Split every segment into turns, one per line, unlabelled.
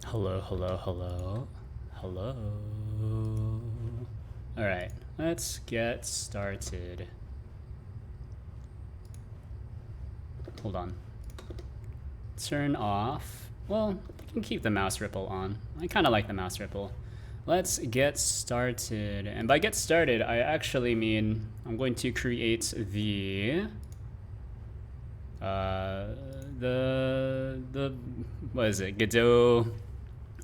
Hello, hello, hello, hello. All right, let's get started. Hold on. Turn off. Well, I can keep the mouse ripple on. I kind of like the mouse ripple. Let's get started. And by get started, I actually mean I'm going to create the what is it? Godot,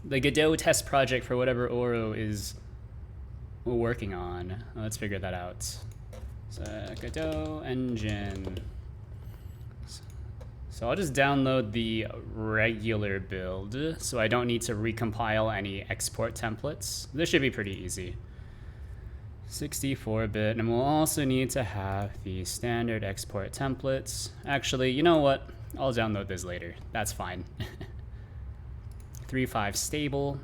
the Godot test project for whatever Oro is working on. Let's figure that out. So Godot engine. So I'll just download the regular build so I don't need to recompile any export templates. This should be pretty easy. 64-bit, and we'll also need to have the standard export templates. Actually, you know what? I'll download this later. That's fine. 3.5 stable.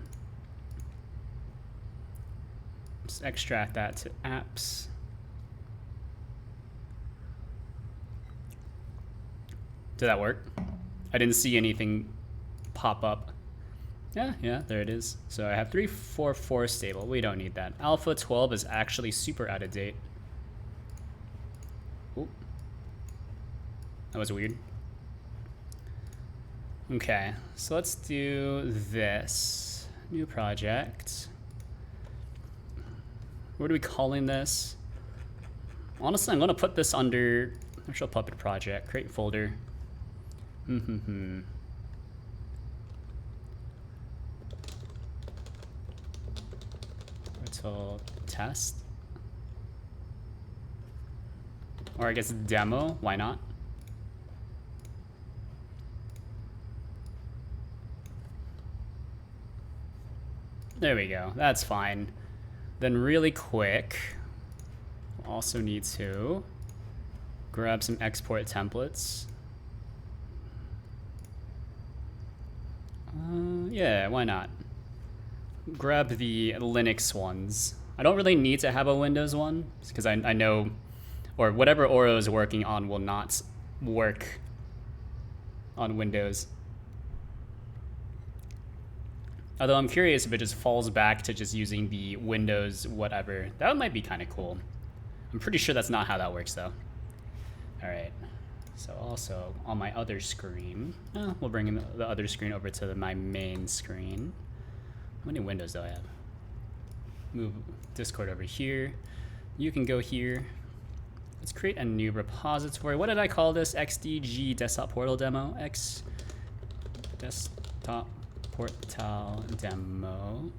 Just extract that to apps. Did that work? I didn't see anything pop up. Yeah, there it is. So I have 3.4.4 stable. We don't need that. Alpha 12 is actually super out of date. Ooh. That was weird. Okay, so let's do this. New project. What are we calling this? Honestly, I'm gonna put this under Virtual Puppet Project. Create folder. Virtual test. Or I guess demo, why not? There we go, that's fine. Then really quick, also need to grab some export templates. Yeah, why not? Grab the Linux ones. I don't really need to have a Windows one because I know, or whatever Oro is working on will not work on Windows. Although I'm curious if it just falls back to just using the Windows whatever. That might be kind of cool. I'm pretty sure that's not how that works though. All right. So also on my other screen, we'll bring the other screen over to my main screen. How many windows do I have? Move Discord over here. You can go here. Let's create a new repository. What did I call this? XDG desktop portal demo. X desktop portal demo.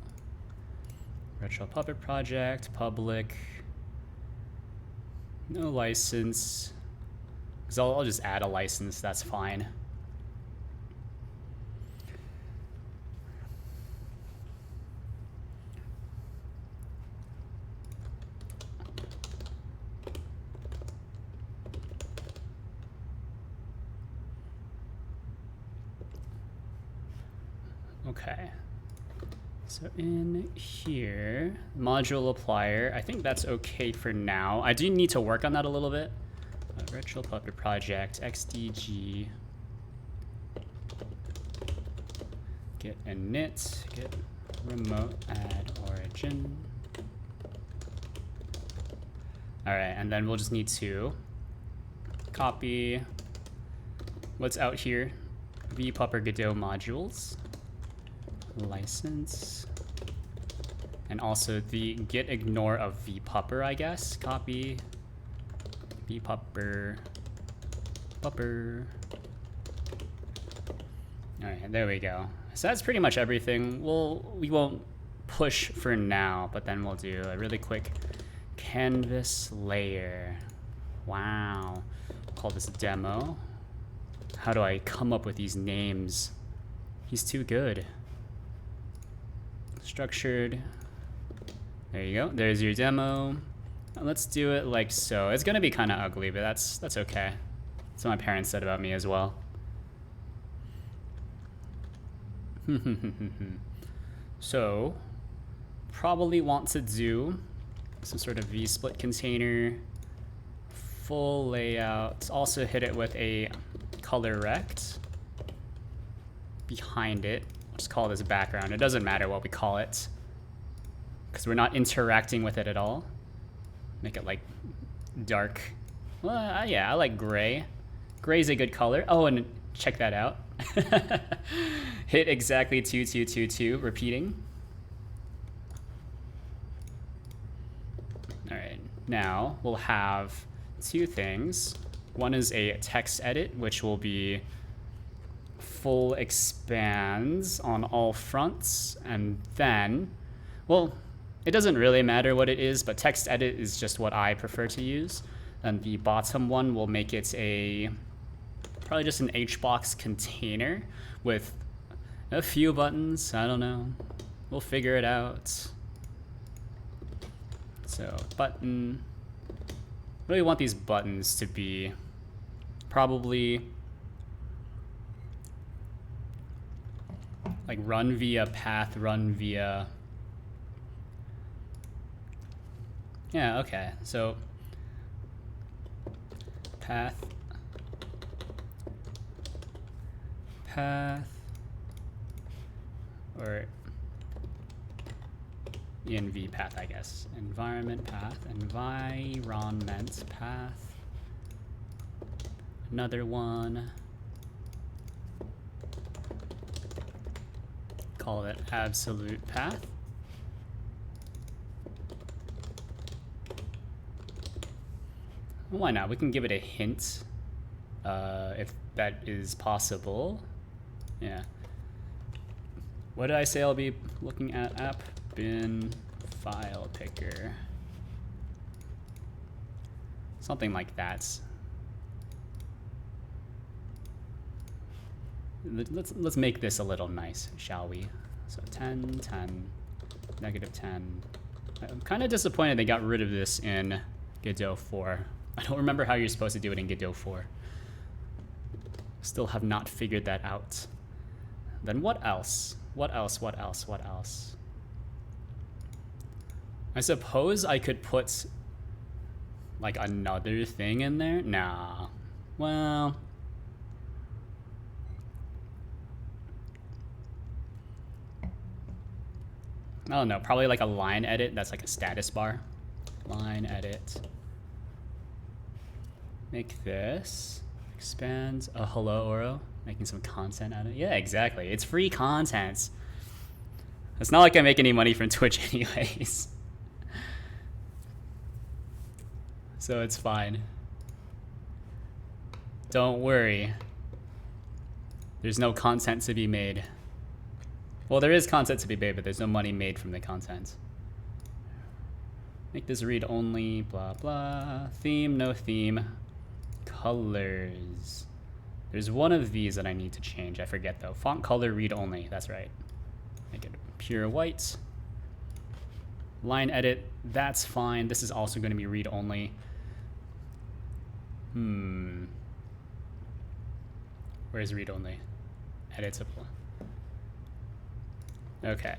Retro Puppet project. Public. No license. So I'll just add a license, that's fine. Okay. So in here, module applier, I think that's okay for now. I do need to work on that a little bit. Virtual Puppet Project, XDG, get init, get remote add origin. All right, and then we'll just need to copy what's out here, VPupper Godot modules, license, and also the git ignore of VPupper, I guess. Copy VPupper, pupper. All right, there we go. So that's pretty much everything. We won't push for now, but then we'll do a really quick canvas layer. Wow, call this demo. How do I come up with these names? He's too good. Structured. There you go. There's your demo. Let's do it like so. It's gonna be kind of ugly, but that's okay. That's what my parents said about me as well. So, probably want to do some sort of V-split container, full layout. Also hit it with a color rect behind it Just call this background. It doesn't matter what we call it, because we're not interacting with it at all. Make it like dark. Well, yeah, I like gray. Gray's a good color. Oh, and check that out. Hit exactly 2222, repeating. All right, now we'll have two things. One is a text edit, which will be full expands on all fronts, and then, well, it doesn't really matter what it is, but text edit is just what I prefer to use. And the bottom one will make it a probably just an HBox container with a few buttons. I don't know. We'll figure it out. So button. Really want these buttons to be probably like run via path, run via. Yeah, okay. So path, or env path, I guess. Environment path, environment path. Another one. Call it absolute path. Why not? We can give it a hint if that is possible. Yeah. What did I say I'll be looking at? App bin file picker. Something like that. Let's make this a little nice, shall we? So 10, 10, negative 10. I'm kind of disappointed they got rid of this in Godot 4. I don't remember how you're supposed to do it in Godot 4. Still have not figured that out. Then what else? What else? What else? What else? I suppose I could put like another thing in there. Nah. Well, I don't know. Probably like a line edit. That's like a status bar. Line edit. Make this. Expand a hello Oro. Making some content out of it. Yeah, exactly. It's free content. It's not like I make any money from Twitch anyways. So it's fine. Don't worry. There's no content to be made. Well, there is content to be made, but there's no money made from the content. Make this read only, blah, blah. Theme, no theme. Colors. There's one of these that I need to change. I forget though. Font color read only. That's right. Make it pure white. Line edit. That's fine. This is also going to be read only. Where's read only? Editable. Okay.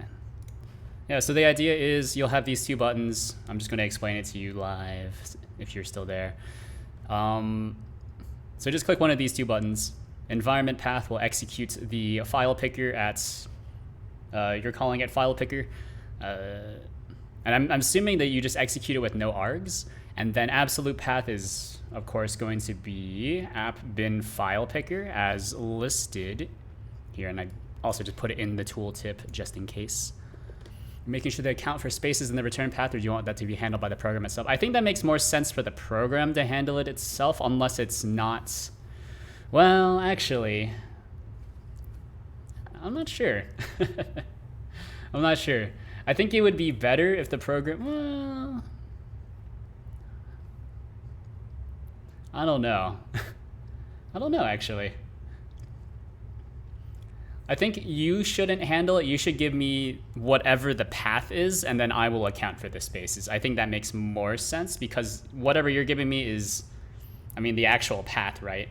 Yeah, so the idea is you'll have these two buttons. I'm just going to explain it to you live if you're still there. So just click one of these two buttons. Environment path will execute the file picker at, you're calling it file picker. And I'm assuming that you just execute it with no args. And then absolute path is, of course, going to be app bin file picker as listed here. And I also just put it in the tooltip just in case. Making sure they account for spaces in the return path, or do you want that to be handled by the program itself? I think that makes more sense for the program to handle it itself, unless it's not. Well, actually, I'm not sure. I'm not sure. I think it would be better if the program, well, I don't know. I don't know, actually. I think you shouldn't handle it. You should give me whatever the path is, and then I will account for the spaces. I think that makes more sense because whatever you're giving me is, I mean, the actual path, right?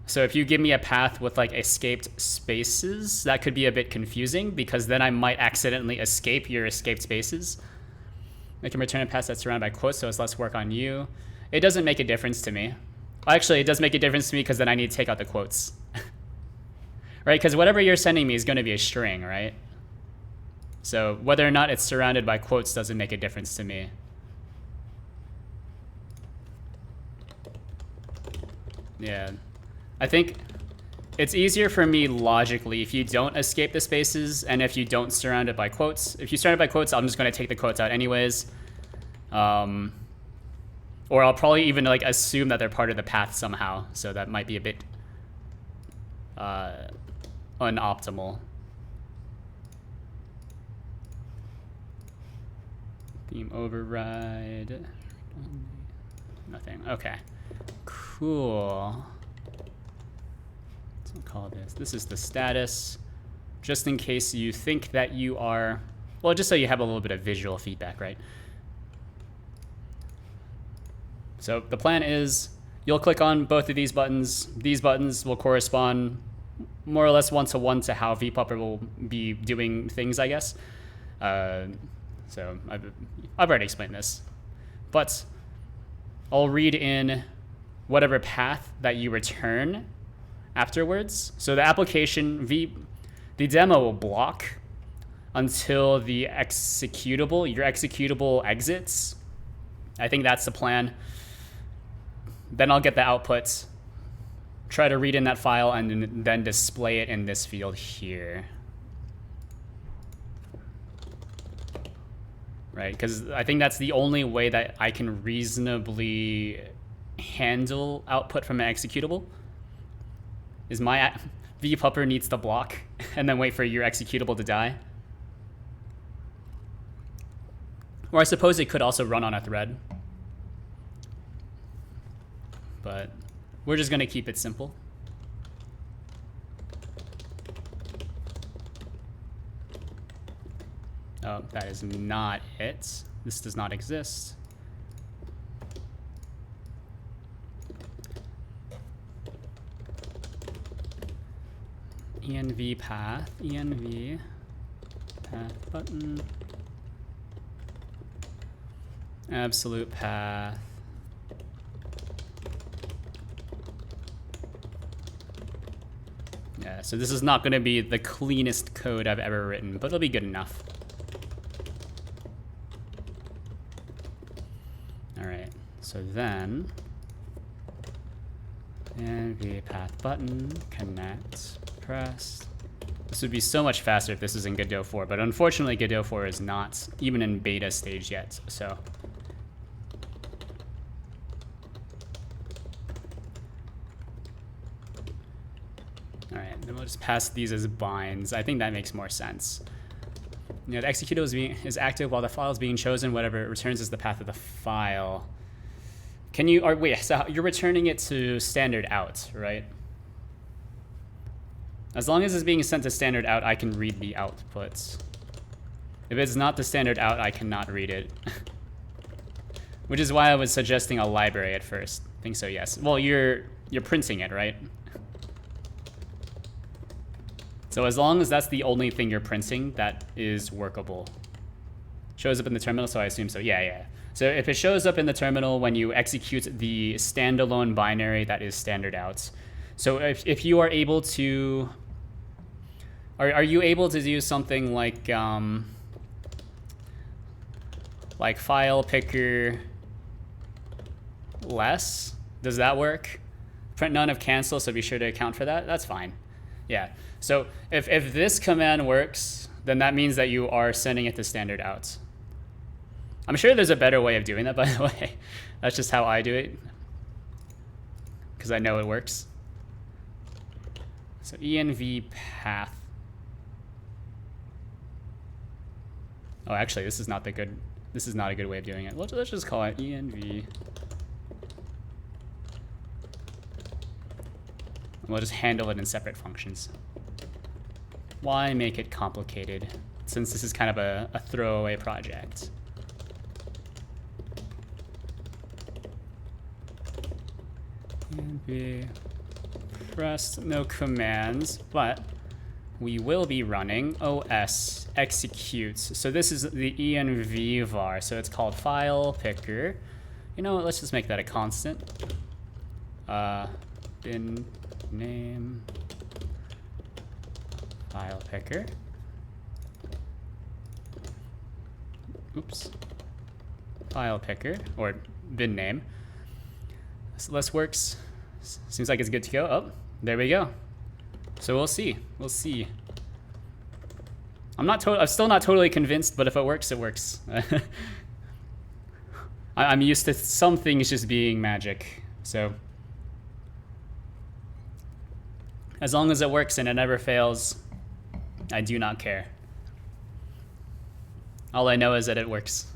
So if you give me a path with like escaped spaces, that could be a bit confusing because then I might accidentally escape your escaped spaces. Make a return a path that's surrounded by quotes, so it's less work on you. It doesn't make a difference to me. Actually, it does make a difference to me because then I need to take out the quotes. right? Because whatever you're sending me is going to be a string, right? So whether or not it's surrounded by quotes doesn't make a difference to me. Yeah, I think it's easier for me logically if you don't escape the spaces and if you don't surround it by quotes. If you surround it by quotes, I'm just going to take the quotes out anyways. Or I'll probably even like assume that they're part of the path somehow. So that might be a bit unoptimal. Theme override. Nothing. Okay. Cool. Let's call this. This is the status. Just in case you think that you are, well, just so you have a little bit of visual feedback, right? So the plan is you'll click on both of these buttons. These buttons will correspond more or less one-to-one to how VTuber will be doing things, I guess. So I've already explained this. But I'll read in whatever path that you return afterwards. So the application, the demo will block until the executable, your executable exits. I think that's the plan. Then I'll get the output, try to read in that file, and then display it in this field here. Right, because I think that's the only way that I can reasonably handle output from an executable. Is my VPupper needs to block and then wait for your executable to die. Or I suppose it could also run on a thread. But we're just going to keep it simple. Oh, that is not it. This does not exist. env path, env path button, absolute path. Yeah, so this is not going to be the cleanest code I've ever written, but it'll be good enough. All right, so then env path button, connect, press. This would be so much faster if this was in Godot 4, but unfortunately Godot 4 is not even in beta stage yet, so. All right, then we'll just pass these as binds. I think that makes more sense. You know, the executable is active while the file is being chosen. Whatever it returns is the path of the file. Can you, or wait, so you're returning it to standard out, right? As long as it's being sent to standard out, I can read the outputs. If it's not the standard out, I cannot read it. Which is why I was suggesting a library at first. I think so, yes. Well, you're printing it, right? So as long as that's the only thing you're printing, that is workable. Shows up in the terminal, so I assume so. Yeah. So if it shows up in the terminal when you execute the standalone binary, that is standard out. So if you are able to, are you able to do something like file picker less? Does that work? Print none of cancel, so be sure to account for that. That's fine. Yeah. So if this command works, then that means that you are sending it to standard out. I'm sure there's a better way of doing that, by the way. That's just how I do it, because I know it works. So env path. Oh, actually, this is not a good way of doing it. Let's just call it env. We'll just handle it in separate functions. Why make it complicated, since this is kind of a throwaway project? env pressed, no commands, but we will be running os executes. So this is the env var, so it's called file picker. You know what, let's just make that a constant. Bin name file picker. Oops. File picker, or bin name. So this works. Seems like it's good to go. Oh, there we go. So we'll see. We'll see. I'm still not totally convinced, but if it works, it works. I'm used to some things just being magic, so as long as it works and it never fails, I do not care. All I know is that it works.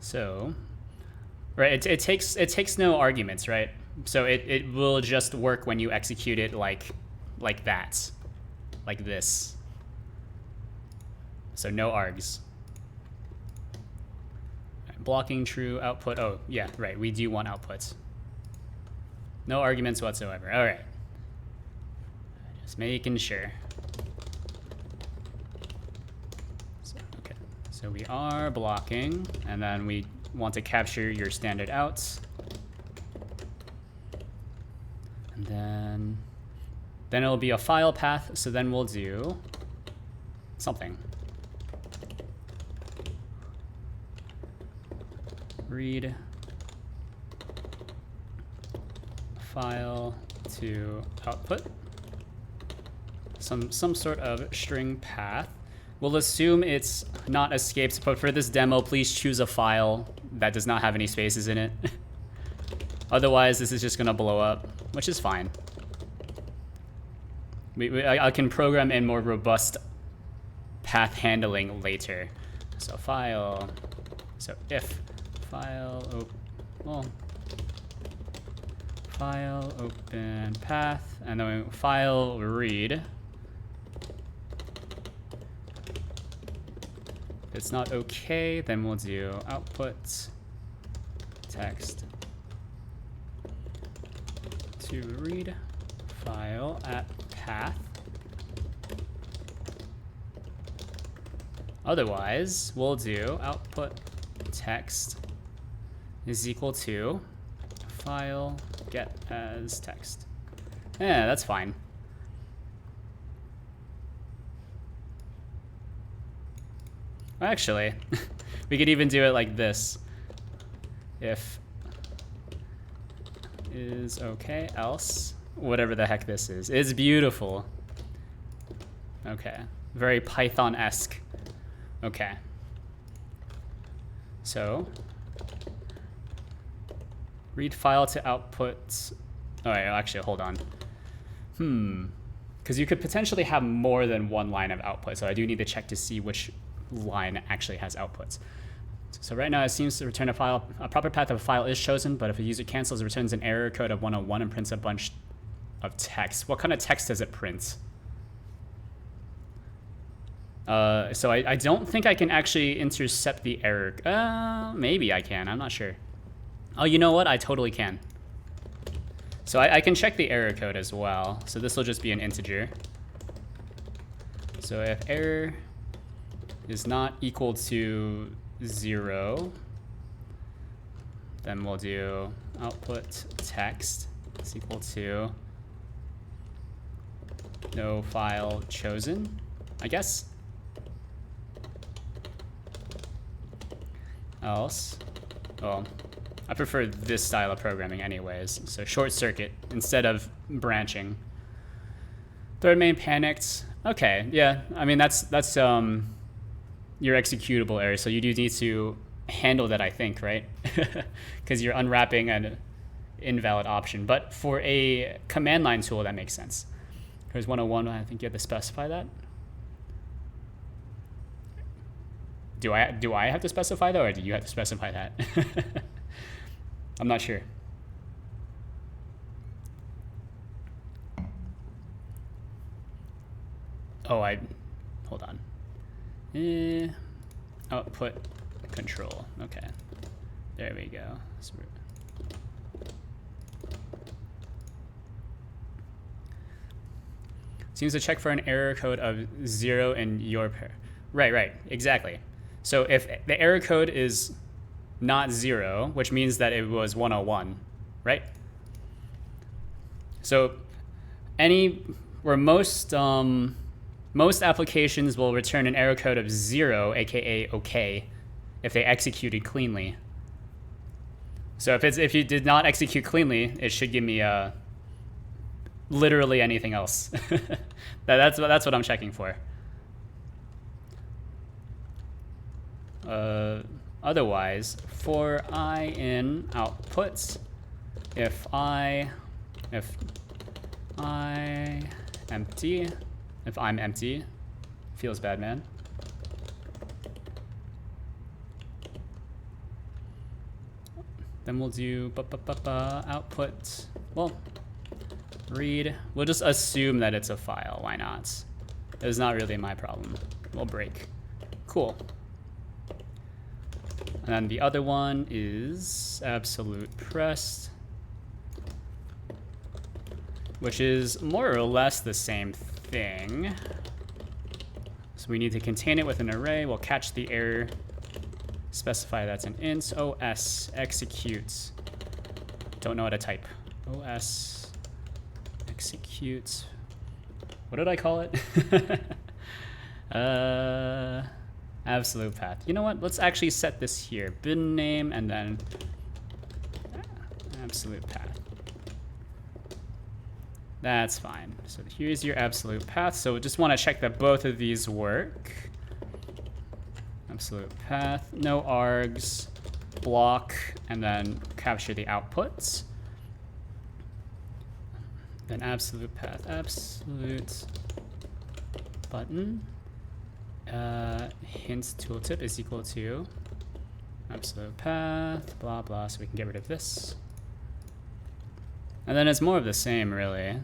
So, right, it takes no arguments, right? So it will just work when you execute it like that, like this. So no args. Blocking true output. Oh, yeah, right. We do want outputs. No arguments whatsoever. All right. Just making sure. So, okay. So we are blocking, and then we want to capture your standard outs. And then it'll be a file path. So then we'll do something. Read file to output, some sort of string path. We'll assume it's not escaped, but for this demo, please choose a file that does not have any spaces in it. Otherwise, this is just gonna blow up, which is fine. I can program in more robust path handling later. So file, so if file open path, and then file read. If it's not okay, then we'll do output text to read file at path. Otherwise, we'll do output text is equal to file get as text. Yeah, that's fine. Actually, we could even do it like this. If is okay, else whatever the heck this is beautiful. Okay, very Python-esque. Okay. So read file to output. All right, actually, hold on. Because you could potentially have more than one line of output, so I do need to check to see which line actually has outputs. So right now it seems to return a file. A proper path of a file is chosen, but if a user cancels, it returns an error code of 101 and prints a bunch of text. What kind of text does it print? So I don't think I can actually intercept the error. Maybe I can. I'm not sure. Oh, you know what? I totally can. So I can check the error code as well. So this will just be an integer. So if error is not equal to 0, then we'll do output text is equal to no file chosen, I guess. Else, well, I prefer this style of programming anyways. So short circuit instead of branching. Third main panicked. Okay, yeah. I mean that's your executable error. So you do need to handle that, I think, right? Because you're unwrapping an invalid option. But for a command line tool, that makes sense. Here's 101. I think you have to specify that. Do I have to specify that, or do you have to specify that? I'm not sure. Oh, hold on. Output control. Okay, there we go. Seems to check for an error code of 0 in your pair. Right, exactly. So if the error code is not 0, which means that it was 101, right? So any where most applications will return an error code of 0, aka OK, if they executed cleanly. So if you did not execute cleanly, it should give me literally anything else. That's what I'm checking for. Otherwise, for I in outputs, if I'm empty, feels bad, man. Then we'll do output. Well, read. We'll just assume that it's a file. Why not? It's not really my problem. We'll break. Cool. And then the other one is absolute pressed, which is more or less the same thing. So we need to contain it with an array. We'll catch the error, specify that's an int, os executes. Don't know how to type. Os executes. What did I call it? Absolute path. You know what? Let's actually set this here. Bin name and then absolute path. That's fine. So here's your absolute path. So we just want to check that both of these work. Absolute path, no args, block, and then capture the outputs. Then absolute path, absolute button. Hint tooltip is equal to absolute path, blah, blah. So we can get rid of this. And then it's more of the same, really.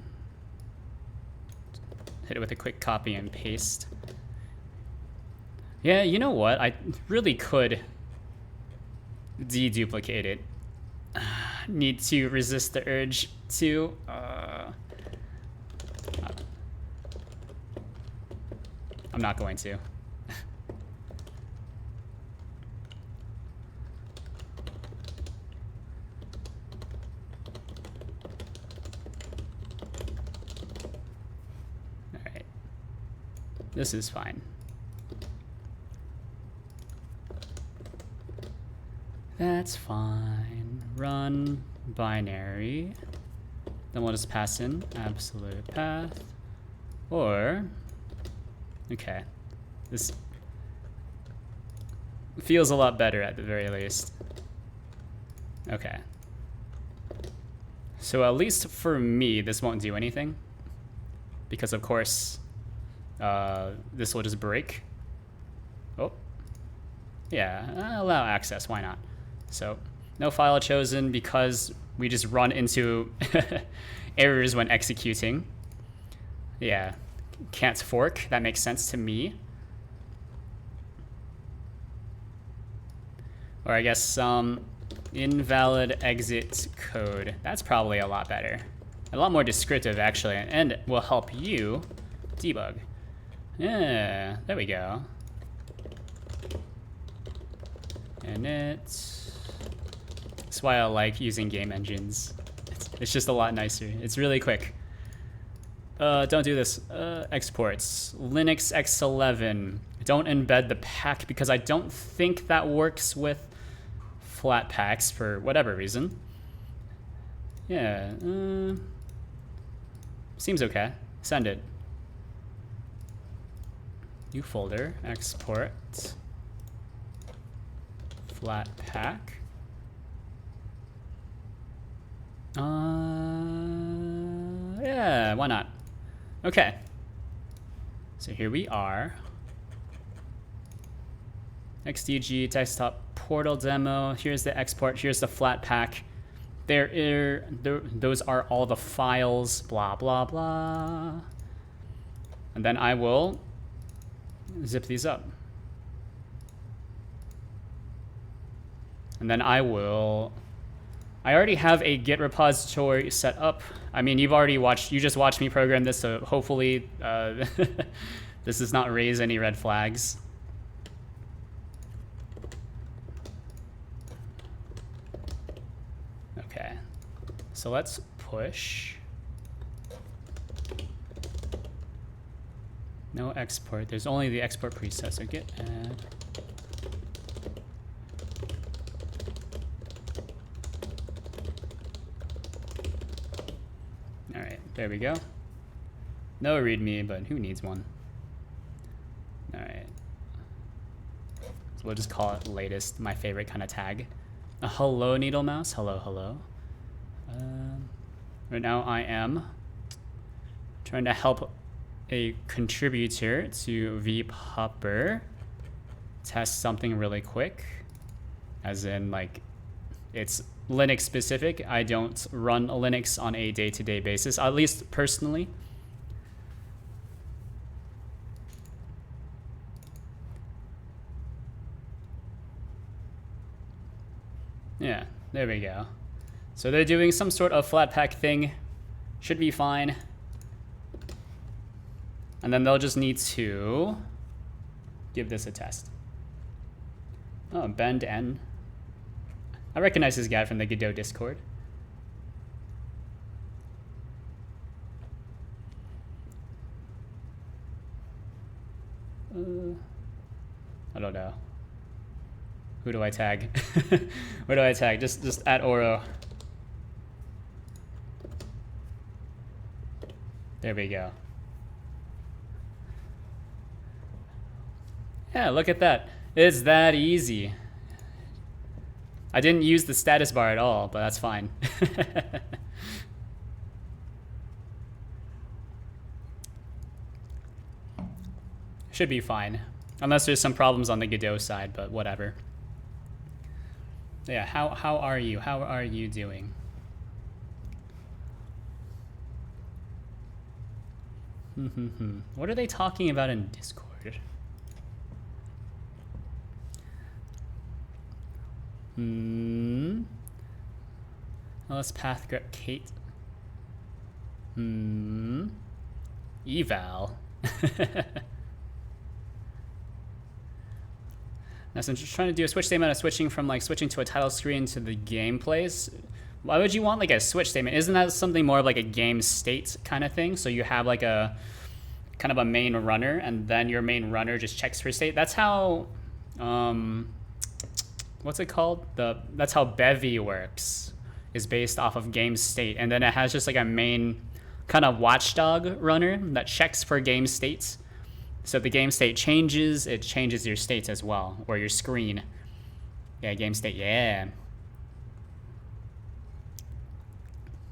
Hit it with a quick copy and paste. Yeah, you know what? I really could deduplicate it. Need to resist the urge to. I'm not going to. All right. This is fine. That's fine. Run binary. Then we'll just pass in absolute path. Or, okay, this feels a lot better at the very least. Okay. So at least for me, this won't do anything. Because of course, this will just break. Oh. Yeah, allow access, why not? So no file chosen because we just run into errors when executing. Yeah, can't fork, that makes sense to me. Or I guess invalid exit code. That's probably a lot better. A lot more descriptive actually, and will help you debug. Yeah, there we go. And that's why I like using game engines. It's just a lot nicer. It's really quick. Don't do this. Exports. Linux X11. Don't embed the pack because I don't think that works with flat packs for whatever reason. Yeah. Seems okay. Send it. New folder. Export. Flat pack. Yeah, why not? Okay. So here we are. XDG desktop portal demo. Here's the export. Here's the flat pack. Those are all the files. Blah blah blah. And then I will zip these up. And then I already have a Git repository set up. I mean, you just watched me program this, so hopefully this does not raise any red flags. Okay, so let's push No export. There's only the export preset. So git add. All right, there we go. No readme, but who needs one? All right. So we'll just call it latest, my favorite kind of tag. A hello, needle mouse. Hello, hello. Right now I am trying to help a contributor to VTuber test something really quick. As in, like, it's Linux specific. I don't run Linux on a day-to-day basis, at least personally. Yeah, there we go. So they're doing some sort of Flatpak thing. Should be fine. And then they'll just need to give this a test. Oh, Bend N. I recognize this guy from the Godot Discord. I don't know. Who do I tag? Where do I tag? Just at Oro. There we go. Yeah, look at that. It's that easy. I didn't use the status bar at all, but that's fine. Should be fine. Unless there's some problems on the Godot side, but whatever. Yeah, how are you? How are you doing? What are they talking about in Discord? Let's path grep Kate. Eval. Now, since you're trying to do a switch statement of switching from like switching to a title screen to the gameplays, why would you want like a switch statement? Isn't that something more of like a game state kind of thing? So you have like a kind of a main runner, and then your main runner just checks for state. That's how, what's it called? That's how Bevy works, is based off of game state. And then it has just like a main kind of watchdog runner that checks for game states. So the game state changes, it changes your states as well, or your screen. Yeah, game state, yeah.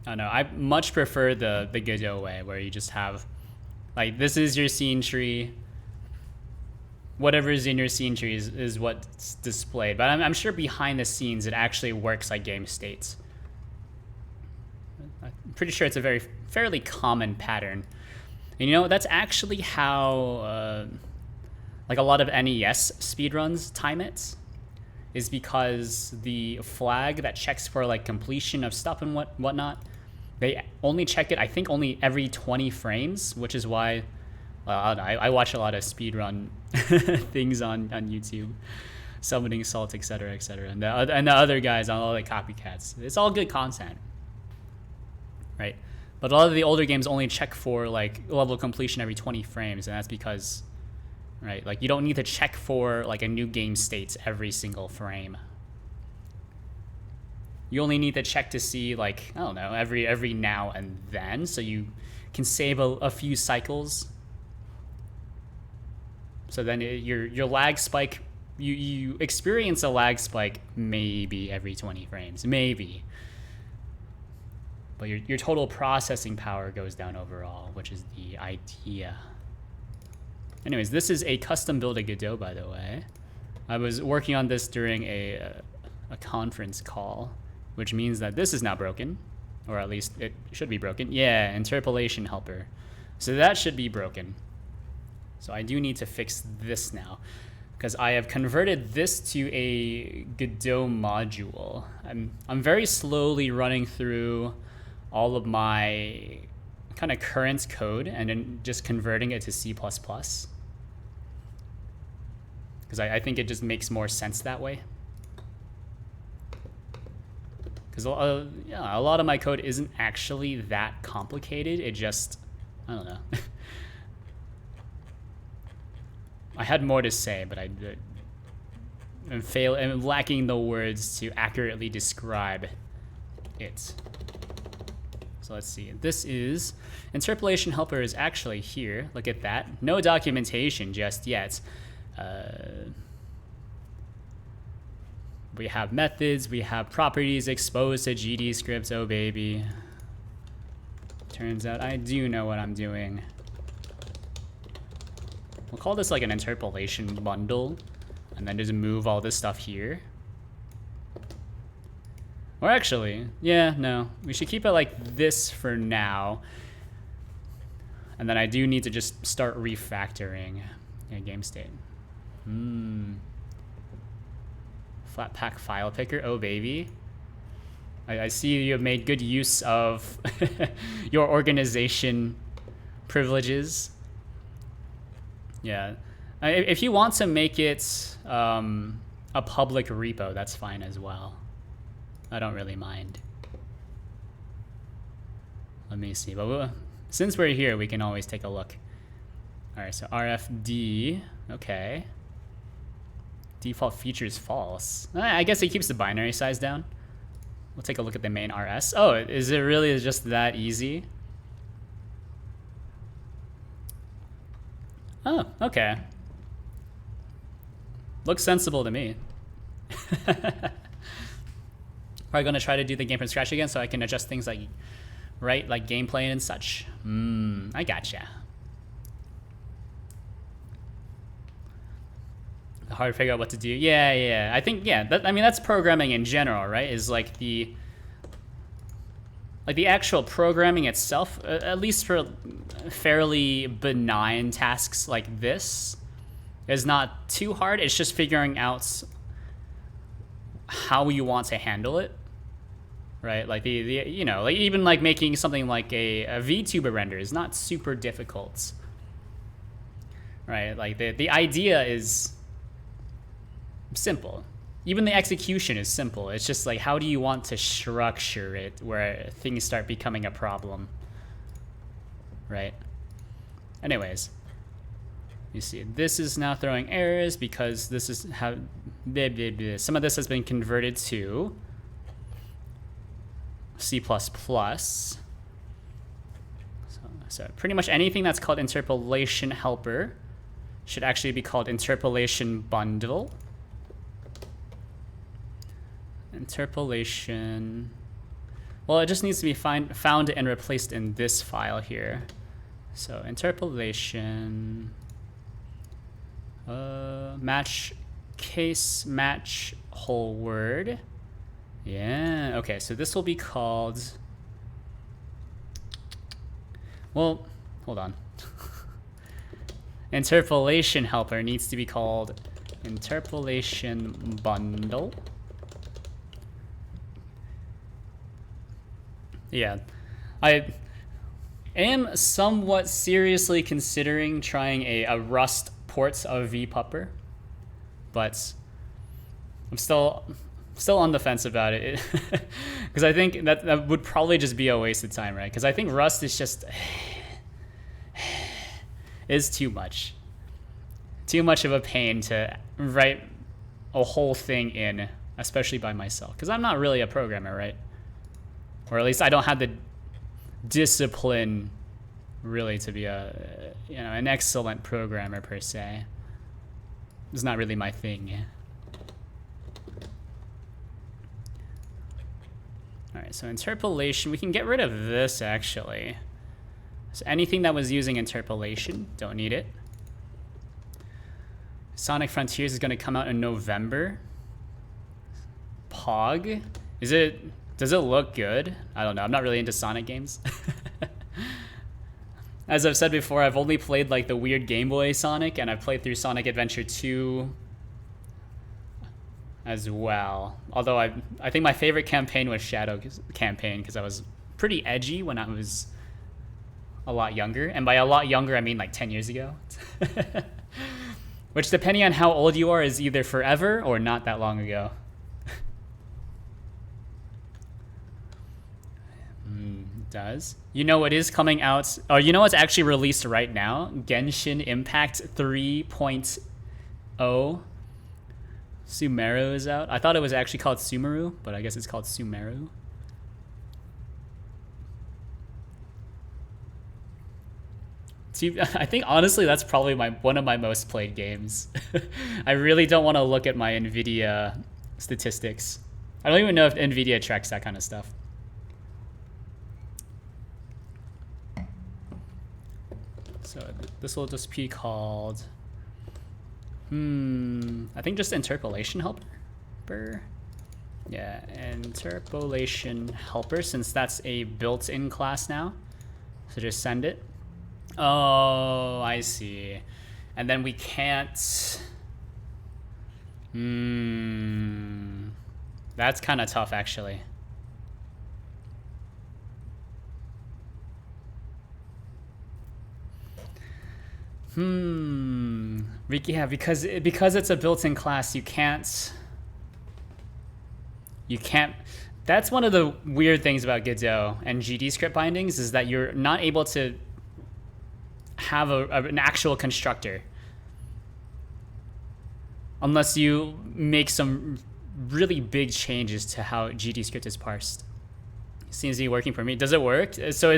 I don't know, I much prefer the Godot way, where you just have, like, this is your scene tree. Whatever is in your scene tree is what's displayed. But I'm sure behind the scenes it actually works like game states. I'm pretty sure it's a fairly common pattern. And you know, that's actually how like a lot of NES speedruns time it, is because the flag that checks for like completion of stuff and whatnot, they only check it, I think, only every 20 frames, which is why I watch a lot of speedrun things on YouTube, summoning salt, etc., etc., and the other guys on all the copycats. It's all good content, right? But a lot of the older games only check for like level completion every 20 frames, and that's because, right, like you don't need to check for like a new game state every single frame. You only need to check to see, like, I don't know, every now and then, so you can save a few cycles. So then your lag spike, you experience a lag spike maybe every 20 frames, maybe. But your total processing power goes down overall, which is the idea. Anyways, this is a custom build of Godot, by the way. I was working on this during a conference call, which means that this is now broken, or at least it should be broken. Yeah, interpolation helper. So that should be broken. So I do need to fix this now, because I have converted this to a Godot module. I'm very slowly running through all of my kind of current code and then just converting it to C++. Because I think it just makes more sense that way. Because yeah, a lot of my code isn't actually that complicated. It just, I don't know. I had more to say, but I'm lacking the words to accurately describe it. So let's see. This is interpolation helper is actually here. Look at that. No documentation just yet. We have methods. We have properties exposed to GD scripts. Oh baby. Turns out I do know what I'm doing. We'll call this like an interpolation bundle, and then just move all this stuff here. Or actually, yeah, no. We should keep it like this for now. And then I do need to just start refactoring game state. Flatpak file picker, oh baby. I see you have made good use of your organization privileges. Yeah, if you want to make it a public repo, that's fine as well. I don't really mind. Let me see, but since we're here, we can always take a look. All right, so RFD, okay. Default features false. I guess it keeps the binary size down. We'll take a look at the main RS. Oh, is it really just that easy? Oh, okay. Looks sensible to me. Probably gonna try to do the game from scratch again so I can adjust things like, right, like gameplay and such. I gotcha. Hard to figure out what to do. Yeah. I think, yeah, I mean, that's programming in general, right? Is like the actual programming itself, at least for fairly benign tasks like this, is not too hard. It's just figuring out how you want to handle it, right? Like you know, like even like making something like a VTuber render is not super difficult, right? Like the idea is simple. Even the execution is simple. It's just like, how do you want to structure it where things start becoming a problem, right? Anyways, you see, this is now throwing errors because this is how some of this has been converted to C++. So pretty much anything that's called interpolation helper should actually be called interpolation bundle. Interpolation. Well, it just needs to be found and replaced in this file here. So interpolation. Match case match whole word. Yeah. Okay. So this will be called. Well, hold on. Interpolation helper needs to be called interpolation bundle. Yeah, I am somewhat seriously considering trying a Rust port of VPupper, but I'm still on the fence about it because I think that would probably just be a waste of time, right? Because I think Rust is just is too much of a pain to write a whole thing in, especially by myself, because I'm not really a programmer, right? Or at least I don't have the discipline really to be an excellent programmer per se. It's not really my thing. All right, so interpolation, we can get rid of this actually. So anything that was using interpolation, don't need it. Sonic Frontiers is going to come out in November. Pog, does it look good? I don't know. I'm not really into Sonic games. As I've said before, I've only played like the weird Game Boy Sonic, and I've played through Sonic Adventure 2 as well. Although I think my favorite campaign was Shadow Campaign because I was pretty edgy when I was a lot younger. And by a lot younger, I mean like 10 years ago. Which, depending on how old you are, is either forever or not that long ago. does. You know what is coming out? Oh, you know what's actually released right now? Genshin Impact 3.0. Sumeru is out. I thought it was actually called Sumeru, but I guess it's called Sumeru. See, I think honestly that's probably one of my most played games. I really don't want to look at my NVIDIA statistics. I don't even know if NVIDIA tracks that kind of stuff. So this will just be called, I think just interpolation helper. Yeah, interpolation helper, since that's a built-in class now. So just send it. Oh, I see. And then we can't. That's kind of tough, actually. Yeah, because it's a built-in class, you can't. That's one of the weird things about Godot and GD script bindings, is that you're not able to have an actual constructor unless you make some really big changes to how GD script is parsed. Seems to be working for me. Does it work? So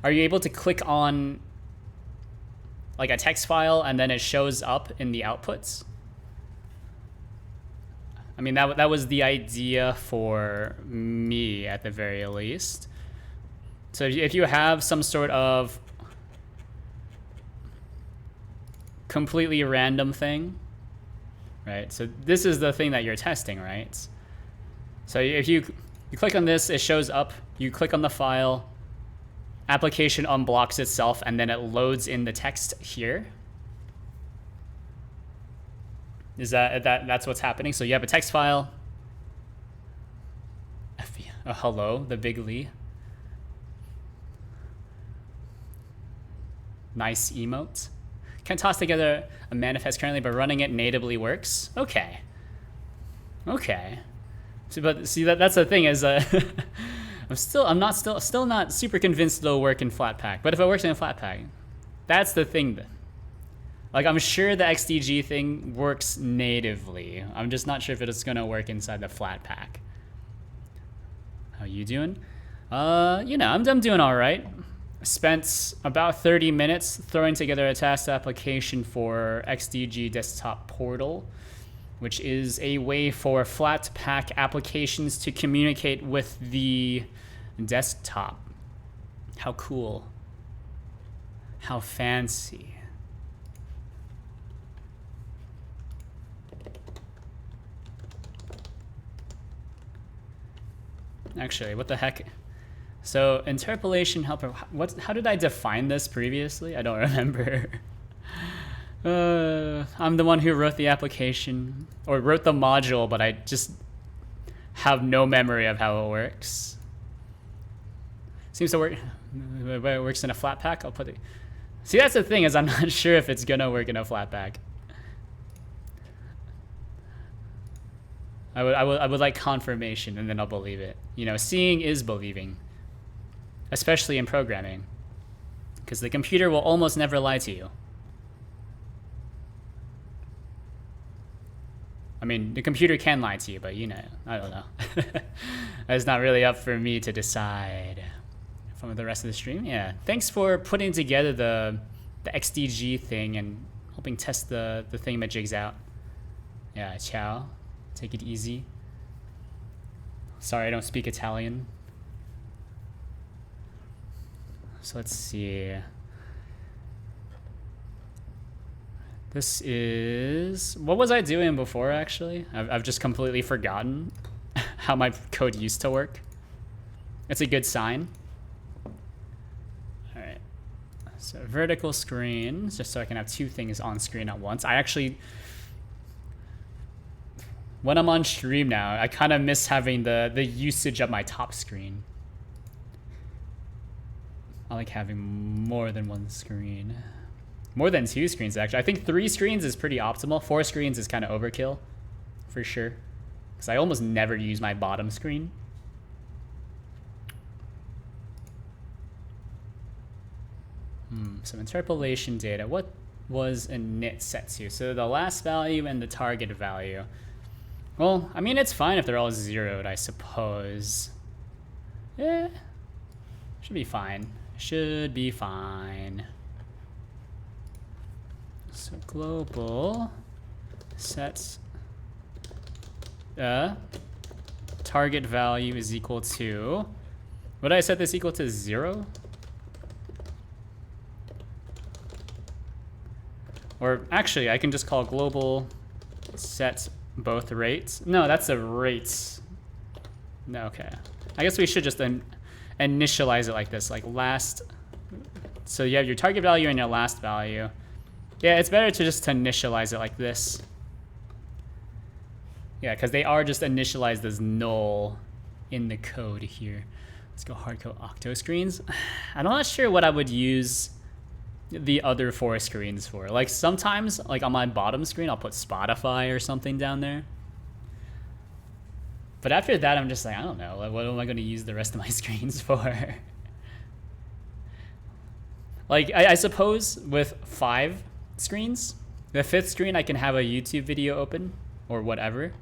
are you able to click on like a text file and then it shows up in the outputs? I mean, that was the idea for me at the very least. So if you have some sort of completely random thing, right? So this is the thing that you're testing, right? So if you click on this, it shows up. You click on the file, application unblocks itself, and then it loads in the text here. Is that's what's happening? So you have a text file. Hello, the big Lee. Nice emote. Can toss together a manifest currently, but running it natively works. Okay. Okay. So, but see that's the thing is, I'm still not super convinced it'll work in Flatpak. But if it works in Flatpak, that's the thing. Like, I'm sure the XDG thing works natively. I'm just not sure if it's gonna work inside the Flatpak. How you doing? You know, I'm doing all right. I spent about 30 minutes throwing together a test application for XDG Desktop Portal, which is a way for Flatpak applications to communicate with the desktop. How cool. How fancy. Actually, what the heck? So interpolation helper, how did I define this previously? I don't remember. I'm the one who wrote the application, or wrote the module, but I just have no memory of how it works. Seems to work. It works in a Flatpak. I'll put it. See, that's the thing, is I'm not sure if it's gonna work in a Flatpak. I would like confirmation, and then I'll believe it. You know, seeing is believing, especially in programming, because the computer will almost never lie to you. I mean, the computer can lie to you, but you know, I don't know. It's not really up for me to decide. From the rest of the stream, yeah. Thanks for putting together the XDG thing and helping test the thingamajigs out. Yeah, ciao. Take it easy. Sorry, I don't speak Italian. So let's see. This is... What was I doing before, actually? I've just completely forgotten how my code used to work. It's a good sign. All right. So vertical screen, just so I can have two things on screen at once. I actually... When I'm on stream now, I kind of miss having the usage of my top screen. I like having more than one screen. More than two screens, actually. I think 3 screens is pretty optimal. 4 screens is kind of overkill, for sure. Because I almost never use my bottom screen. Some interpolation data. What was init set to? So the last value and the target value. Well, I mean, it's fine if they're all zeroed, I suppose. Yeah, should be fine. Should be fine. So global sets target value is equal to, what did I set this equal to? 0? Or actually, I can just call global set both rates. No, that's the rates. No, okay. I guess we should just then initialize it like this, like last. So you have your target value and your last value. Yeah, it's better to just initialize it like this. Yeah, because they are just initialized as null in the code here. Let's go hardcode octo screens. I'm not sure what I would use the other 4 screens for. Like sometimes, like on my bottom screen, I'll put Spotify or something down there. But after that, I'm just like, I don't know. Like, what am I going to use the rest of my screens for? Like, I suppose with 5 screens, the 5th screen, I can have a YouTube video open or whatever.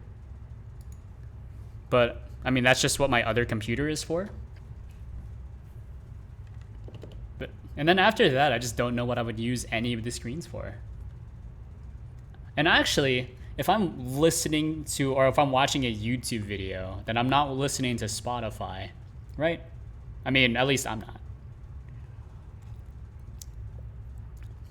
But, I mean, that's just what my other computer is for. And then after that, I just don't know what I would use any of the screens for. And actually, if I'm listening to, or if I'm watching a YouTube video, then I'm not listening to Spotify, right? I mean, at least I'm not.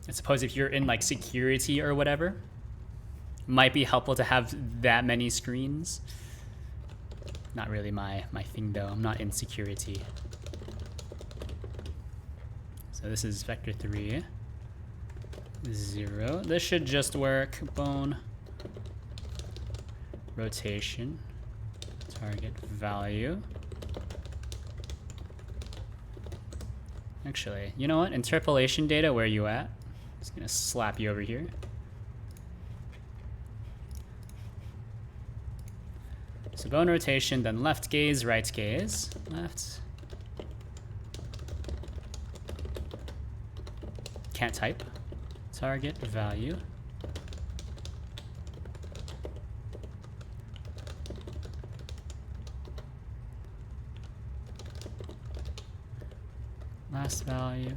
I suppose if you're in like security or whatever, it might be helpful to have that many screens. Not really my thing though. I'm not in security. So this is vector 3, 0. This should just work. Bone rotation, target value. Actually, you know what? Interpolation data, where are you at? Just gonna slap you over here. So bone rotation, then left gaze, right gaze, left. Can't type. Target value. Last value.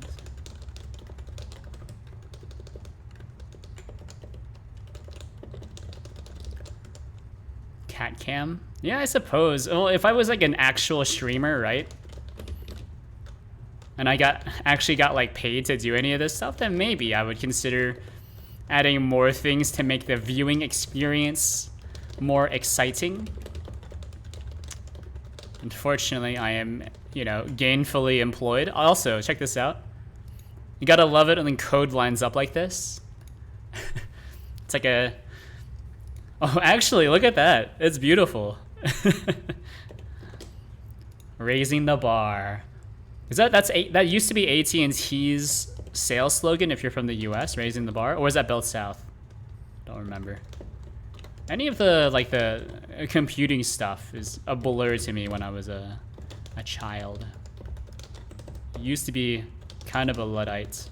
Cat cam? Yeah, I suppose. Well, if I was like an actual streamer, right? And I actually got like paid to do any of this stuff, then maybe I would consider adding more things to make the viewing experience more exciting. Unfortunately, I am, you know, gainfully employed. Also, check this out. You gotta love it when code lines up like this. It's like a... Oh, actually, look at that. It's beautiful. Raising the bar. Is that used to be AT&T's sales slogan if you're from the US, raising the bar? Or was that Built South? Don't remember. Any of the, like, the computing stuff is a blur to me when I was a child. It used to be kind of a Luddite.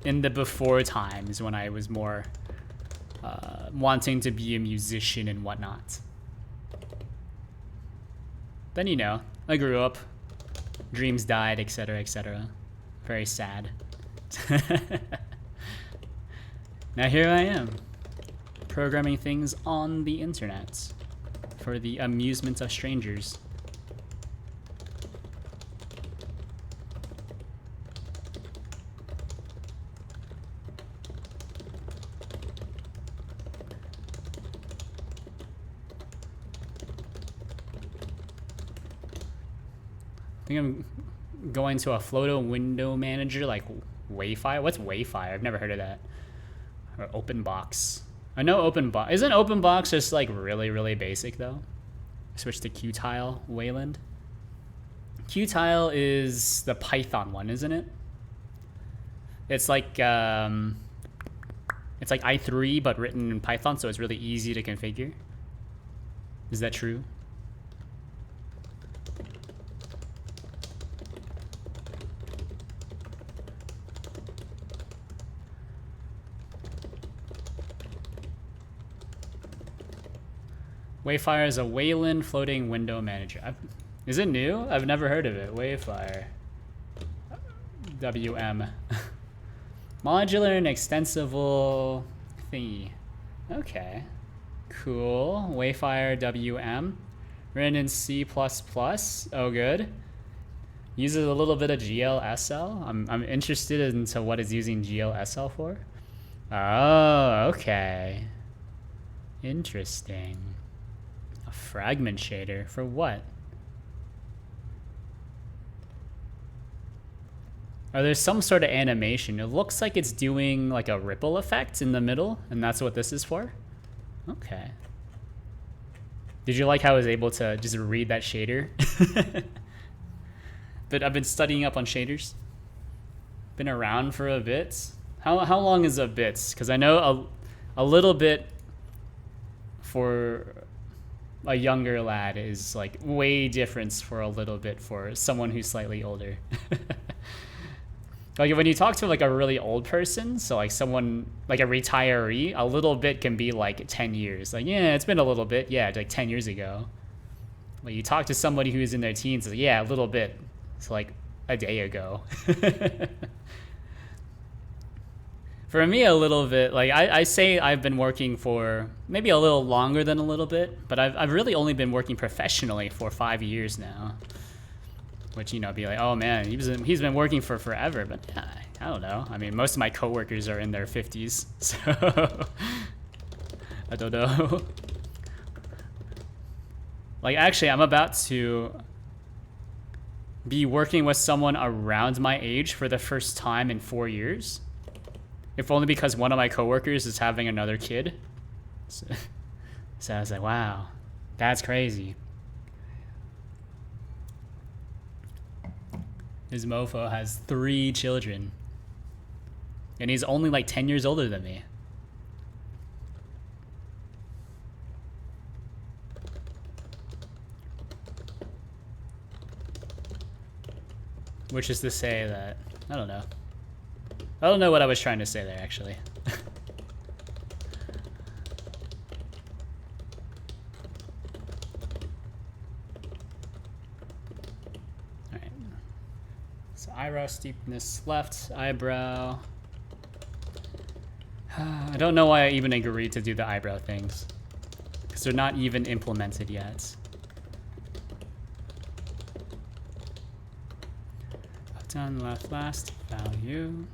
In the before times when I was more wanting to be a musician and whatnot. Then, you know, I grew up, dreams died, etc., etc. Very sad. Now here I am, programming things on the internet for the amusement of strangers. I think I'm going to a Floato window manager like Wayfire. What's Wayfire? I've never heard of that. Or OpenBox. I know OpenBox. Isn't OpenBox just like really, really basic though? Switch to Qtile Wayland. Qtile is the Python one, isn't it? It's like i3 but written in Python, so it's really easy to configure. Is that true? Wayfire is a Wayland floating window manager. Is it new? I've never heard of it. Wayfire. WM. Modular and extensible thingy. Okay. Cool. Wayfire WM. Written in C++. Oh, good. Uses a little bit of GLSL. I'm interested into what it's using GLSL for. Oh, okay. Interesting. A fragment shader for what? Or there's some sort of animation. It looks like it's doing like a ripple effect in the middle, and that's what this is for? Okay. Did you like how I was able to just read that shader? But I've been studying up on shaders. Been around for a bit. How long is a bit? Because I know a little bit for a younger lad is like way different for a little bit for someone who's slightly older. Like when you talk to like a really old person, so like someone like a retiree, a little bit can be like 10 years. Like, yeah, it's been a little bit. Yeah, like 10 years ago. Like you talk to somebody who's in their teens, like, yeah, a little bit. It's like a day ago. For me, a little bit, like I say I've been working for maybe a little longer than a little bit, but I've really only been working professionally for 5 years now. Which, you know, be like, oh man, he's been working for forever, but yeah, I don't know. I mean, most of my coworkers are in their 50s, so I don't know. Like, actually, I'm about to be working with someone around my age for the first time in 4 years. If only because one of my coworkers is having another kid. So I was like, wow, that's crazy. His mofo has 3 children. And he's only like 10 years older than me. Which is to say that, I don't know. I don't know what I was trying to say there, actually. Alright. So eyebrow steepness left, eyebrow. I don't know why I even agreed to do the eyebrow things. Because they're not even implemented yet. Up, down, left, last, value.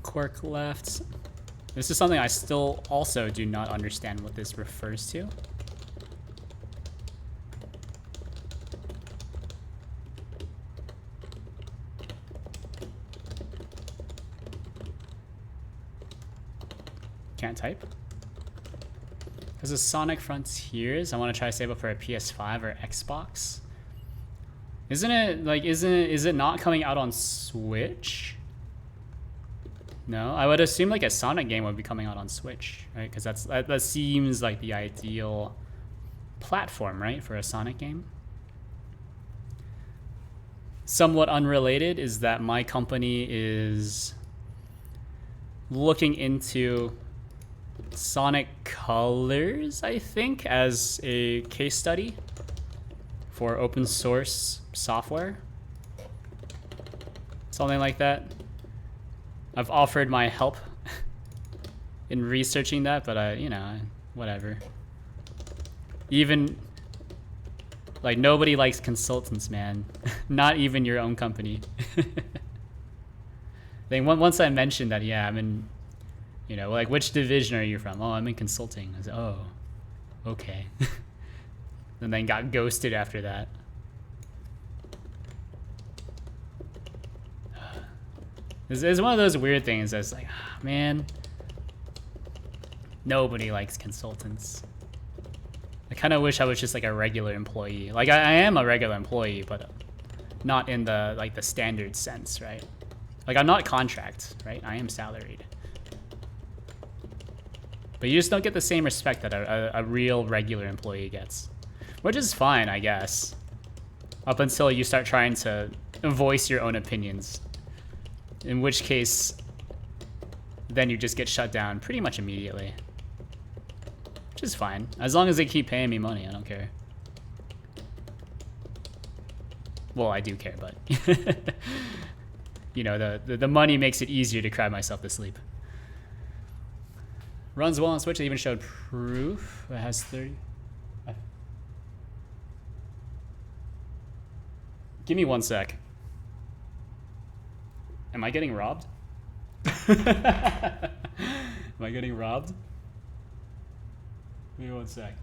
Quirk left. This is something I still also do not understand what this refers to. Can't type. There's a Sonic Frontiers. I want to try to save up for a PS5 or Xbox. Isn't it like is it not coming out on Switch? No, I would assume like a Sonic game would be coming out on Switch, right? Because that seems like the ideal platform, right, for a Sonic game. Somewhat unrelated is that my company is looking into Sonic Colors, I think, as a case study for open source software. Something like that. I've offered my help in researching that, but you know, whatever. Even, like, nobody likes consultants, man. Not even your own company. Then once I mentioned that, yeah, I'm in, you know, like, which division are you from? Oh, I'm in consulting. I said, oh, okay. And then got ghosted after that. It's one of those weird things that's like, oh, man, nobody likes consultants. I kind of wish I was just like a regular employee. Like I am a regular employee, but not in the like the standard sense, right? Like I'm not contract, right? I am salaried. But you just don't get the same respect that a real regular employee gets. Which is fine, I guess. Up until you start trying to voice your own opinions. In which case, then you just get shut down pretty much immediately. which is fine. As long as they keep paying me money, I don't care. Well, I do care, but you know, the money makes it easier to cry myself to sleep. Runs well on Switch. They even showed proof. It has 30. Give me 1 sec. Am I getting robbed? Am I getting robbed? Give me 1 sec.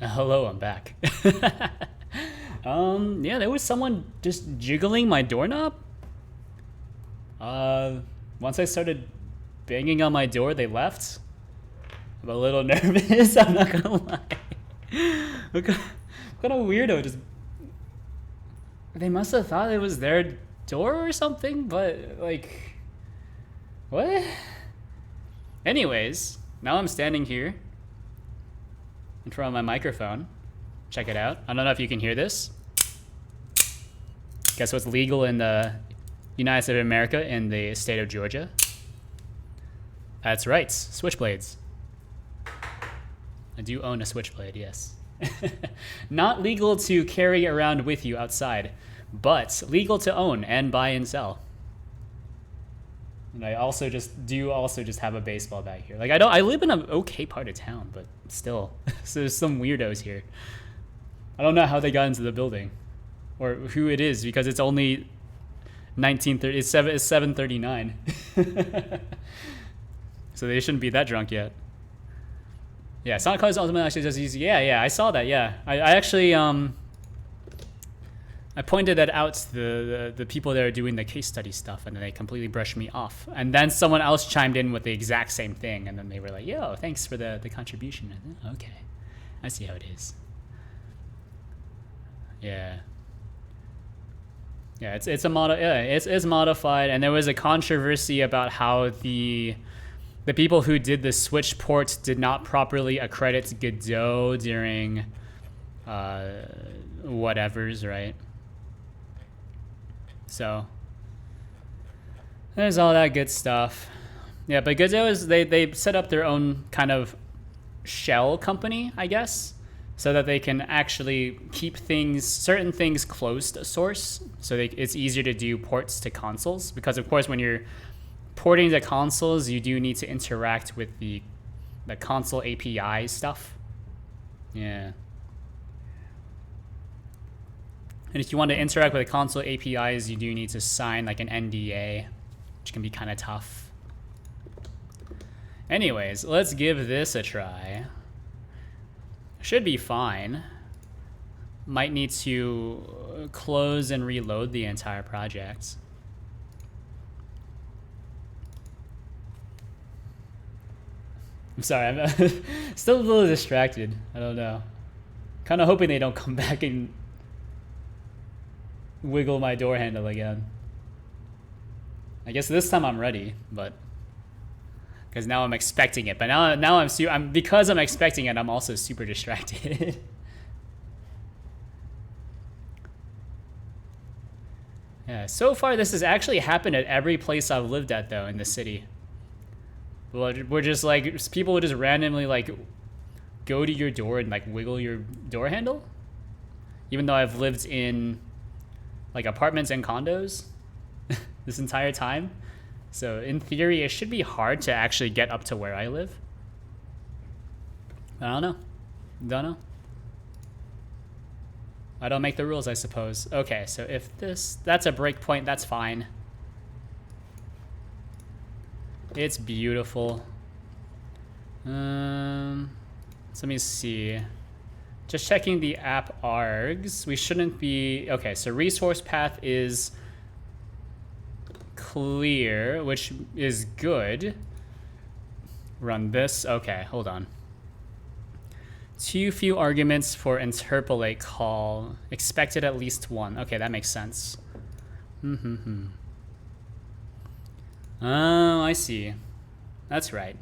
Hello, I'm back. Yeah, there was someone just jiggling my doorknob. Once I started banging on my door, they left. I'm a little nervous, I'm not gonna lie. What kind of weirdo just... They must have thought it was their door or something, but like... What? Anyways, now I'm standing here in front of my microphone. Check it out. I don't know if you can hear this. Guess what's legal in the United States of America in the state of Georgia? That's right, switchblades. I do own a switchblade, yes. Not legal to carry around with you outside, but legal to own and buy and sell. And I also just have a baseball bat here. Like I live in an okay part of town, but still, so there's some weirdos here. I don't know how they got into the building, or who it is, because it's only 19:30. It's 7:39. So they shouldn't be that drunk yet. Yeah, Sonic Colors Ultimate actually does easy. Yeah, I saw that. Yeah, I actually I pointed that out to the people that are doing the case study stuff, and then they completely brushed me off. And then someone else chimed in with the exact same thing, and then they were like, "Yo, thanks for the contribution." And then, okay, I see how it is. Yeah. Yeah, it's a it's modified, and there was a controversy about how the people who did the Switch port did not properly accredit Godot during whatevers, right? So there's all that good stuff. Yeah, but Godot is they set up their own kind of shell company, I guess, so that they can actually keep certain things closed source, so it's easier to do ports to consoles. Because of course, when you're porting to consoles, you do need to interact with the console API stuff. Yeah. And if you want to interact with the console APIs, you do need to sign like an NDA, which can be kind of tough. Anyways, let's give this a try. Should be fine. Might need to close and reload the entire project. I'm sorry, I'm still a little distracted. I don't know. Kind of hoping they don't come back and wiggle my door handle again. I guess this time I'm ready, but because now I'm expecting it. But now because I'm expecting it, I'm also super distracted. Yeah, so far this has actually happened at every place I've lived at though in the city. We're just like, people will just randomly like go to your door and like wiggle your door handle. Even though I've lived in like apartments and condos this entire time. So in theory, it should be hard to actually get up to where I live. I don't know. Don't know. I don't make the rules, I suppose. Okay, so if that's a breakpoint, that's fine. It's beautiful. So let me see. Just checking the app args. We shouldn't be... Okay, so resource path is clear, which is good. Run this. Okay, hold on. Too few arguments for interpolate call. Expected at least one. Okay, that makes sense. Oh, I see. That's right.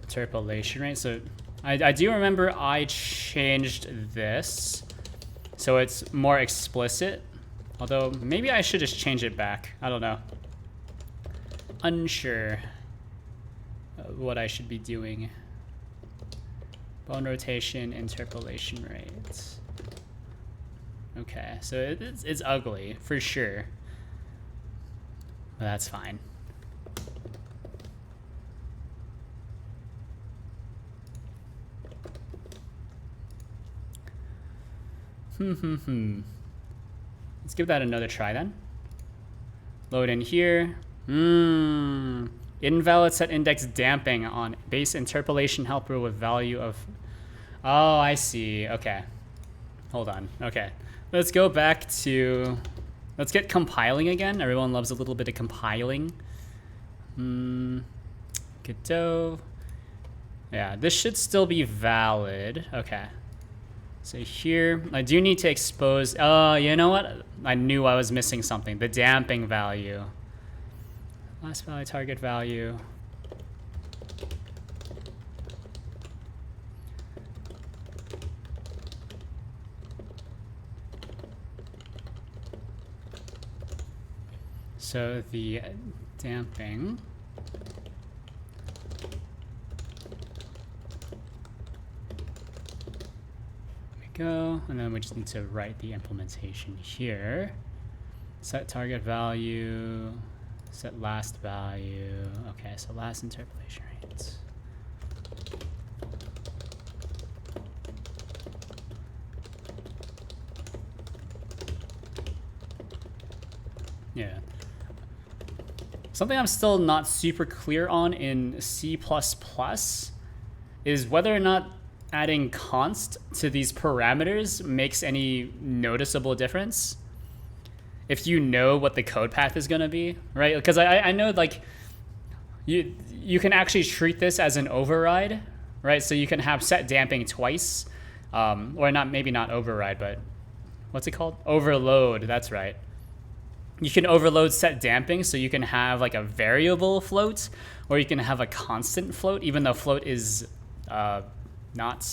Interpolation rate. So I do remember I changed this so it's more explicit. Although maybe I should just change it back. I don't know. Unsure what I should be doing. Bone rotation, interpolation rate. Okay, so it's ugly for sure. But that's fine. Let's give that another try then. Load in here. Invalid set index damping on base interpolation helper with value of... Oh, I see. Okay. Hold on. Okay. Let's go back to... Let's get compiling again. Everyone loves a little bit of compiling. Godot. Yeah, this should still be valid. Okay. So here, I do need to expose... Oh, you know what? I knew I was missing something. The damping value. Last value, target value. So the damping. Go, and then we just need to write the implementation here. Set target value, set last value. Okay, so last interpolation rates. Yeah. Something I'm still not super clear on in C++ is whether or not adding const to these parameters makes any noticeable difference. If you know what the code path is going to be, right? Because I know like you can actually treat this as an override, right? So you can have set damping twice, or not, maybe not override, but what's it called? Overload, that's right. You can overload set damping, so you can have like a variable float, or you can have a constant float, even though float is not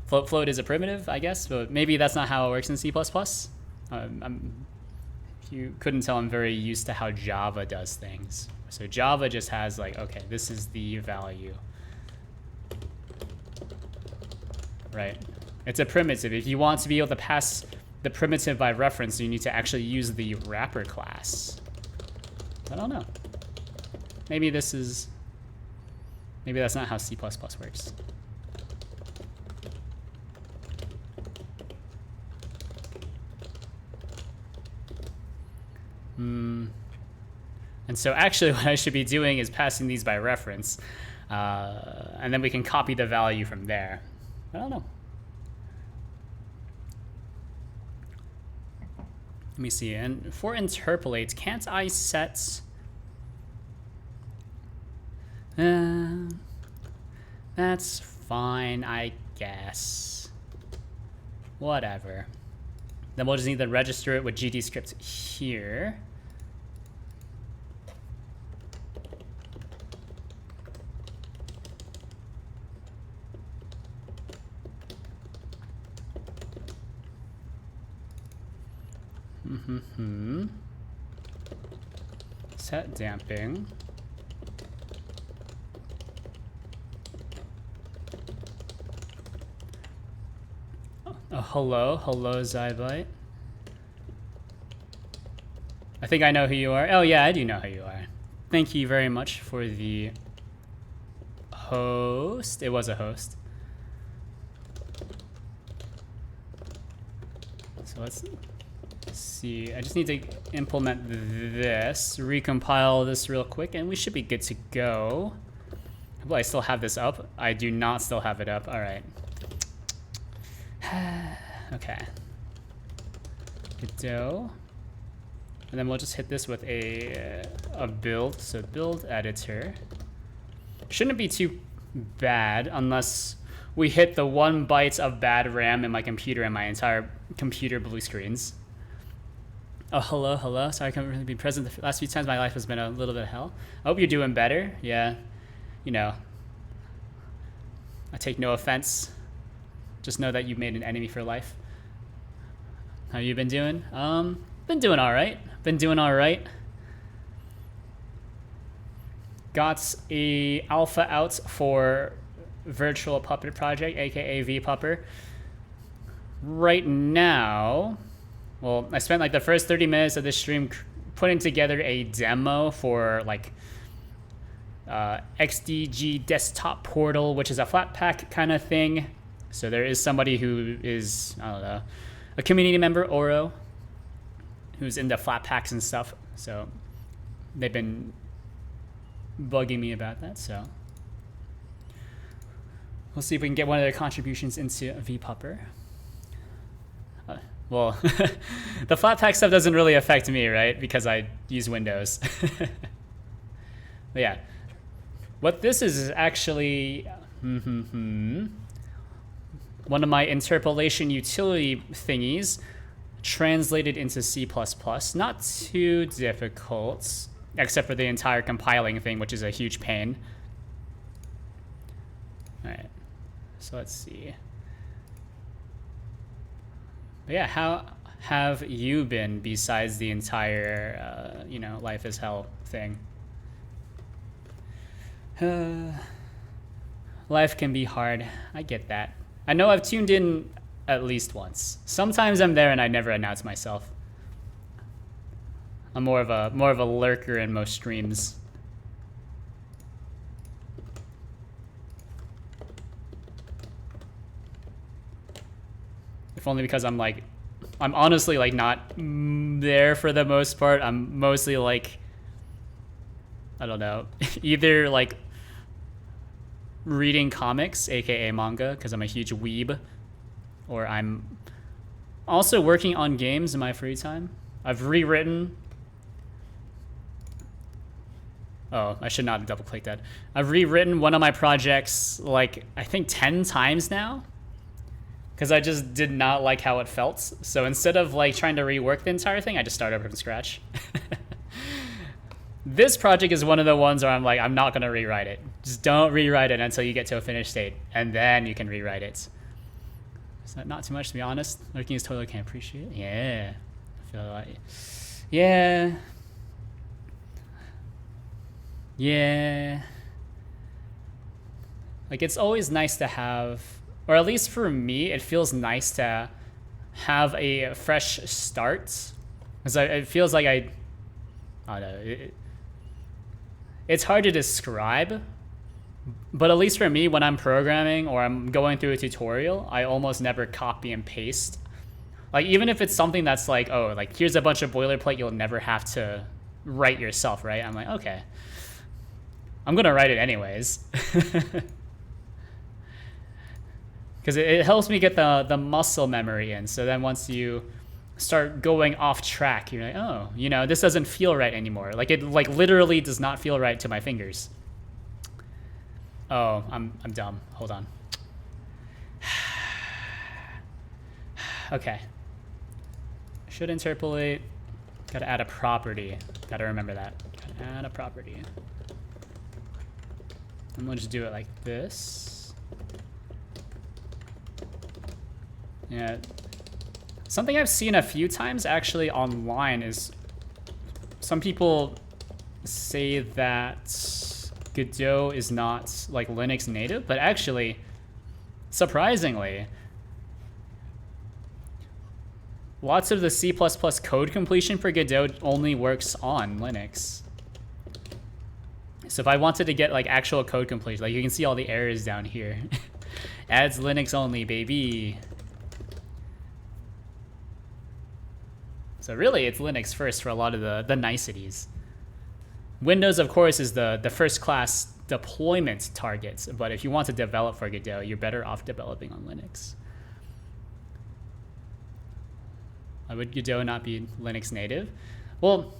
float is a primitive, I guess, but maybe that's not how it works in C++. If you couldn't tell, I'm very used to how Java does things. So Java just has like, okay, this is the value, right? It's a primitive. If you want to be able to pass the primitive by reference, you need to actually use the wrapper class. I don't know. Maybe that's not how C++ works. And so actually what I should be doing is passing these by reference, and then we can copy the value from there. I don't know. Let me see. And for interpolate, can't I set... that's fine, I guess. Whatever. Then we'll just need to register it with GDScript here. Set damping. Hello, Zybite. I think I know who you are. Oh yeah, I do know who you are. Thank you very much for the host. It was a host. So let's see. I just need to implement this, recompile this real quick, and we should be good to go. Will I still have this up? I do not still have it up. All right. Okay. Godot. And then we'll just hit this with a build. So build editor. Shouldn't be too bad unless we hit the 1 byte of bad RAM in my computer and my entire computer blue screens. Oh, hello. Sorry I couldn't really be present. The last few times my life has been a little bit of hell. I hope you're doing better. Yeah. You know, I take no offense. Just know that you've made an enemy for life. How you been doing? Been doing all right. Got a alpha out for Virtual Puppet Project, aka VPupper. Right now, well, I spent like the first 30 minutes of this stream putting together a demo for like XDG desktop portal, which is a Flatpak kind of thing. So there is somebody who is, I don't know, a community member, Oro, who's into Flatpaks and stuff. So they've been bugging me about that. So we'll see if we can get one of their contributions into VPupper. Well, the Flatpak stuff doesn't really affect me, right? Because I use Windows. But yeah. What this is actually one of my interpolation utility thingies translated into C++. Not too difficult, except for the entire compiling thing, which is a huge pain. All right, so let's see. But yeah, how have you been besides the entire, you know, life is hell thing? Life can be hard. I get that. I know I've tuned in at least once. Sometimes I'm there and I never announce myself. I'm more of a lurker in most streams. If only because I'm honestly like not there for the most part. I'm mostly like, I don't know, either like reading comics, aka manga, because I'm a huge weeb, or I'm also working on games in my free time. I've rewritten. Oh, I should not have double clicked that. I've rewritten one of my projects like I think 10 times now, because I just did not like how it felt. So instead of like trying to rework the entire thing, I just started over from scratch. This project is one of the ones where I'm like, I'm not gonna rewrite it. Just don't rewrite it until you get to a finished state, and then you can rewrite it. Is that not too much, to be honest? Lurking is totally can't appreciate it. Yeah, I feel like, yeah. Like it's always nice to have, or at least for me, it feels nice to have a fresh start, because it feels like I don't know. It's hard to describe, but at least for me, when I'm programming or I'm going through a tutorial, I almost never copy and paste. Like even if it's something that's like, oh, like here's a bunch of boilerplate you'll never have to write yourself, right? I'm like, okay, I'm gonna write it anyways. Because it helps me get the muscle memory in. So then once you start going off track, you're like, oh, you know, this doesn't feel right anymore. Like it like literally does not feel right to my fingers. Oh, I'm dumb. Hold on. Okay. Should interpolate. Gotta add a property. Gotta remember that. Gotta add a property. And we'll just do it like this. Yeah. Something I've seen a few times actually online is some people say that Godot is not like Linux native, but actually, surprisingly, Lots of the C++ code completion for Godot only works on Linux. So if I wanted to get like actual code completion, like you can see all the errors down here. Adds Linux only, baby. So really, it's Linux first for a lot of the niceties. Windows, of course, is the first class deployment targets, but if you want to develop for Godot, you're better off developing on Linux. Why would Godot not be Linux native? Well,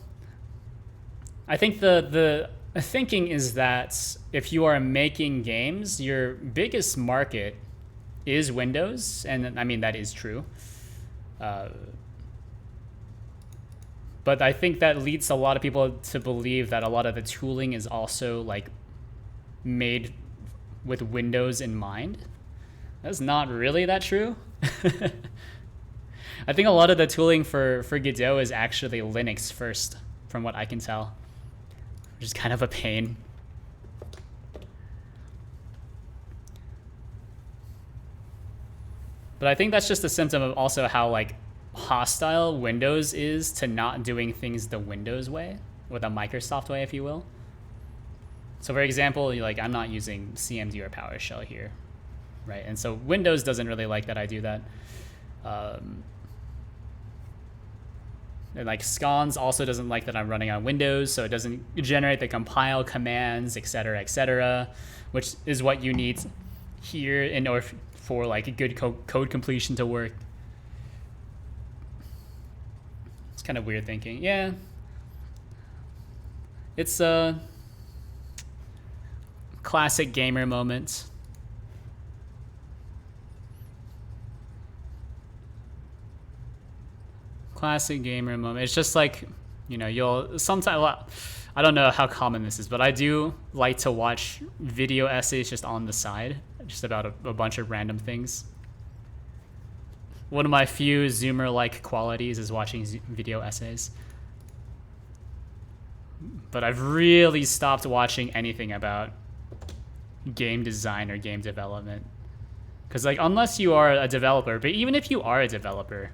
I think the thinking is that if you are making games, your biggest market is Windows, and I mean, that is true. But I think that leads a lot of people to believe that a lot of the tooling is also like made with Windows in mind. That's not really that true. I think a lot of the tooling for Godot is actually Linux first, from what I can tell, which is kind of a pain. But I think that's just a symptom of also how like hostile Windows is to not doing things the Windows way, or the Microsoft way, if you will. So for example, like I'm not using CMD or PowerShell here, right? And so Windows doesn't really like that I do that. And like Scons also doesn't like that I'm running on Windows, so it doesn't generate the compile commands, etc., which is what you need here in order for like a good code completion to work. It's kind of weird thinking. Yeah. It's a classic gamer moment. Classic gamer moment. It's just like, you know, you'll sometimes, I don't know how common this is, but I do like to watch video essays just on the side, just about a bunch of random things. One of my few Zoomer-like qualities is watching video essays. But I've really stopped watching anything about game design or game development. Because like, unless you are a developer, but even if you are a developer,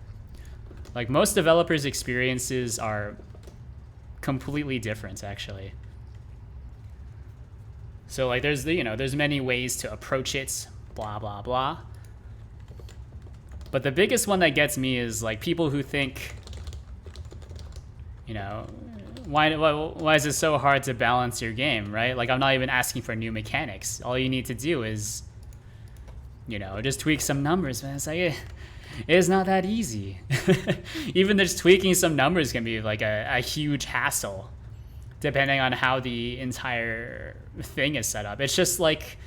like most developers' experiences are completely different, actually. So like there's there's many ways to approach it, blah, blah, blah. But the biggest one that gets me is like people who think, you know, why is it so hard to balance your game, right? Like I'm not even asking for new mechanics. All you need to do is, you know, just tweak some numbers, man. It's like, it's not that easy. Even just tweaking some numbers can be like a huge hassle, depending on how the entire thing is set up. It's just like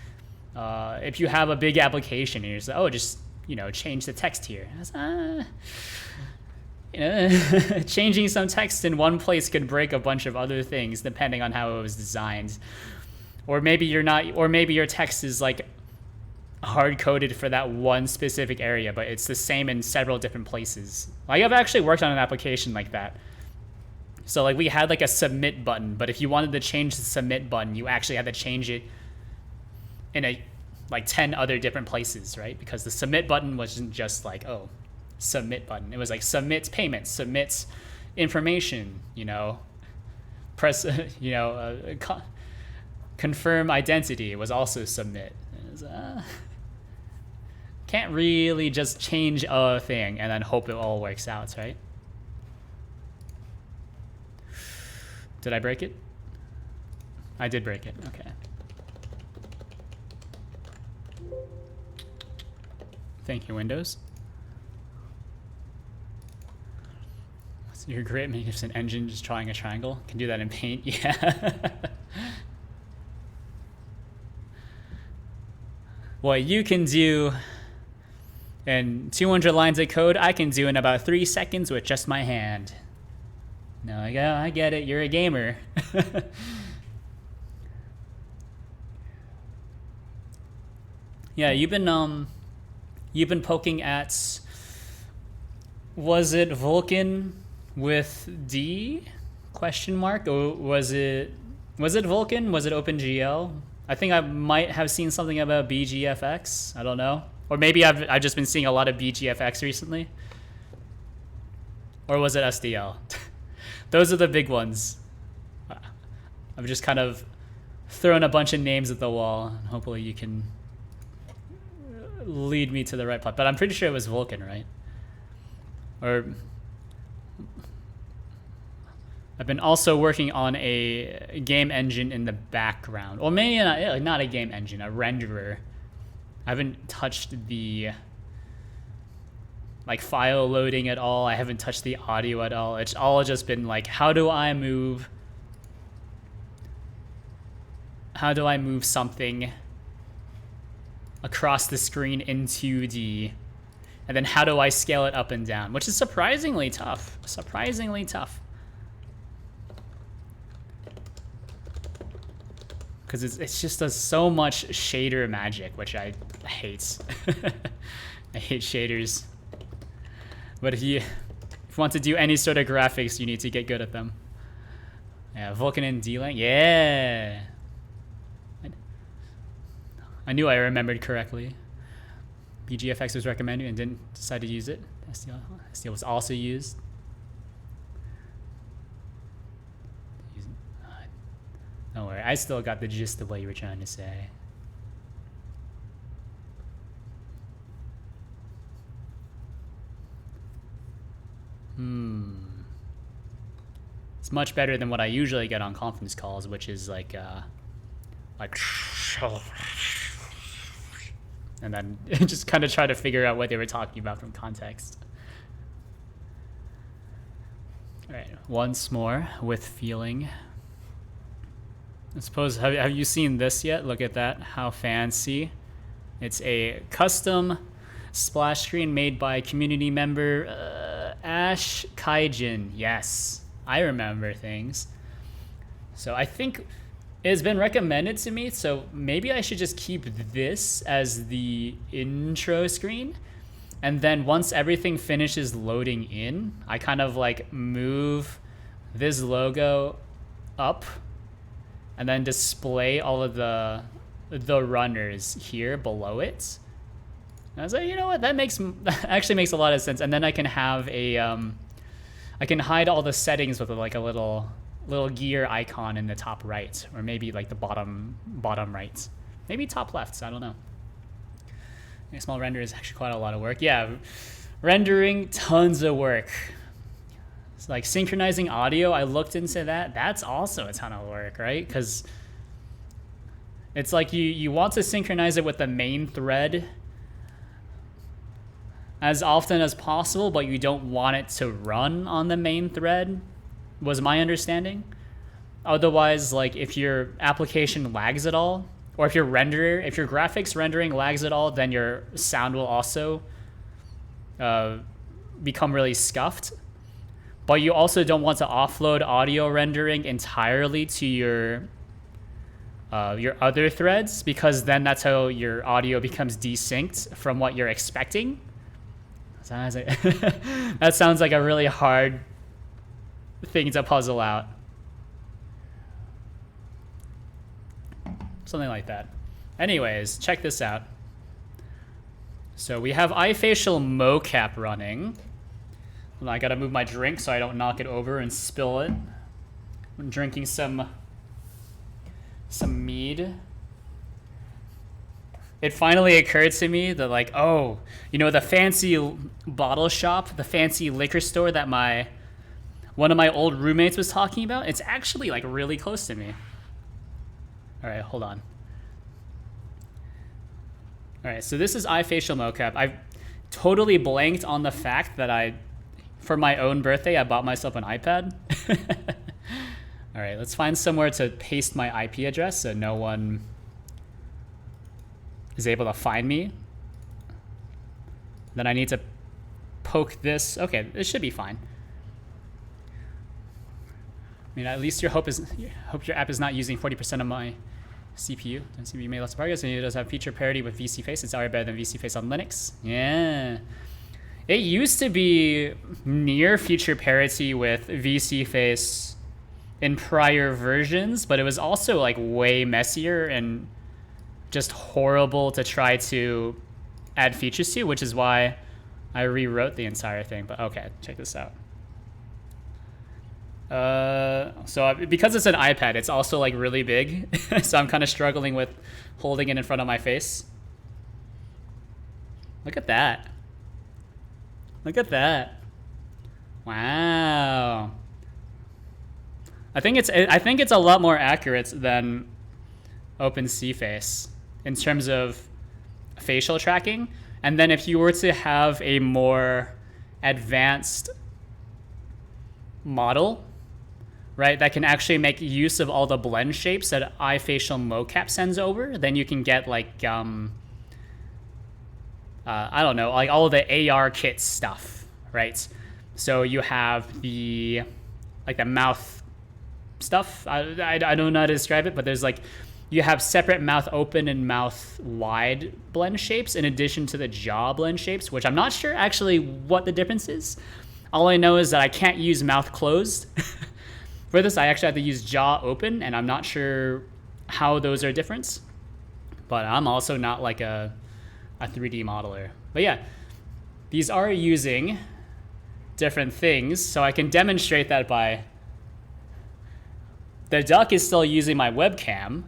if you have a big application and you're just like, oh, just, you know, change the text here. You know, changing some text in one place could break a bunch of other things depending on how it was designed. Or maybe you're not, or maybe your text is like hard coded for that one specific area, but it's the same in several different places. Like I've actually worked on an application like that. So like we had like a submit button, but if you wanted to change the submit button, you actually had to change it in like 10 other different places, right? Because the submit button wasn't just like, oh, submit button. It was like submits payments, submits information, you know, press, you know, confirm identity was also submit. It was, can't really just change a thing and then hope it all works out, right? Did I break it? I did break it, okay. Thank you, Windows. Your great magnificent engine just drawing a triangle. Can do that in Paint, yeah. What you can do in 200 lines of code, I can do in about 3 seconds with just my hand. No, I get it. You're a gamer. Yeah, you've been poking at. Was it Vulkan with D? Question mark. Or was it Vulkan? Was it OpenGL? I think I might have seen something about BGFX. I don't know. Or maybe I've just been seeing a lot of BGFX recently. Or was it SDL? Those are the big ones. I've just kind of thrown a bunch of names at the wall. And hopefully you can lead me to the right plot. But I'm pretty sure it was Vulkan, right? Or I've been also working on a game engine in the background. Or maybe not a game engine, a renderer. I haven't touched the like file loading at all. I haven't touched the audio at all. It's all just been like, how do I move something across the screen in 2D? And then how do I scale it up and down? Which is surprisingly tough. Surprisingly tough. Because it's just does so much shader magic, which I hate. I hate shaders. But if you want to do any sort of graphics, you need to get good at them. Yeah, Vulkan and D-Link. Yeah. I knew I remembered correctly. BGFX was recommended and didn't decide to use it. SDL was also used. Don't worry, I still got the gist of what you were trying to say. It's much better than what I usually get on conference calls, which is like and then just kind of try to figure out what they were talking about from context. All right, once more with feeling. I suppose, have you seen this yet? Look at that, how fancy. It's a custom splash screen made by community member Ash Kaijin. Yes, I remember things. So I think it's been recommended to me, so maybe I should just keep this as the intro screen. And then once everything finishes loading in, I kind of like move this logo up and then display all of the runners here below it. And I was like, you know what, that actually makes a lot of sense. And then I can have a I can hide all the settings with like a little gear icon in the top right, or maybe like the bottom right, maybe top left, so I don't know. A small render is actually quite a lot of work. Yeah, rendering, tons of work. It's like synchronizing audio, I looked into that. That's also a ton of work, right? Because it's like you want to synchronize it with the main thread as often as possible, but you don't want it to run on the main thread, was my understanding. Otherwise, like if your application lags at all, or if your graphics rendering lags at all, then your sound will also become really scuffed. But you also don't want to offload audio rendering entirely to your other threads, because then that's how your audio becomes desynced from what you're expecting. That sounds like a really hard thing to puzzle out. Something like that. Anyways, check this out. So we have iFacial mocap running. And I gotta move my drink so I don't knock it over and spill it. I'm drinking some mead. It finally occurred to me that, like, oh, you know, the fancy bottle shop, the fancy liquor store that one of my old roommates was talking about, it's actually like really close to me. All right, hold on. All right, so this is iFacial mocap. I totally blanked on the fact that for my own birthday, I bought myself an iPad. All right, let's find somewhere to paste my IP address so no one is able to find me. Then I need to poke this. Okay, this should be fine. I mean, at least hope your app is not using 40% of my CPU. Don't seem to be made lots of progress, and it does have feature parity with VC Face. It's already better than VC Face on Linux. Yeah. It used to be near feature parity with VC Face in prior versions, but it was also like way messier and just horrible to try to add features to, which is why I rewrote the entire thing. But okay, check this out. Because it's an iPad, it's also like really big. So I'm kind of struggling with holding it in front of my face. Look at that. Look at that. Wow. I think it's a lot more accurate than OpenCFace in terms of facial tracking. And then if you were to have a more advanced model, right, that can actually make use of all the blend shapes that iFacial mocap sends over, then you can get like I don't know, like all of the AR kit stuff, right? So you have the mouth stuff. I don't know how to describe it, but there's like, you have separate mouth open and mouth wide blend shapes in addition to the jaw blend shapes, which I'm not sure actually what the difference is. All I know is that I can't use mouth closed. For this, I actually have to use jaw open, and I'm not sure how those are different. But I'm also not like a 3D modeler. But yeah, these are using different things, so I can demonstrate that by the duck is still using my webcam,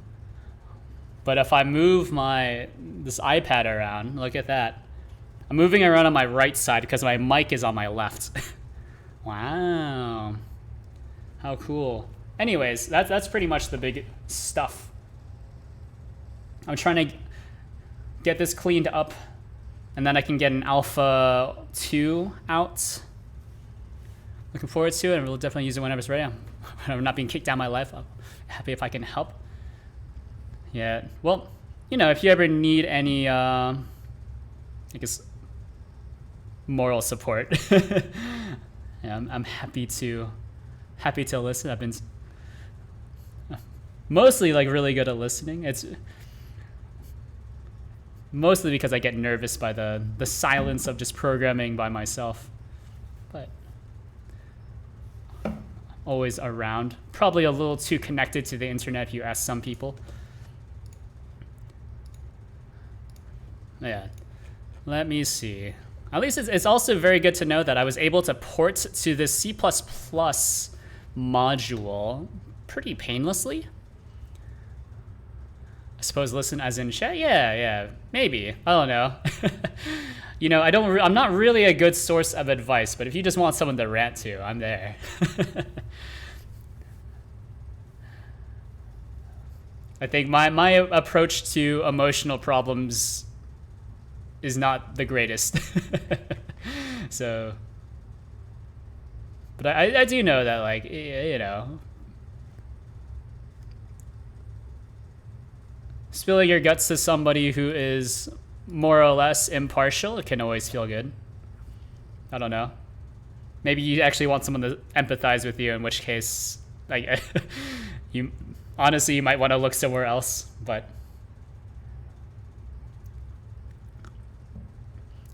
but if I move this iPad around, look at that. I'm moving around on my right side because my mic is on my left. Wow. How cool. Anyways, that's pretty much the big stuff. I'm trying to get this cleaned up, and then I can get an Alpha 2 out. Looking forward to it, and we'll definitely use it whenever it's ready. I'm not being kicked out of my life. I'm happy if I can help. Yeah, well, you know, if you ever need any, I guess, moral support, yeah, I'm happy to listen. I've been mostly like really good at listening. It's mostly because I get nervous by the silence of just programming by myself, but always around. Probably a little too connected to the internet if you ask some people. Yeah, let me see. At least it's also very good to know that I was able to port to the C++ module pretty painlessly. I suppose listen as in chat? Yeah, maybe. I don't know. You know, I'm not really a good source of advice, but if you just want someone to rant to, I'm there. I think my approach to emotional problems is not the greatest. So, but I do know that, like, you know, spilling your guts to somebody who is more or less impartial, it can always feel good. I don't know. Maybe you actually want someone to empathize with you, in which case, like, you might want to look somewhere else, but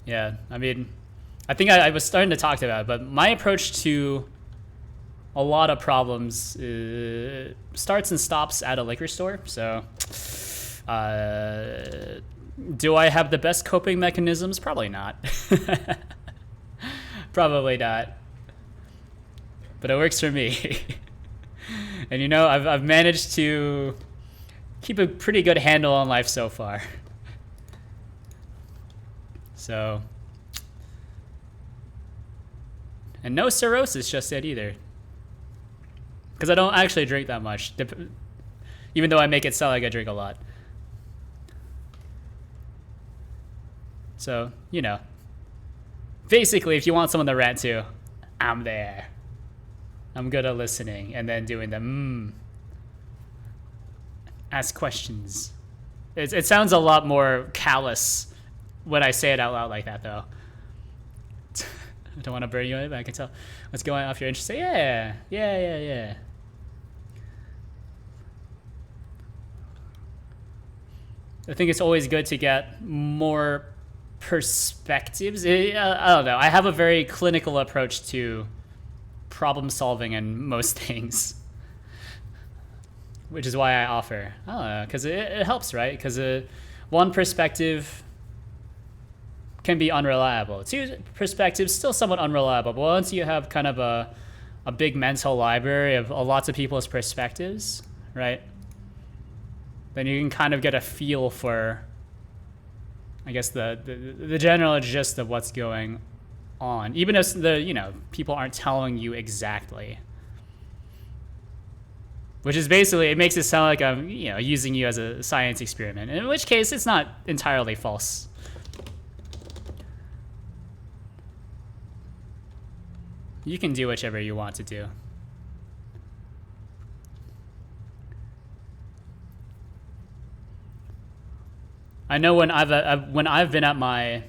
yeah, I mean, I think I was starting to talk about it, but my approach to a lot of problems starts and stops at a liquor store. So, do I have the best coping mechanisms? Probably not. Probably not. But it works for me. And you know, I've managed to keep a pretty good handle on life so far. So, and no cirrhosis just yet either. Because I don't actually drink that much, even though I make it sound like I drink a lot. So, you know, basically, if you want someone to rant to, I'm there. I'm good at listening and then doing the ask questions. It sounds a lot more callous when I say it out loud like that, though. I don't want to burn you in, but I can tell what's going on if you're interested. Yeah. I think it's always good to get more perspectives. I don't know. I have a very clinical approach to problem solving in most things, which is why I offer. I don't know, because it helps, right? Because one perspective can be unreliable. Two perspectives still somewhat unreliable, but once you have kind of a big mental library of lots of people's perspectives, right? Then you can kind of get a feel for, I guess, the general gist of what's going on, even if people aren't telling you exactly. Which is basically, it makes it sound like I'm using you as a science experiment, in which case it's not entirely false. You can do whichever you want to do. I know when I've been at my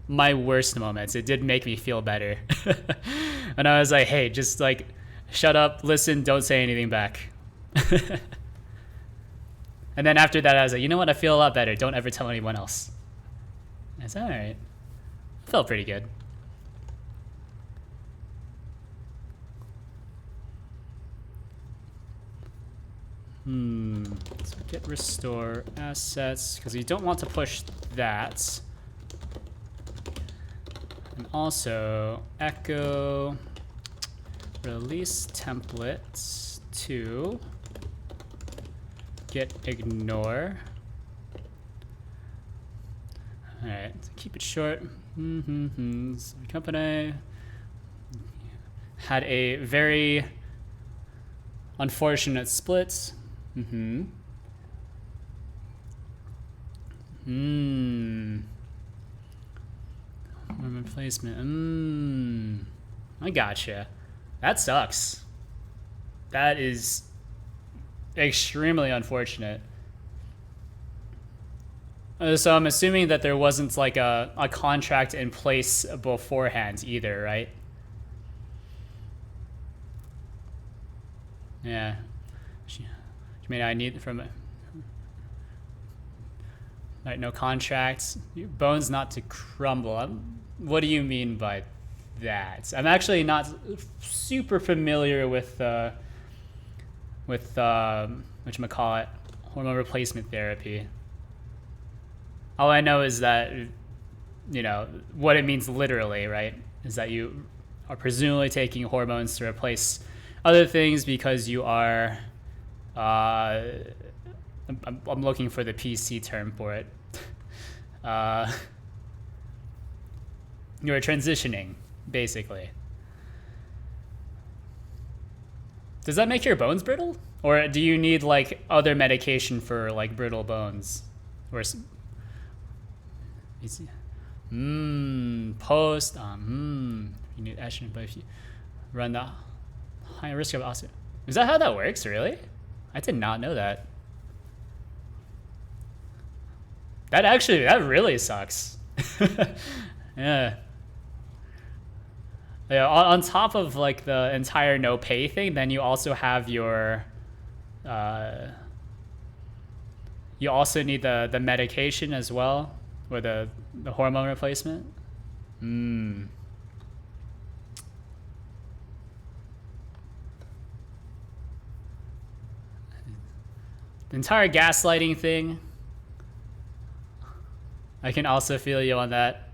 worst moments, it did make me feel better. And I was like, hey, just like shut up, listen, don't say anything back. And then after that, I was like, you know what? I feel a lot better. Don't ever tell anyone else. It's all right. Felt pretty good. So get restore assets, because you don't want to push that. And also echo release templates to get ignore. All right, so keep it short. So the company had a very unfortunate split. Replacement. I gotcha. That sucks. That is extremely unfortunate. So I'm assuming that there wasn't like a contract in place beforehand either, right? Yeah. I mean, I need from it. Right, no contracts. Bones not to crumble. What do you mean by that? I'm actually not super familiar with whatchamacallit, hormone replacement therapy. All I know is that, what it means literally, right? Is that you are presumably taking hormones to replace other things because you are, I'm looking for the PC term for it. You're transitioning, basically. Does that make your bones brittle? Or do you need like other medication for like brittle bones? Or post you need estrogen, but if you run the high risk of osteo. Is that how that works, really? I did not know that. That really sucks. Yeah. Yeah, on top of like the entire no pay thing, then you also have your you also need the medication as well, or the hormone replacement. The entire gaslighting thing, I can also feel you on that.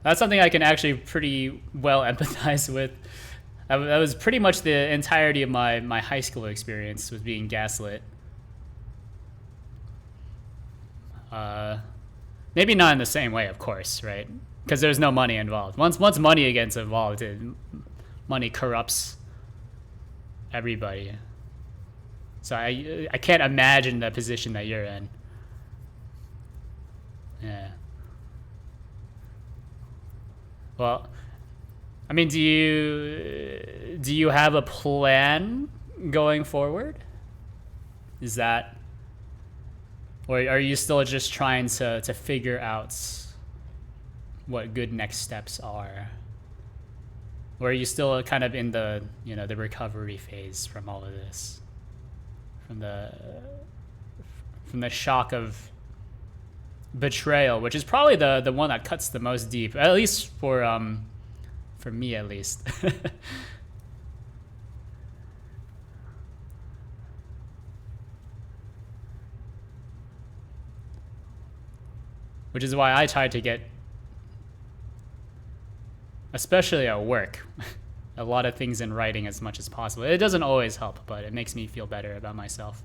That's something I can actually pretty well empathize with. That was pretty much the entirety of my high school experience, was being gaslit. Maybe not in the same way, of course, right? Because there's no money involved. Once money gets involved, money corrupts everybody. So I can't imagine the position that you're in. Yeah. Well, I mean, do you have a plan going forward? Is that, or are you still just trying to figure out what good next steps are? Or are you still kind of in the the recovery phase from all of this, from the shock of betrayal, which is probably the one that cuts the most deep, at least for me at least. Which is why I try to get, especially at work, a lot of things in writing as much as possible. It doesn't always help, but it makes me feel better about myself.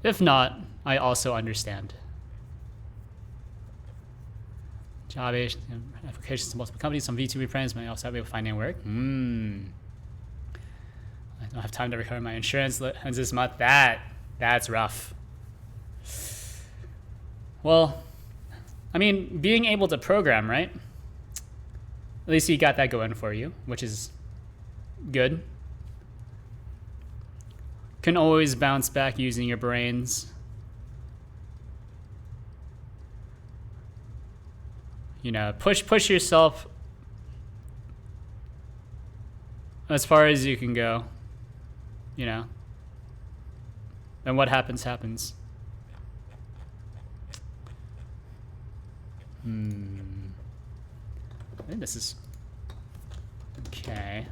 If not, I also understand. Job applications to multiple companies. Some VTuber friends may also be able to find work. I don't have time to recover my insurance this month. That's rough. Well, I mean, being able to program, right? At least you got that going for you, which is good. Can always bounce back using your brains. You know, push yourself as far as you can go. You know. And what happens, happens. I think this is okay.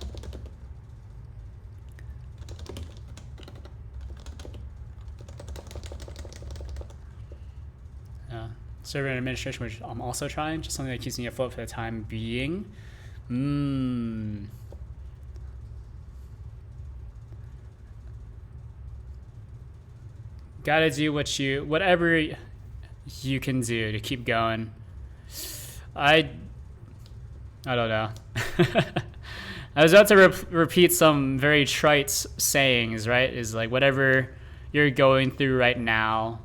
Server administration, which I'm also trying, just something that keeps me afloat for the time being. Gotta do whatever you can do to keep going. I don't know. I was about to repeat some very trite sayings, right? Is like whatever you're going through right now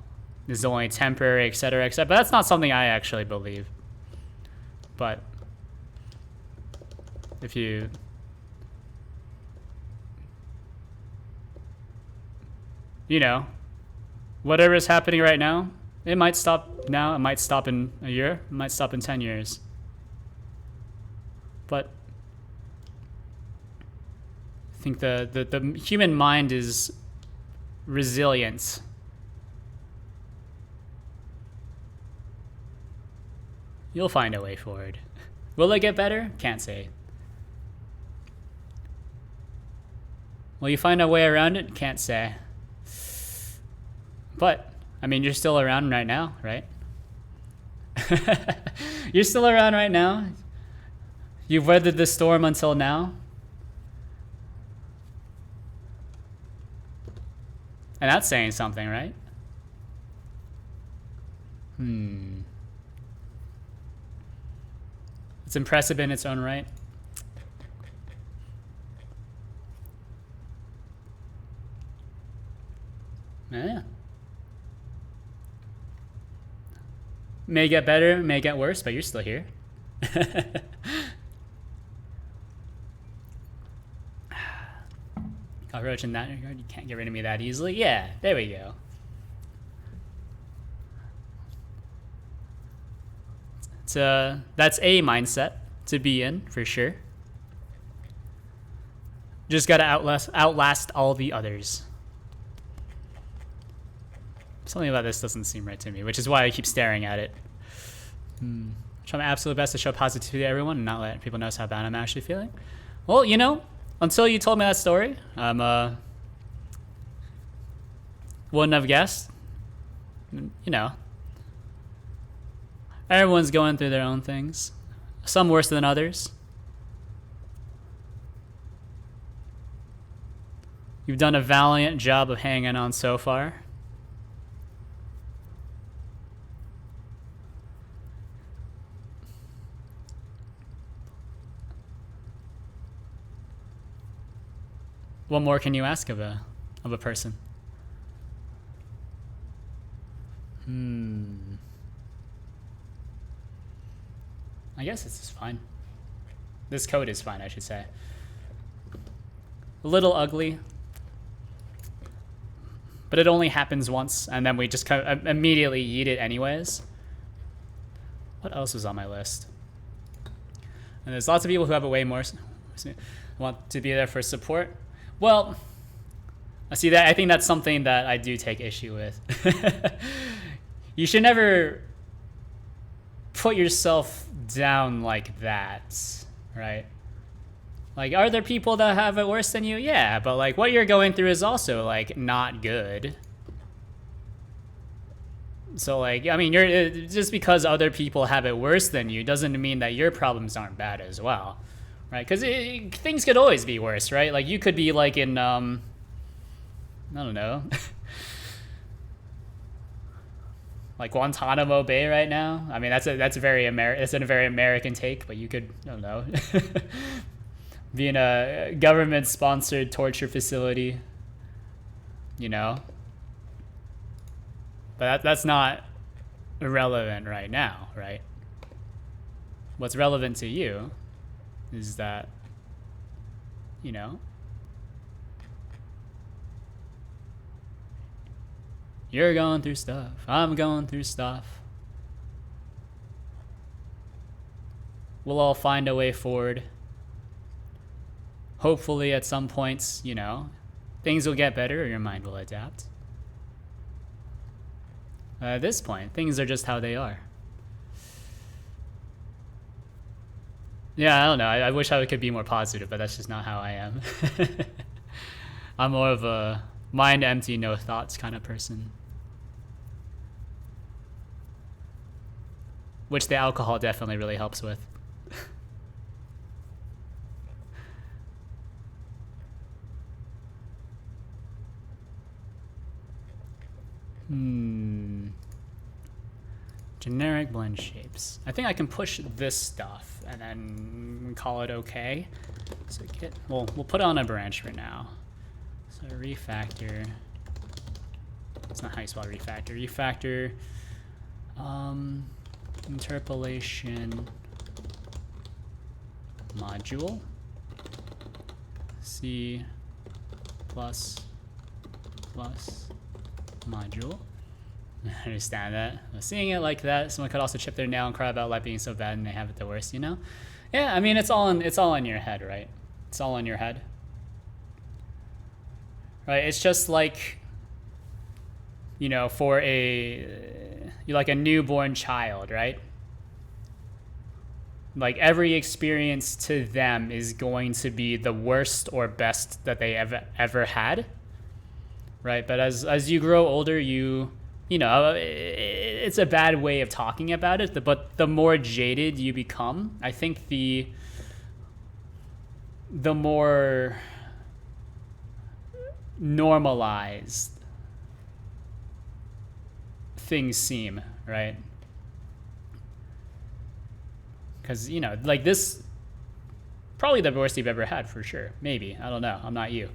is only temporary, etc., etc. But that's not something I actually believe. But if you know, whatever is happening right now, it might stop now, it might stop in a year, it might stop in 10 years. But I think the human mind is resilient. You'll find a way forward. Will it get better? Can't say. Will you find a way around it? Can't say. But, I mean, you're still around right now, right? You're still around right now. You've weathered the storm until now. And that's saying something, right? It's impressive in its own right. Yeah. May get better, may get worse, but you're still here. Cockroach in that regard, you can't get rid of me that easily. Yeah, there we go. That's a mindset to be in, for sure. Just gotta outlast all the others. Something about this doesn't seem right to me, which is why I keep staring at it. Try my absolute best to show positivity to everyone and not let people know how bad I'm actually feeling. Well, you know, until you told me that story, wouldn't have guessed. You know, everyone's going through their own things, some worse than others. You've done a valiant job of hanging on so far. What more can you ask of a person? I guess this is fine. This code is fine, I should say. A little ugly, but it only happens once, and then we just kind of immediately eat it anyways. What else was on my list? And there's lots of people who have it way more, want to be there for support. Well, I see that. I think that's something that I do take issue with. You should never put yourself down like that, right? Like, are there people that have it worse than you? Yeah, but like what you're going through is also like not good. So like, I mean, you're just because other people have it worse than you doesn't mean that your problems aren't bad as well, right? Because things could always be worse, right? Like you could be like in I don't know, like Guantanamo Bay right now. I mean, that's a very American take, but you could, I don't know, be in a government-sponsored torture facility, you know. But that's not irrelevant right now, right? What's relevant to you is that, you know, you're going through stuff. I'm going through stuff. We'll all find a way forward. Hopefully at some points, you know, things will get better or your mind will adapt. At this point, things are just how they are. Yeah, I don't know. I wish I could be more positive, but that's just not how I am. I'm more of a mind empty, no thoughts kind of person. Which the alcohol definitely really helps with. Generic blend shapes. I think I can push this stuff and then call it okay. So we'll put it on a branch for now. So refactor. That's not how you spell refactor. Refactor. Interpolation module. C plus module. I understand that. Seeing it like that, someone could also chip their nail and cry about life being so bad and they have it the worst, you know? Yeah, I mean it's all in your head, right? It's all in your head. Right? It's just like, you know, for you're like a newborn child, right? Like every experience to them is going to be the worst or best that they ever had. Right? But as you grow older, you know, it's a bad way of talking about it, but the more jaded you become, I think the more normalized things seem, right? Because, you know, like this, probably the worst you've ever had for sure. Maybe. I don't know. I'm not you.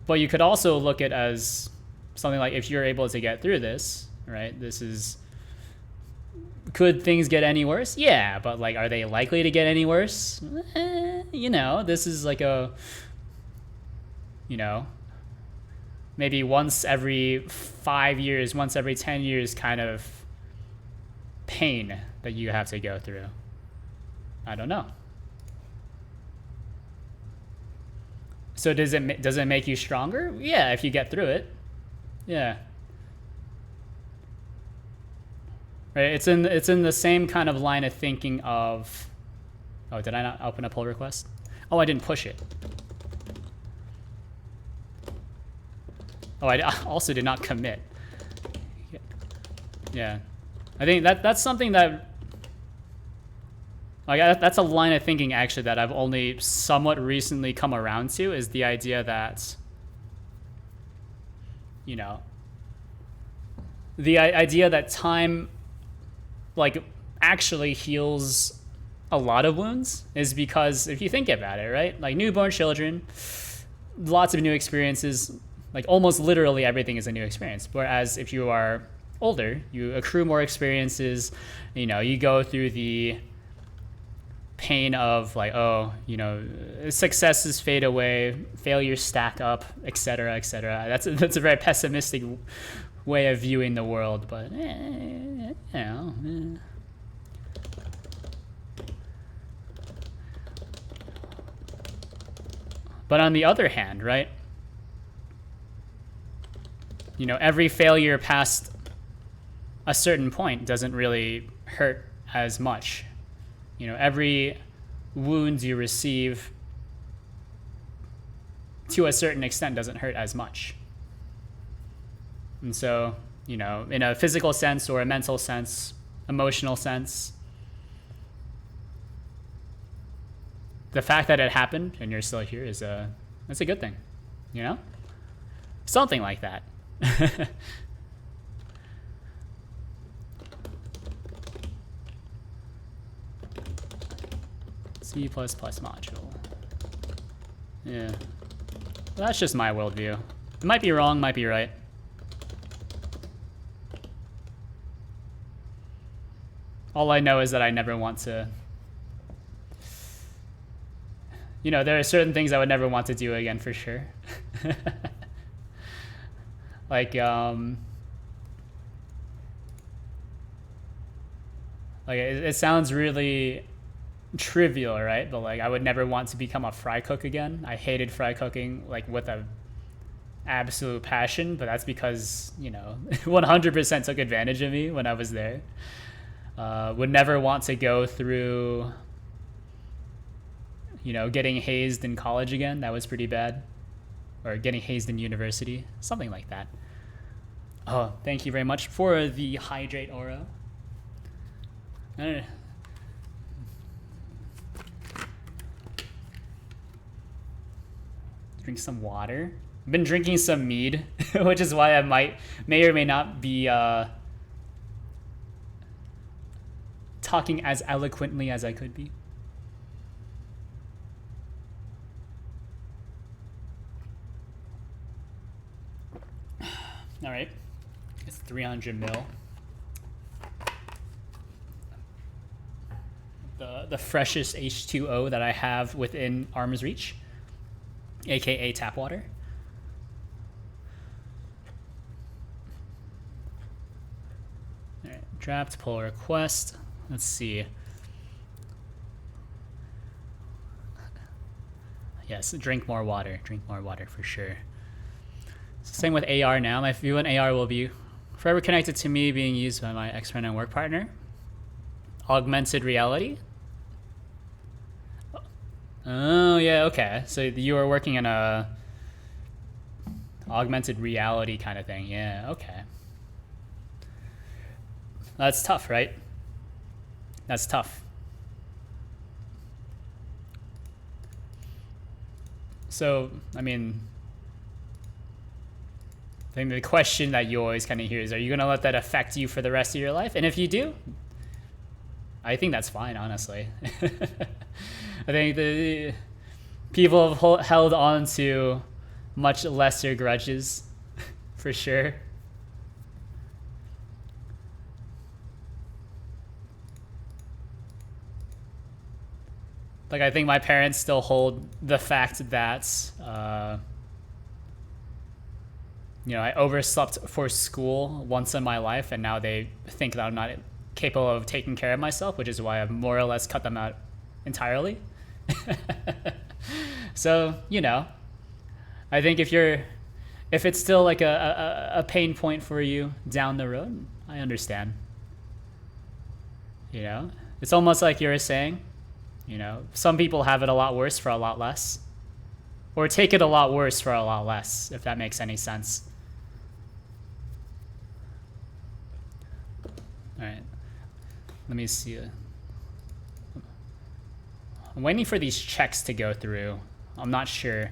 But you could also look at it as something like if you're able to get through this, right? Could things get any worse? Yeah, but like, are they likely to get any worse? You know, this is like a, you know, maybe once every 5 years, once every 10 years kind of pain that you have to go through. I don't know. So does it make you stronger? Yeah, if you get through it. Yeah. Right. It's in the same kind of line of thinking of. Oh, did I not open a pull request? Oh, I didn't push it. Oh, I also did not commit. Yeah, I think that's something that. Like that's a line of thinking actually that I've only somewhat recently come around to, is the idea that, you know, the idea that time like actually heals a lot of wounds is because if you think about it, right? Like newborn children, lots of new experiences, like almost literally everything is a new experience. Whereas if you are older, you accrue more experiences, you know, you go through the pain of like, oh, you know, successes fade away, failures stack up, etc., etc. That's a very pessimistic way of viewing the world, but you know. But on the other hand, right? You know, every failure past a certain point doesn't really hurt as much. You know, every wound you receive to a certain extent doesn't hurt as much. And so, you know, in a physical sense or a mental sense, emotional sense, the fact that it happened and you're still here that's a good thing, you know? Something like that. C++ module. Yeah. Well, that's just my worldview. It might be wrong, might be right. All I know is that I never want to... You know, there are certain things I would never want to do again for sure. Like it sounds really trivial, right? But like I would never want to become a fry cook again. I hated fry cooking like with a absolute passion, but that's because, you know, 100% took advantage of me when I was there. Would never want to go through, you know, getting hazed in college again. That was pretty bad. Or getting hazed in university. Something like that. Oh, thank you very much for the hydrate aura. Drink some water. I've been drinking some mead, which is why I may or may not be talking as eloquently as I could be. All right, it's 300 mil. The freshest H2O that I have within arm's reach, aka tap water. All right, draft pull request. Let's see. Yes, drink more water. Drink more water for sure. Same with AR now. My view on AR will be forever connected to me, being used by my ex-friend and work partner. Augmented reality. Oh yeah, okay. So you were working in a augmented reality kind of thing. Yeah, okay. That's tough, right? That's tough. So, I mean, I think the question that you always kind of hear is, are you going to let that affect you for the rest of your life? And if you do, I think that's fine, honestly. I think the people have held on to much lesser grudges, for sure. Like, I think my parents still hold the fact that, you know, I overslept for school once in my life, and now they think that I'm not capable of taking care of myself, which is why I've more or less cut them out entirely. So, you know, I think if it's still like a pain point for you down the road, I understand. You know, it's almost like you were saying, you know, some people have it a lot worse for a lot less, or take it a lot worse for a lot less, if that makes any sense. All right, let me see. I'm waiting for these checks to go through. I'm not sure.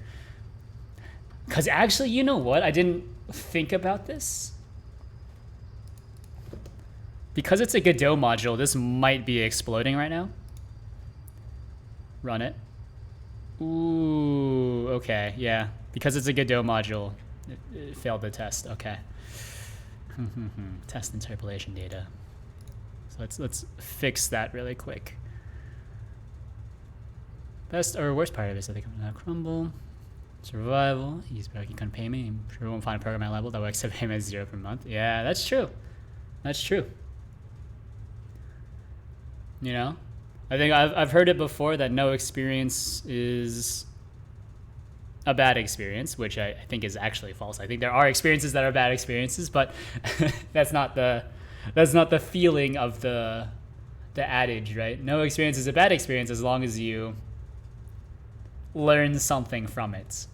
Because actually, you know what? I didn't think about this. Because it's a Godot module, this might be exploding right now. Run it. Ooh, okay, yeah. Because it's a Godot module, it failed the test. Okay. Test interpolation data. So let's fix that really quick. Best or worst part of this, I think I'm gonna crumble. Survival. He's broke, he couldn't pay me. I'm sure we won't find a program at level that will accept him as 0 per month. Yeah, that's true. That's true. You know? I think I've heard it before that no experience is a bad experience, which I think is actually false. I think there are experiences that are bad experiences, but that's not the feeling of the adage, right? No experience is a bad experience as long as you learn something from it.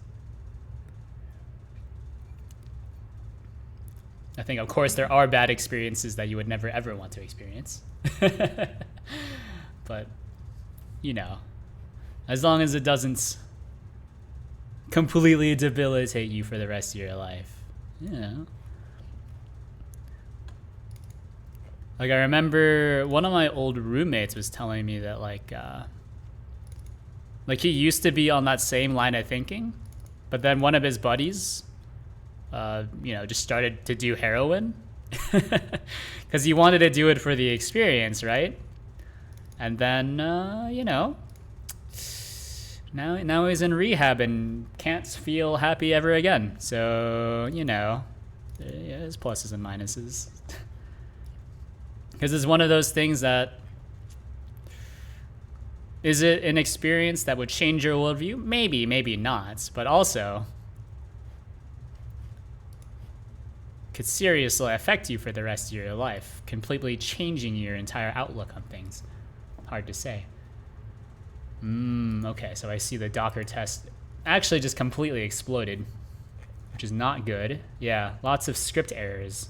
I think, of course, there are bad experiences that you would never ever want to experience. But, you know, as long as it doesn't completely debilitate you for the rest of your life, you know. Like, I remember one of my old roommates was telling me that, like he used to be on that same line of thinking, but then one of his buddies, you know, just started to do heroin because he wanted to do it for the experience, right? And then, you know, now he's in rehab and can't feel happy ever again. So, you know, yeah, there's pluses and minuses. Because it's one of those things that, is it an experience that would change your worldview? Maybe, maybe not. But also, could seriously affect you for the rest of your life, completely changing your entire outlook on things. Hard to say. Okay, so I see the Docker test actually just completely exploded, which is not good. Yeah, lots of script errors.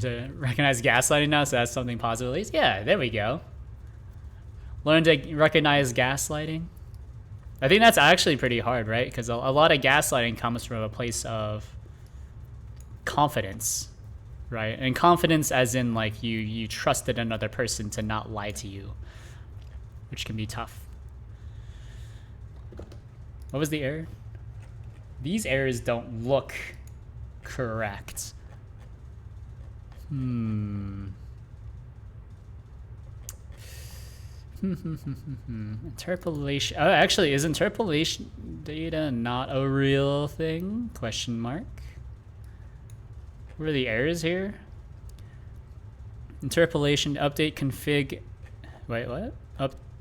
To recognize gaslighting now, so that's something positive at least. Yeah, there we go. Learn to recognize gaslighting. I think that's actually pretty hard, right? Because a lot of gaslighting comes from a place of confidence, right? And confidence as in, like, you trusted another person to not lie to you, which can be tough. What was the error? These errors don't look correct. Interpolation. Oh, actually, is interpolation data not a real thing? Question mark. What are the errors here? Interpolation update config. Wait, what?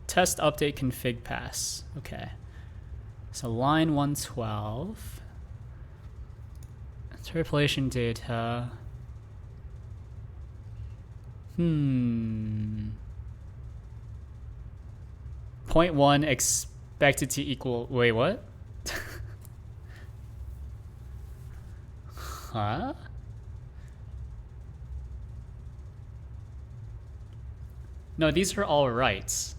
Test update config pass. Okay. So line 112. Interpolation data. 0.1 expected to equal. Wait, what? Huh? No, these are all rights.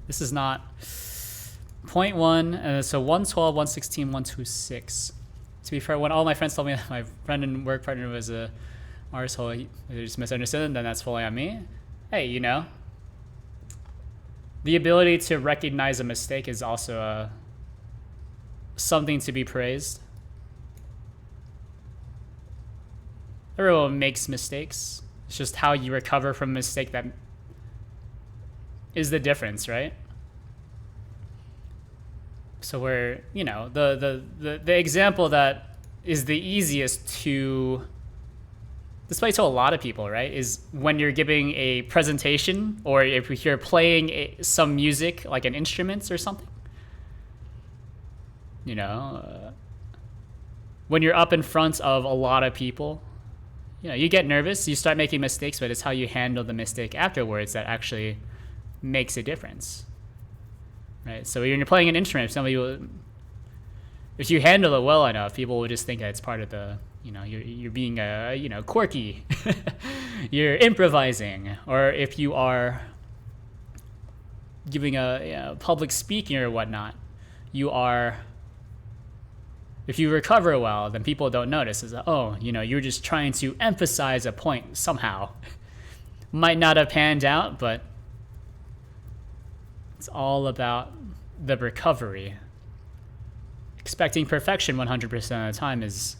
This is not 0.1, so 112, 116, 126. To be fair, when all my friends told me that my friend and work partner was a arsehole, they just misunderstood him, then that's fully on me. Hey, you know, the ability to recognize a mistake is also something to be praised. Everyone makes mistakes. It's just how you recover from a mistake that is the difference, right? So where, you know, the example that is the easiest to display to a lot of people, right, is when you're giving a presentation or if you're playing some music, like an instrument or something. You know, when you're up in front of a lot of people, you know, you get nervous, you start making mistakes, but it's how you handle the mistake afterwards that actually makes a difference, right? So when you're playing an instrument, somebody will, if you handle it well enough, people will just think that it's part of the, you know, you're being you know, quirky, you're improvising. Or if you are giving a, you know, public speaking or whatnot, you are, if you recover well, then people don't notice. It's like, oh, you know, you're just trying to emphasize a point somehow. Might not have panned out, but it's all about the recovery. Expecting perfection 100% of the time is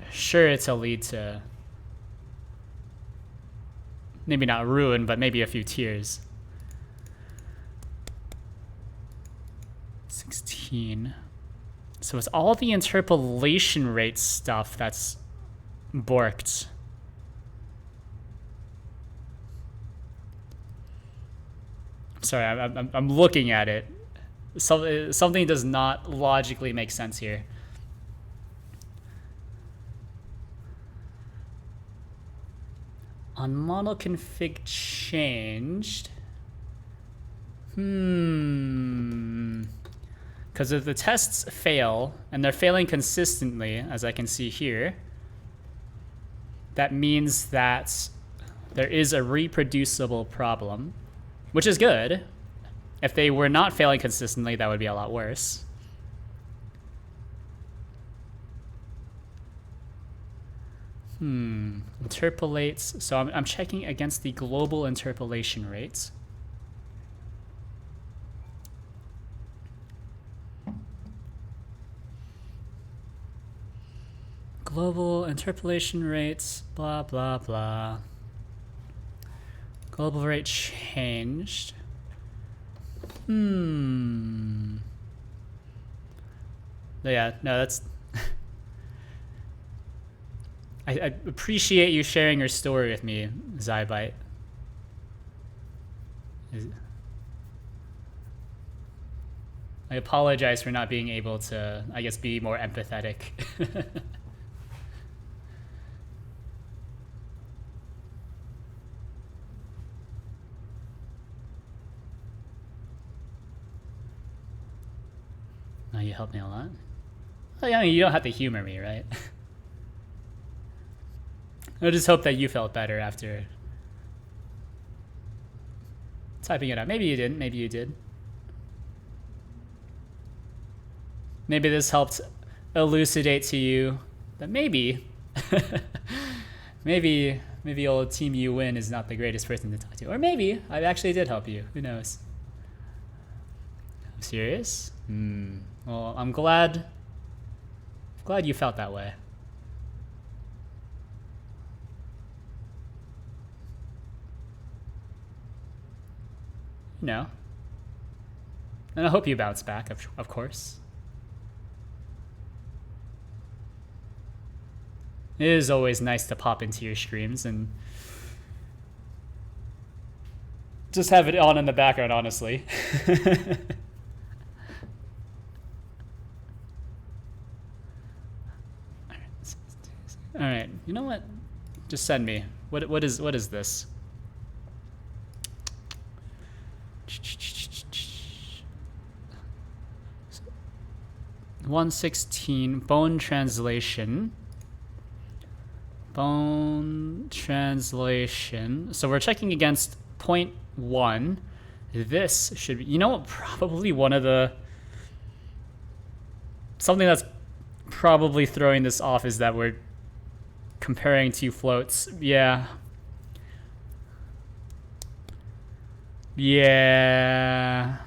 sure to lead to maybe not ruin, but maybe a few tears. 16. So it's all the interpolation rate stuff that's borked. Sorry, I'm looking at it. Something does not logically make sense here. On model config changed. Because if the tests fail, and they're failing consistently, as I can see here, that means that there is a reproducible problem, which is good. If they were not failing consistently, that would be a lot worse. Interpolates. So I'm checking against the global interpolation rates. Global interpolation rates, blah, blah, blah. Global rate changed. Yeah, no, that's... I appreciate you sharing your story with me, Zybite. I apologize for not being able to, I guess, be more empathetic. No, you helped me a lot. Well, I mean, you don't have to humor me, right? I just hope that you felt better after typing it out. Maybe you didn't, maybe you did. Maybe this helped elucidate to you that maybe, maybe old Team You Win is not the greatest person to talk to. Or maybe I actually did help you. Who knows? I'm serious? Well, I'm glad you felt that way. No. And I hope you bounce back, of course. It is always nice to pop into your streams and just have it on in the background, honestly. All right, you know what? Just send me. What is this? 116 bone translation. Bone translation. So we're checking against 0.1. This should be, you know what, probably one of the, something that's probably throwing this off is that we're comparing two floats. Yeah. Yeah.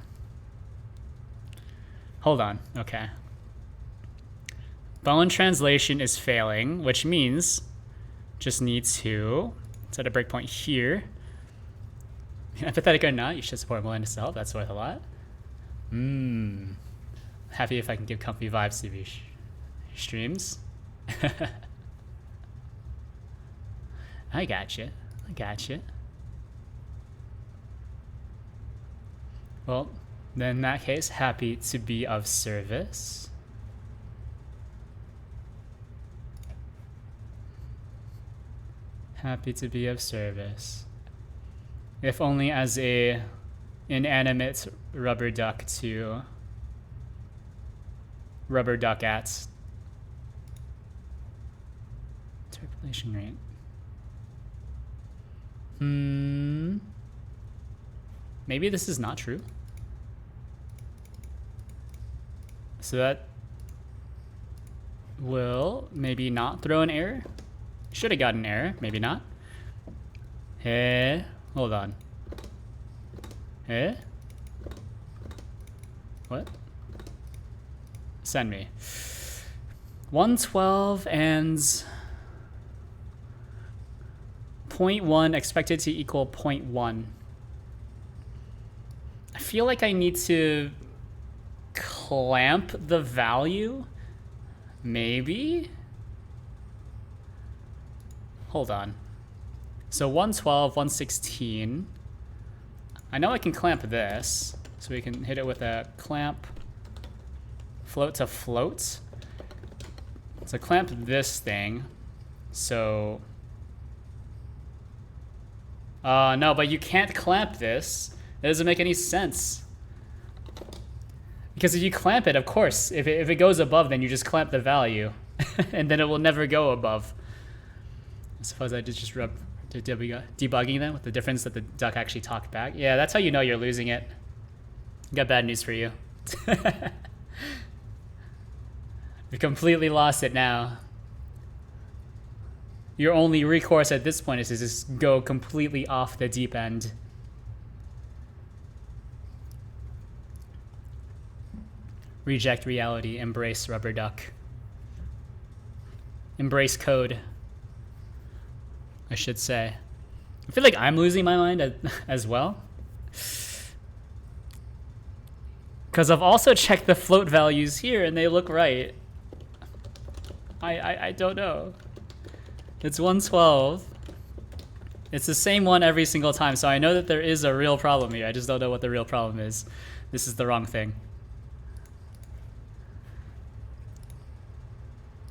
Hold on. Okay. Bone translation is failing, which means just need to set a breakpoint here. Empathetic or not, you should support Melinda's help. That's worth a lot. Happy if I can give comfy vibes to these streams. I gotcha. I gotcha. Well, then in that case, happy to be of service. Happy to be of service. If only as a inanimate rubber duck to rubber duck at interpolation rate. Maybe this is not true. So that will maybe not throw an error. Should have got an error, maybe not. Hey, hold on. Hey? What? Send me. 112 and 0.1 expected to equal 0.1. I feel like I need to clamp the value. Maybe? Hold on. So 112, 116. I know I can clamp this. So we can hit it with a clamp float to float. So clamp this thing. So No, but you can't clamp this. That doesn't make any sense. Because if you clamp it, of course, if it goes above, then you just clamp the value. And then it will never go above. I suppose I did just debugging them with the difference that the duck actually talked back. Yeah, that's how you know you're losing it. Got bad news for you. You completely lost it now. Your only recourse at this point is to just go completely off the deep end. Reject reality, embrace rubber duck. Embrace code, I should say. I feel like I'm losing my mind as well. Because I've also checked the float values here and they look right. I don't know. It's 112. It's the same one every single time, so I know that there is a real problem here. I just don't know what the real problem is. This is the wrong thing.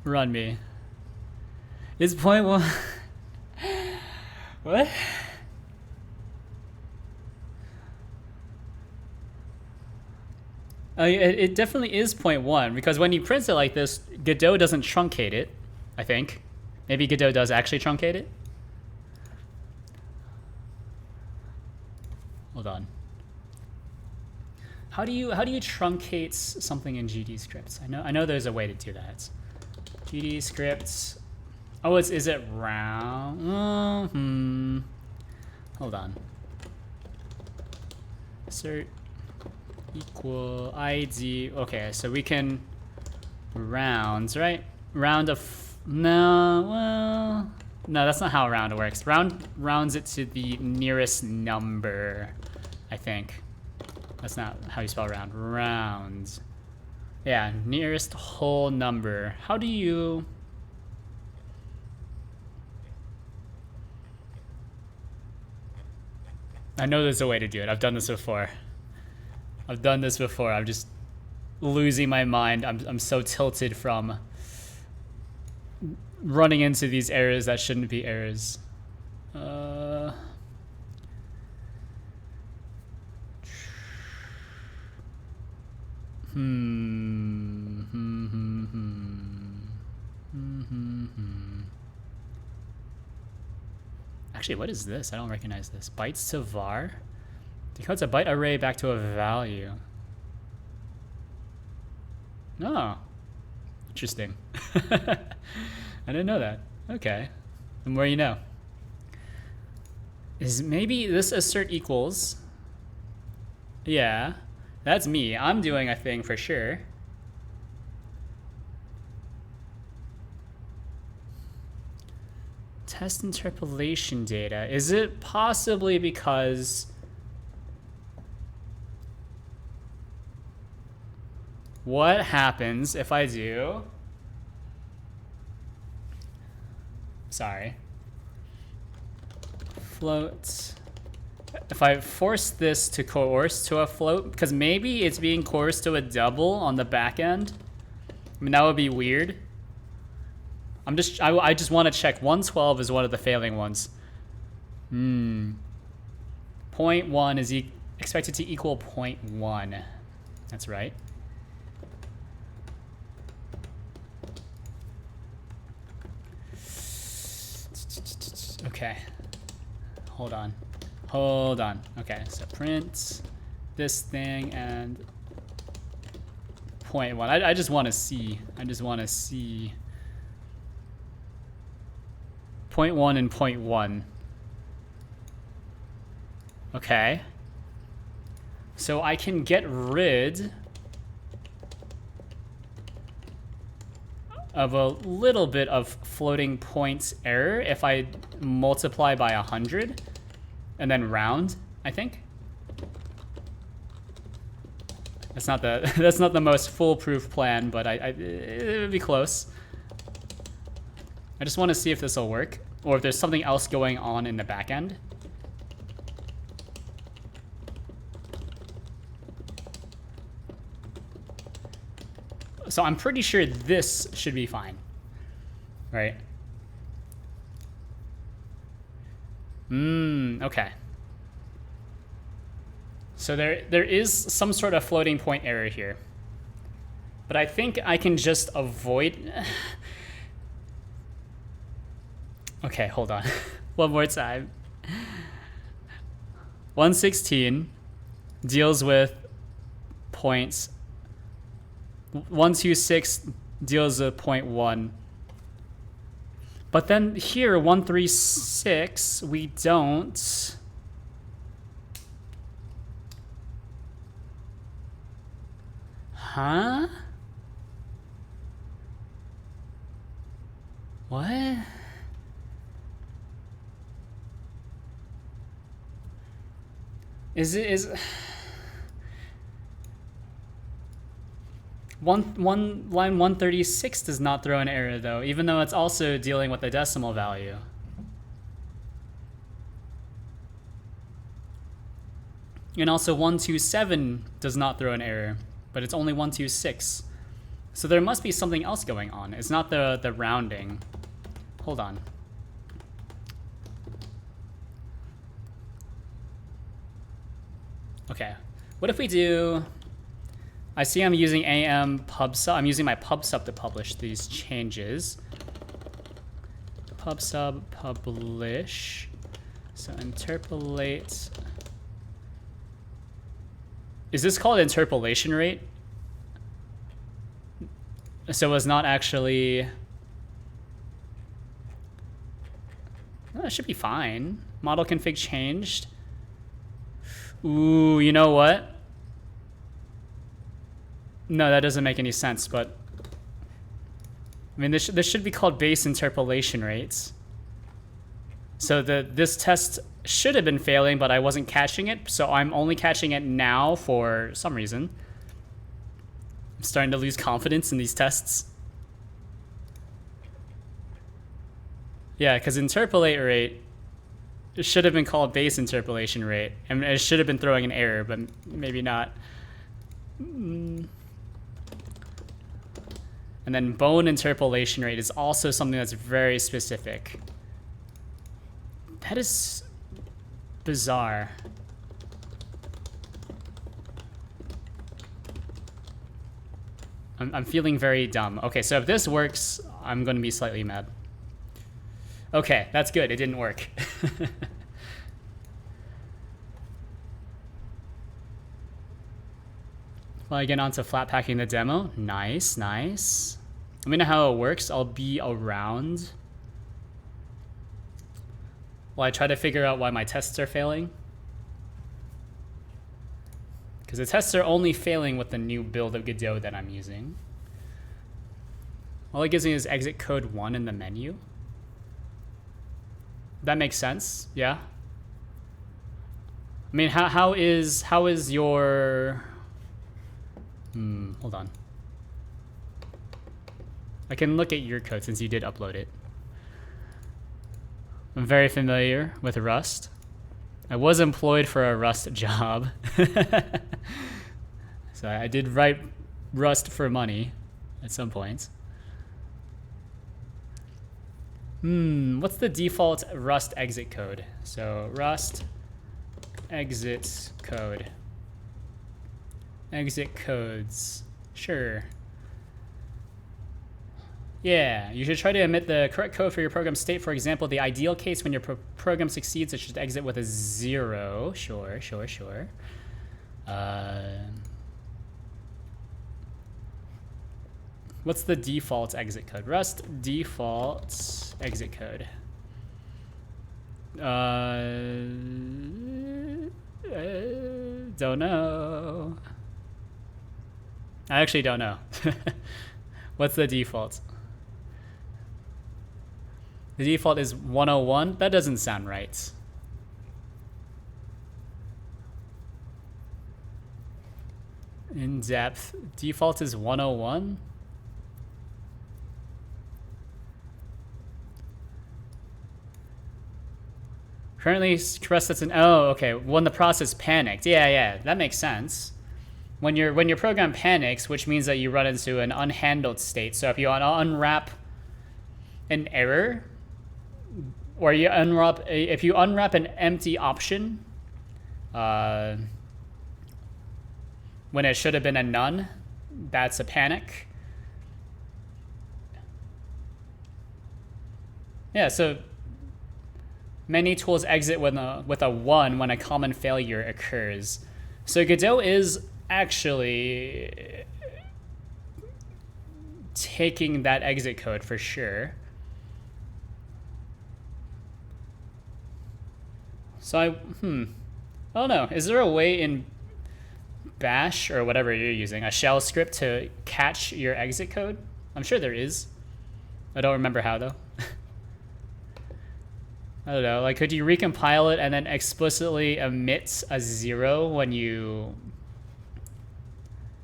Run me. It's 0.1. What? It definitely is 0.1 because when you print it like this, Godot doesn't truncate it, I think. Maybe Godot does actually truncate it. Hold on. How do you truncate something in GD scripts? I know there's a way to do that. GD scripts. Oh, is it round? Hold on. Assert equal ID. Okay, so we can rounds, right? Round of no, that's not how round works. Rounds it to the nearest number, I think. That's not how you spell round. Rounds. Yeah, nearest whole number. How do you? I know there's a way to do it. I've done this before. I'm just losing my mind. I'm so tilted from running into these errors that shouldn't be errors. Actually, what is this? I don't recognize this. Bytes to var? Decodes a byte array back to a value. Oh. Interesting. I didn't know that. Okay. The more you know. Is maybe this assert equals? Yeah. That's me. I'm doing a thing for sure. Test interpolation data. Is it possibly because what happens if I do? Sorry. Float. If I force this to coerce to a float, because maybe it's being coerced to a double on the back end. I mean, that would be weird. I just want to check. 112 is one of the failing ones. 0.1 is expected to equal 0.1. That's right. Okay. Hold on. Okay, so print this thing and 0.1. I just want to see. 0.1 and 0.1. Okay. So I can get rid of a little bit of floating points error if I multiply by 100 and then round, I think. That's not the most foolproof plan, but it would be close. I just want to see if this will work, or if there's something else going on in the back end. So I'm pretty sure this should be fine, right? Okay. So there is some sort of floating point error here. But I think I can just avoid... Okay, hold on. One more time. 116 deals with points. 126 deals with 0.1. But then here, 136, we don't. Huh? What? Is one line 136 does not throw an error though, even though it's also dealing with the decimal value. And also 127 does not throw an error, but it's only 126. So there must be something else going on. It's not the rounding. Hold on. Okay, what if we do, I see I'm using AM pub-sub, I'm using my pub-sub to publish these changes. Pub-sub publish, so interpolate. Is this called interpolation rate? So it's not actually, well, it should be fine. Model config changed. Ooh, you know what? No, that doesn't make any sense, but I mean, this should be called base interpolation rates. So this test should have been failing, but I wasn't catching it, so I'm only catching it now for some reason. I'm starting to lose confidence in these tests. Yeah, because interpolate rate, it should have been called base interpolation rate, and it should have been throwing an error, but maybe not. And then bone interpolation rate is also something that's very specific. That is bizarre. I'm feeling very dumb. Okay, so if this works, I'm going to be slightly mad. Okay, that's good. It didn't work. Well, I get on to flat packing the demo. Nice, nice. Let me know how it works. I'll be around while I try to figure out why my tests are failing. Because the tests are only failing with the new build of Godot that I'm using. All it gives me is exit code 1 in the menu. That makes sense, yeah. I mean, how is your... hold on. I can look at your code since you did upload it. I'm very familiar with Rust. I was employed for a Rust job. So I did write Rust for money at some point. What's the default Rust exit code? So Rust exit code. Exit codes. Sure. Yeah, you should try to emit the correct code for your program state. For example, the ideal case when your program succeeds, it should exit with a 0. Sure, sure, sure. What's the default exit code? Rust default exit code. Don't know. I actually don't know. What's the default? The default is 101? That doesn't sound right. In depth. Default is 101? Currently, Rust that's an... Oh, okay. When the process panicked. Yeah, that makes sense. When your program panics, which means that you run into an unhandled state. So if you unwrap an error, or you unwrap, if you unwrap an empty option, when it should have been a none, that's a panic. Yeah, so many tools exit with a 1 when a common failure occurs. So Godot is actually taking that exit code for sure. So I don't know. Is there a way in Bash or whatever you're using, a shell script, to catch your exit code? I'm sure there is. I don't remember how though. I don't know, like could you recompile it and then explicitly emit a 0 when you,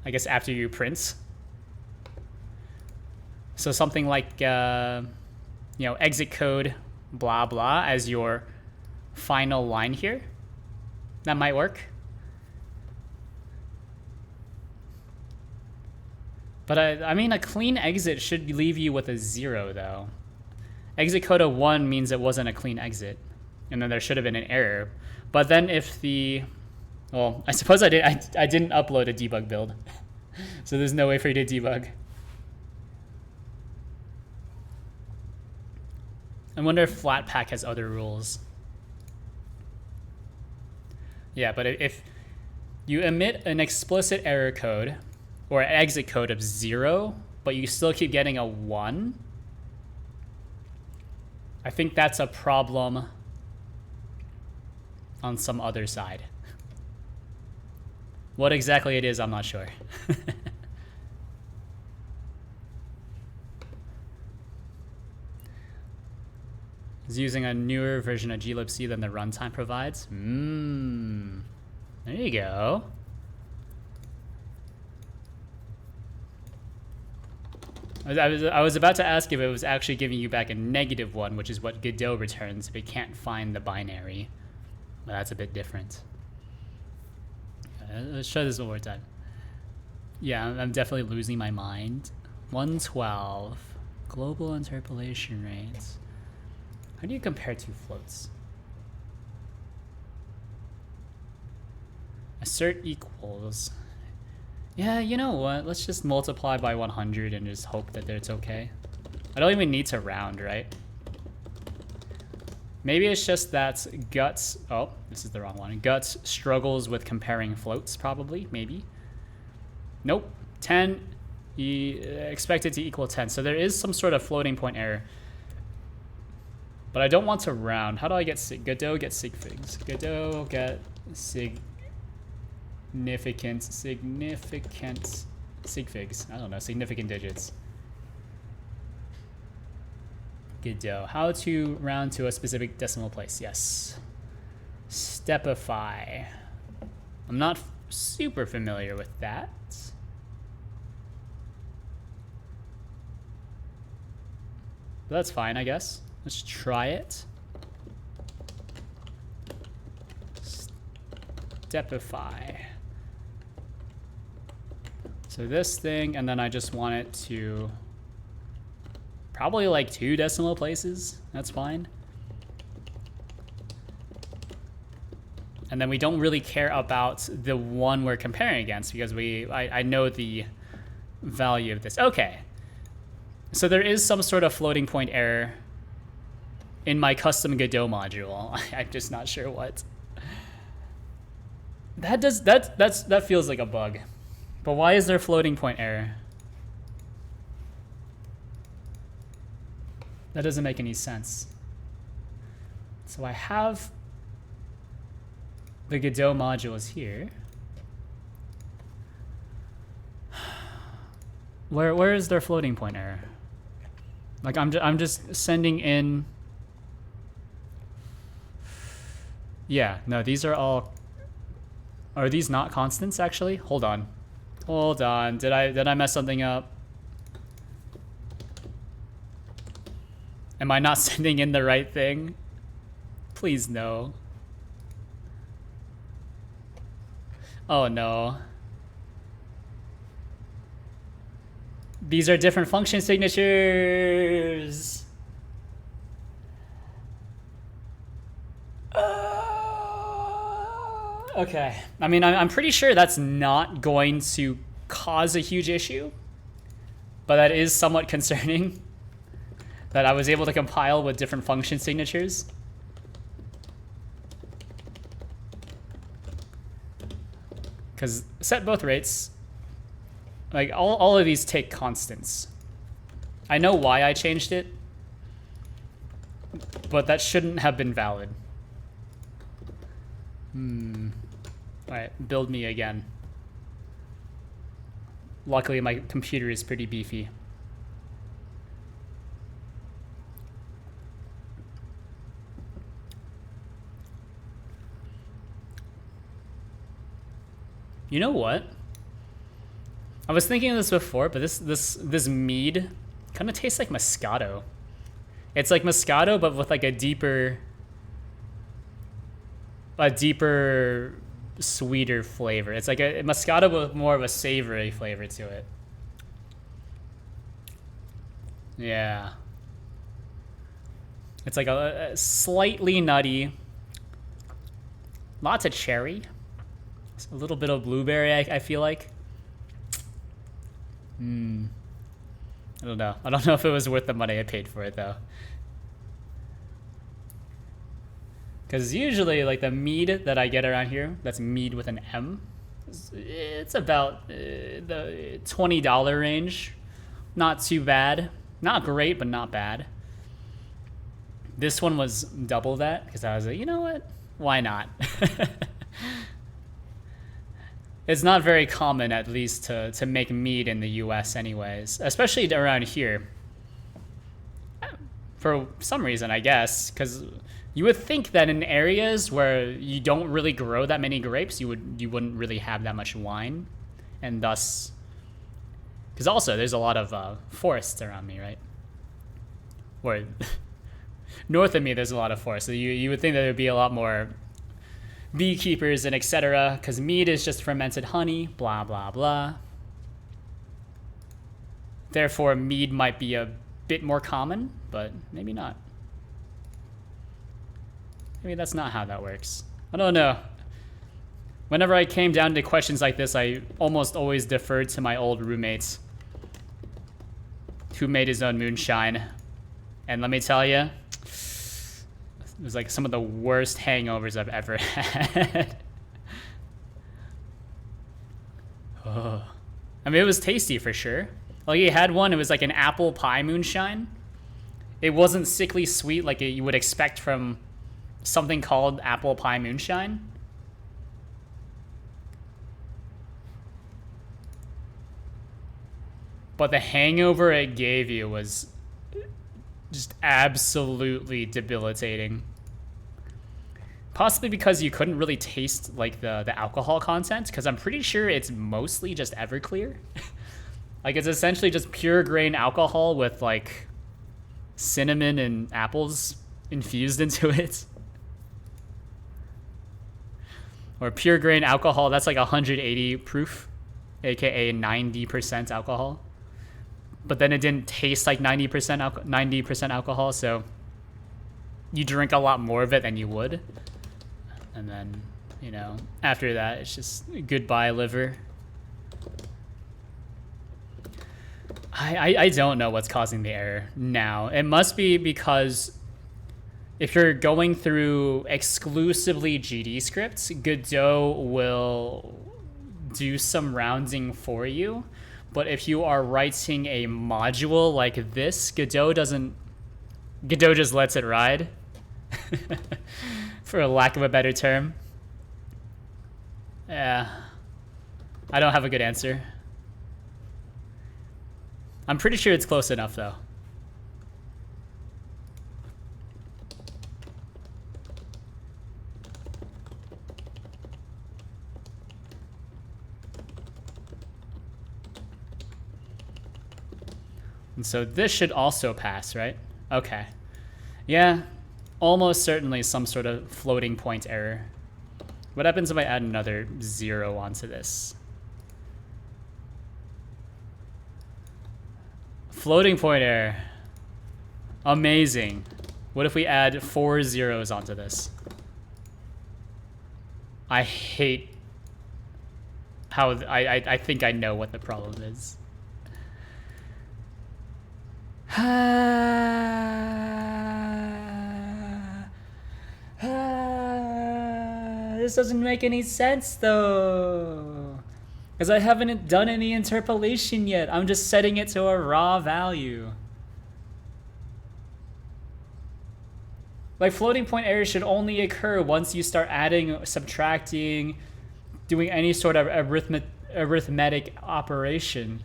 I guess after you print? So something like, exit code blah blah as your final line here. That might work. But I mean, a clean exit should leave you with a 0 though. Exit code of 1 means it wasn't a clean exit, and then there should have been an error. But then if the, well, I suppose I didn't upload a debug build, so there's no way for you to debug. I wonder if Flatpak has other rules. Yeah, but if you emit an explicit error code or an exit code of 0, but you still keep getting a 1, I think that's a problem on some other side. What exactly it is, I'm not sure. Is using a newer version of glibc than the runtime provides. There you go. I was about to ask if it was actually giving you back a -1, which is what Godot returns if it can't find the binary. But that's a bit different. Let's try this one more time. Yeah, I'm definitely losing my mind. 112. Global interpolation rates. How do you compare two floats? Assert equals. Yeah, you know what? Let's just multiply by 100 and just hope that it's okay. I don't even need to round, right? Maybe it's just that Guts... Oh, this is the wrong one. Guts struggles with comparing floats, probably. Maybe. Nope. 10. Expected to equal 10. So there is some sort of floating point error. But I don't want to round. How do I get Godot get sig figs? Godot get significant sig figs. I don't know. Significant digits. Godot. How to round to a specific decimal place. Yes. Stepify. I'm not super familiar with that. But that's fine, I guess. Let's try it. Stepify. So this thing, and then I just want it to probably like 2 decimal places. That's fine. And then we don't really care about the one we're comparing against because I know the value of this. Okay. So there is some sort of floating point error in my custom Godot module. I'm just not sure what. That feels like a bug. But why is there floating point error? That doesn't make any sense. So I have the Godot modules here. Where is their floating point error? Like I'm just sending in. Yeah, no, these are all. Are these not constants actually? Hold on. Hold on. Did I mess something up? Am I not sending in the right thing? Please no. Oh no. These are different function signatures. Okay. I mean, I'm pretty sure that's not going to cause a huge issue, but that is somewhat concerning that I was able to compile with different function signatures. Because set both rates, like all of these take constants. I know why I changed it, but that shouldn't have been valid. Alright, build me again. Luckily, my computer is pretty beefy. You know what? I was thinking of this before, but this mead kind of tastes like Moscato. It's like Moscato, but with like a deeper, sweeter flavor. It's like a Moscato with more of a savory flavor to it. Yeah. It's like a slightly nutty. Lots of cherry. A little bit of blueberry, I feel like. I don't know. I don't know if it was worth the money I paid for it, though. Because usually, like, the mead that I get around here, that's mead with an M, it's about the $20 range. Not too bad. Not great, but not bad. This one was double that, because I was like, you know what? Why not? It's not very common, at least, to make mead in the US anyways, especially around here. For some reason, I guess, because you would think that in areas where you don't really grow that many grapes, you wouldn't really have that much wine, and thus, because also there's a lot of forests around me, right? Or north of me, there's a lot of forests, so you would think that there'd be a lot more beekeepers and etc. Because mead is just fermented honey, blah blah blah. Therefore, mead might be a bit more common, but maybe not. Maybe that's not how that works. I don't know. Whenever I came down to questions like this, I almost always deferred to my old roommates who made his own moonshine. And let me tell you, it was like some of the worst hangovers I've ever had. Oh. I mean, it was tasty for sure. Like, he had one, it was like an apple pie moonshine. It wasn't sickly sweet like you would expect from something called apple pie moonshine. But the hangover it gave you was just absolutely debilitating. Possibly because you couldn't really taste like the alcohol content, because I'm pretty sure it's mostly just Everclear. Like, it's essentially just pure grain alcohol with like cinnamon and apples infused into it. Or pure grain alcohol, that's like 180 proof, aka 90% alcohol. But then it didn't taste like 90% alcohol, so you drink a lot more of it than you would. And then, you know, after that, it's just goodbye, liver. I don't know what's causing the error now. It must be because if you're going through exclusively GD scripts, Godot will do some rounding for you. But if you are writing a module like this, Godot just lets it ride. For a lack of a better term. Yeah. I don't have a good answer. I'm pretty sure it's close enough, though. And so this should also pass, right? Okay. Yeah, almost certainly some sort of floating point error. What happens if I add another 0 onto this? Floating point error. Amazing. What if we add 4 zeros onto this? I hate how I think I know what the problem is. This doesn't make any sense though, because I haven't done any interpolation yet. I'm just setting it to a raw value. Like, floating point errors should only occur once you start adding, subtracting, doing any sort of arithmetic operation.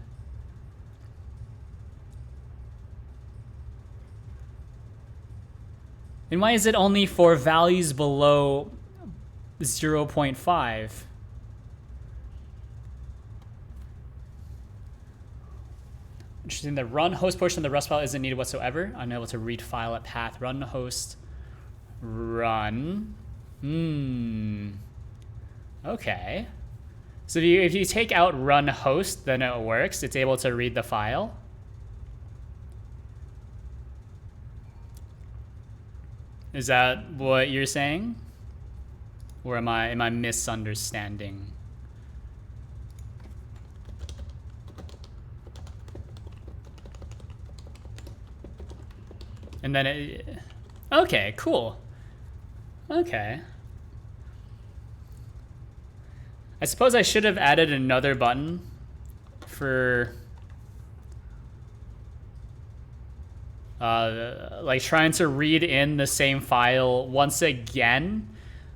And why is it only for values below 0.5? Interesting. The run host portion of the Rust file isn't needed whatsoever. Unable to read file at path. Run host. Run. Okay. So if you take out run host, then it works. It's able to read the file. Is that what you're saying? Or am I misunderstanding? And then it, okay, cool. Okay. I suppose I should have added another button for like trying to read in the same file once again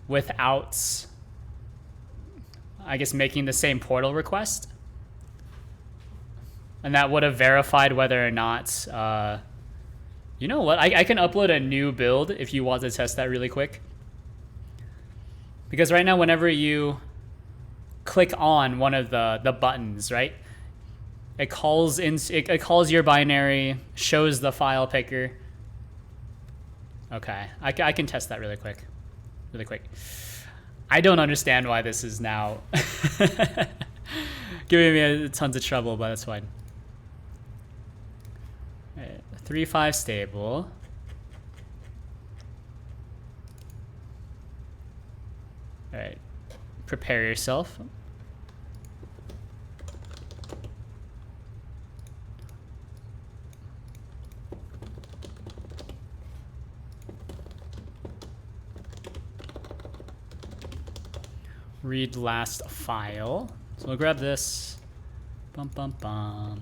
without, I guess, making the same portal request. And that would have verified whether or not, you know what, I can upload a new build if you want to test that really quick. Because right now, whenever you click on one of the buttons, right, it calls your binary, shows the file picker. Okay, I can test that really quick. I don't understand why this is now giving me tons of trouble, but that's fine. 3.5 stable. All right, prepare yourself. Read last file. So we'll grab this. Bum bum bum.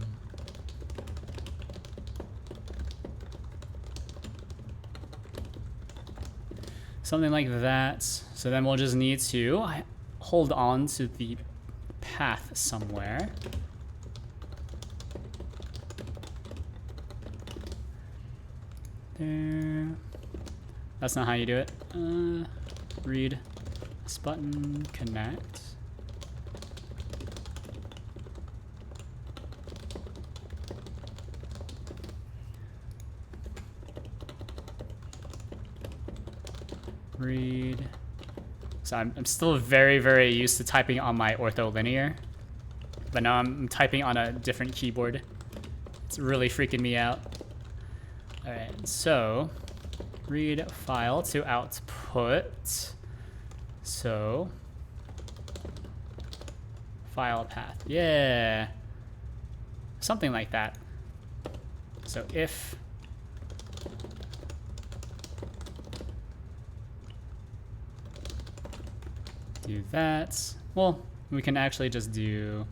Something like that. So then we'll just need to hold on to the path somewhere. There. That's not how you do it. Read this button, connect. Read. So I'm still very, very used to typing on my ortholinear, but now I'm typing on a different keyboard. It's really freaking me out. All right, so read file to output. So file path, yeah, something like that. So if do that, well, we can actually just do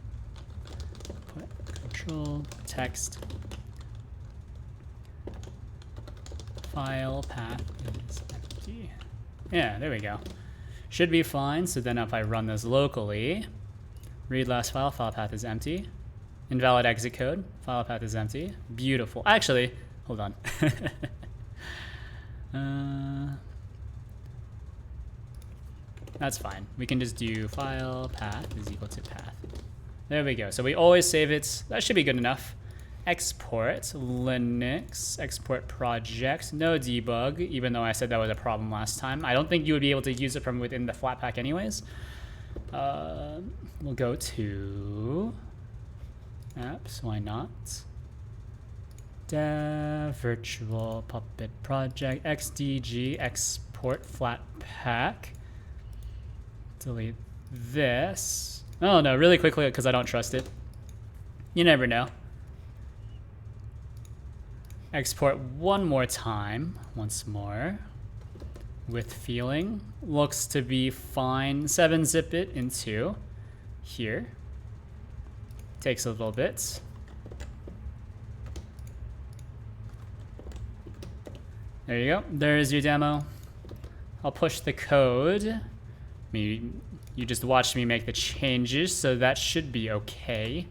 put control text file path is empty. Yeah, there we go. Should be fine. So then if I run this locally, read last file, file path is empty. Invalid exit code, file path is empty. Beautiful. Actually, hold on. That's fine. We can just do file path is equal to path. There we go. So we always save it. That should be good enough. Export Linux, export project, no debug, even though I said that was a problem last time. I don't think you would be able to use it from within the Flatpak anyways. We'll go to apps, why not? Dev virtual puppet project xdg export Flatpak. delete this. Oh no, really quickly because I don't trust it. You never know. Export one more time, once more. With feeling, looks to be fine. 7-zip it into here. Takes a little bit. There you go, there's your demo. I'll push the code. You just watched me make the changes, so that should be okay.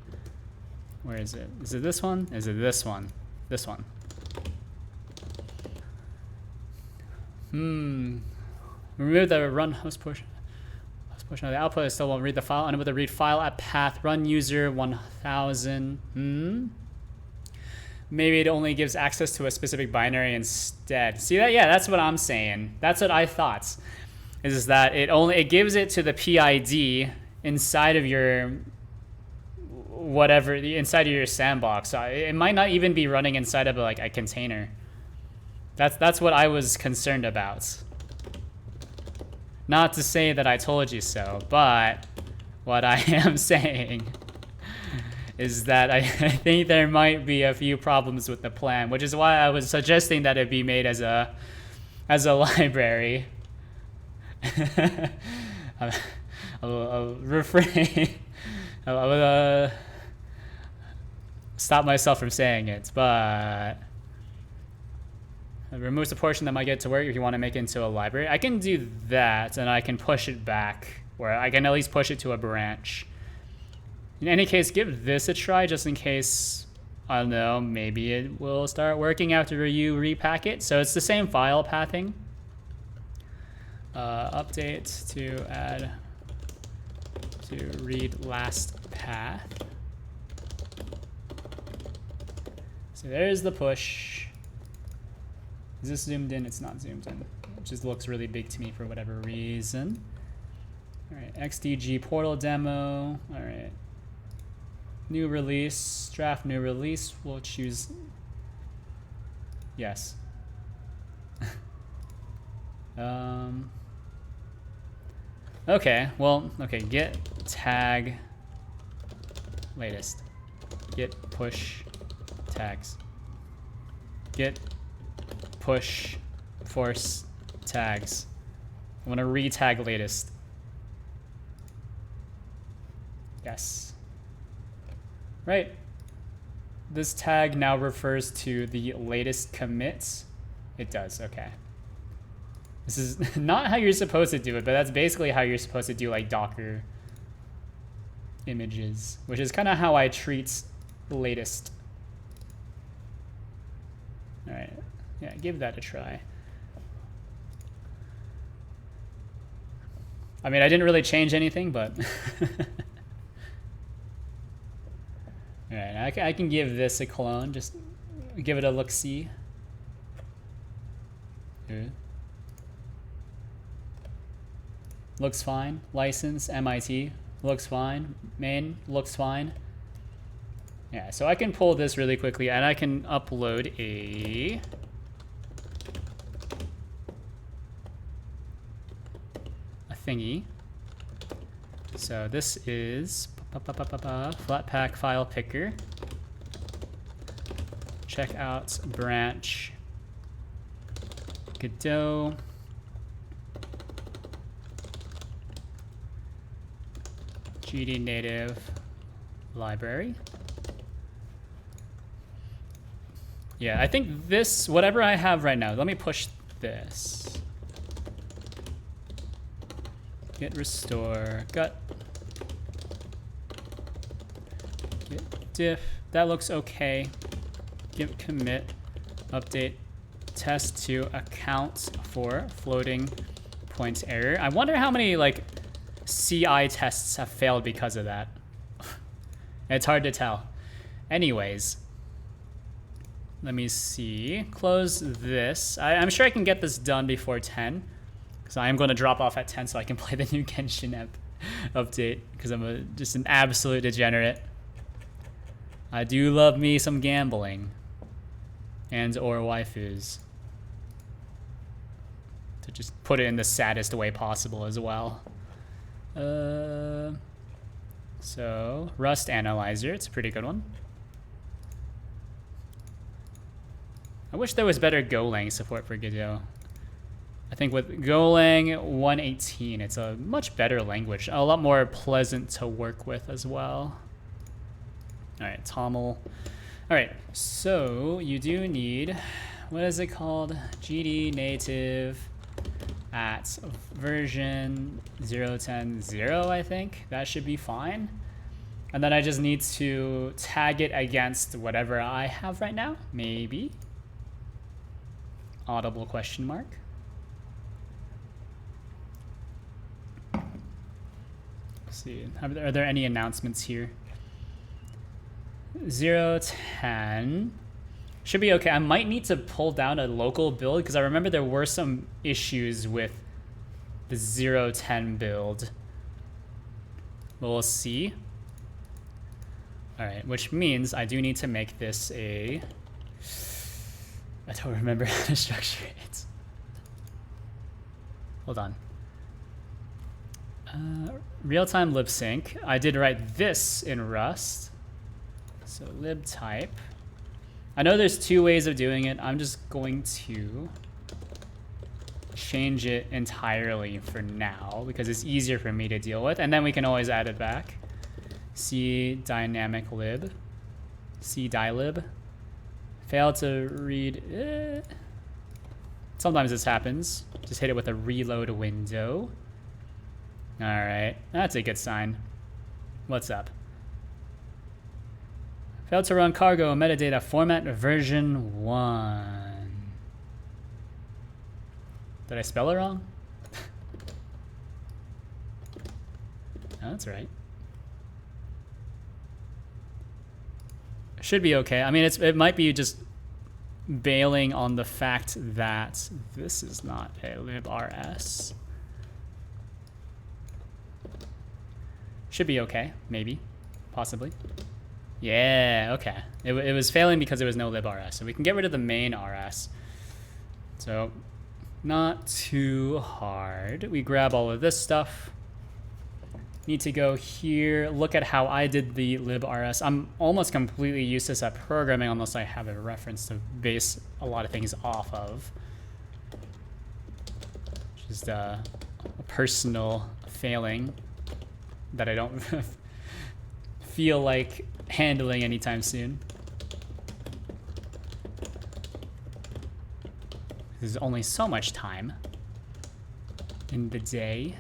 Where is it? Is it this one? Is it this one? This one. Remove the run host portion. Host portion of the output. I still won't read the file. Unable to read file at path. Run user 1000. Maybe it only gives access to a specific binary instead. See that? Yeah, that's what I'm saying. That's what I thought. Is that it gives it to the PID inside of your whatever, inside of your sandbox. So it might not even be running inside of like a container. That's what I was concerned about. Not to say that I told you so, but what I am saying is that I think there might be a few problems with the plan, which is why I was suggesting that it be made as a library. I'll refrain. I will stop myself from saying it, but it removes a portion that might get to work if you want to make it into a library. I can do that, and I can push it back, or I can at least push it to a branch. In any case, give this a try, just in case, I don't know, maybe it will start working after you repack it. So it's the same file pathing. Update to add to read last path. So there's the push. Is this zoomed in? It's not zoomed in. It just looks really big to me for whatever reason. All right, XDG portal demo. All right. New release, draft new release. We'll choose yes. Okay, well, okay, get tag latest. Get push tags. Get push force tags. I want to re-tag latest. Yes. Right. This tag now refers to the latest commits. It does, okay. This is not how you're supposed to do it, but that's basically how you're supposed to do like Docker images, which is kind of how I treat the latest. All right, yeah, give that a try. I mean, I didn't really change anything, but all right, I can give this a clone. Just give it a look-see. Here. Looks fine. License, MIT, looks fine. Main, looks fine. Yeah, so I can pull this really quickly, and I can upload a thingy. So this is Flatpak file picker. Check out branch Godot. GD native library. Yeah, I think this, whatever I have right now, let me push this. Git restore, gut. Git diff, that looks okay. Git commit, update, test to account for floating point error. I wonder how many like CI tests have failed because of that. It's hard to tell. Anyways, let me see. Close this. I'm sure I can get this done before 10, because I am going to drop off at 10 so I can play the new Genshin update, because I'm just an absolute degenerate. I do love me some gambling and or waifus. To just put it in the saddest way possible as well. So Rust Analyzer, it's a pretty good one. I wish there was better Golang support for Godot. I think with Golang 118, it's a much better language, a lot more pleasant to work with as well. All right, Toml. All right, so you do need, what is it called? GD native at version 0.10.0, I think. That should be fine. And then I just need to tag it against whatever I have right now, maybe. Audible question mark. Let's see, are there any announcements here? 0.10 should be okay. I might need to pull down a local build because I remember there were some issues with the 0.10 build. But we'll see. All right, which means I do need to make this a... I don't remember how to structure it. Hold on. Real-time lib sync. I did write this in Rust. So lib type. I know there's two ways of doing it. I'm just going to change it entirely for now because it's easier for me to deal with, and then we can always add it back. C dynamic lib. C dylib. Fail to read. Sometimes this happens. Just hit it with a reload window. All right, that's a good sign. What's up? Failed to run cargo metadata format version 1. Did I spell it wrong? No, that's right. Should be okay. I mean, it might be just bailing on the fact that this is not a librs. Should be okay, maybe, possibly. Yeah, okay. It was failing because there was no librs, so we can get rid of the main rs. So, not too hard. We grab all of this stuff. Need to go here, look at how I did the librs. I'm almost completely useless at programming unless I have a reference to base a lot of things off of. Just a personal failing that I don't feel like handling anytime soon. There's only so much time in the day.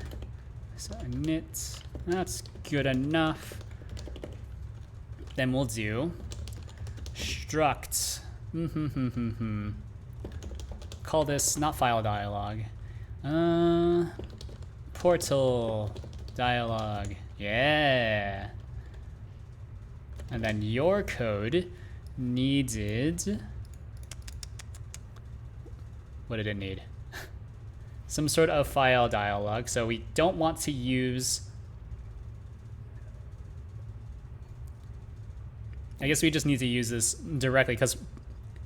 So init, that's good enough. Then we'll do struct. Call this not file dialog. Portal dialog. Yeah. And then your code needed. What did it need? Some sort of file dialog. So we don't want to use. I guess we just need to use this directly because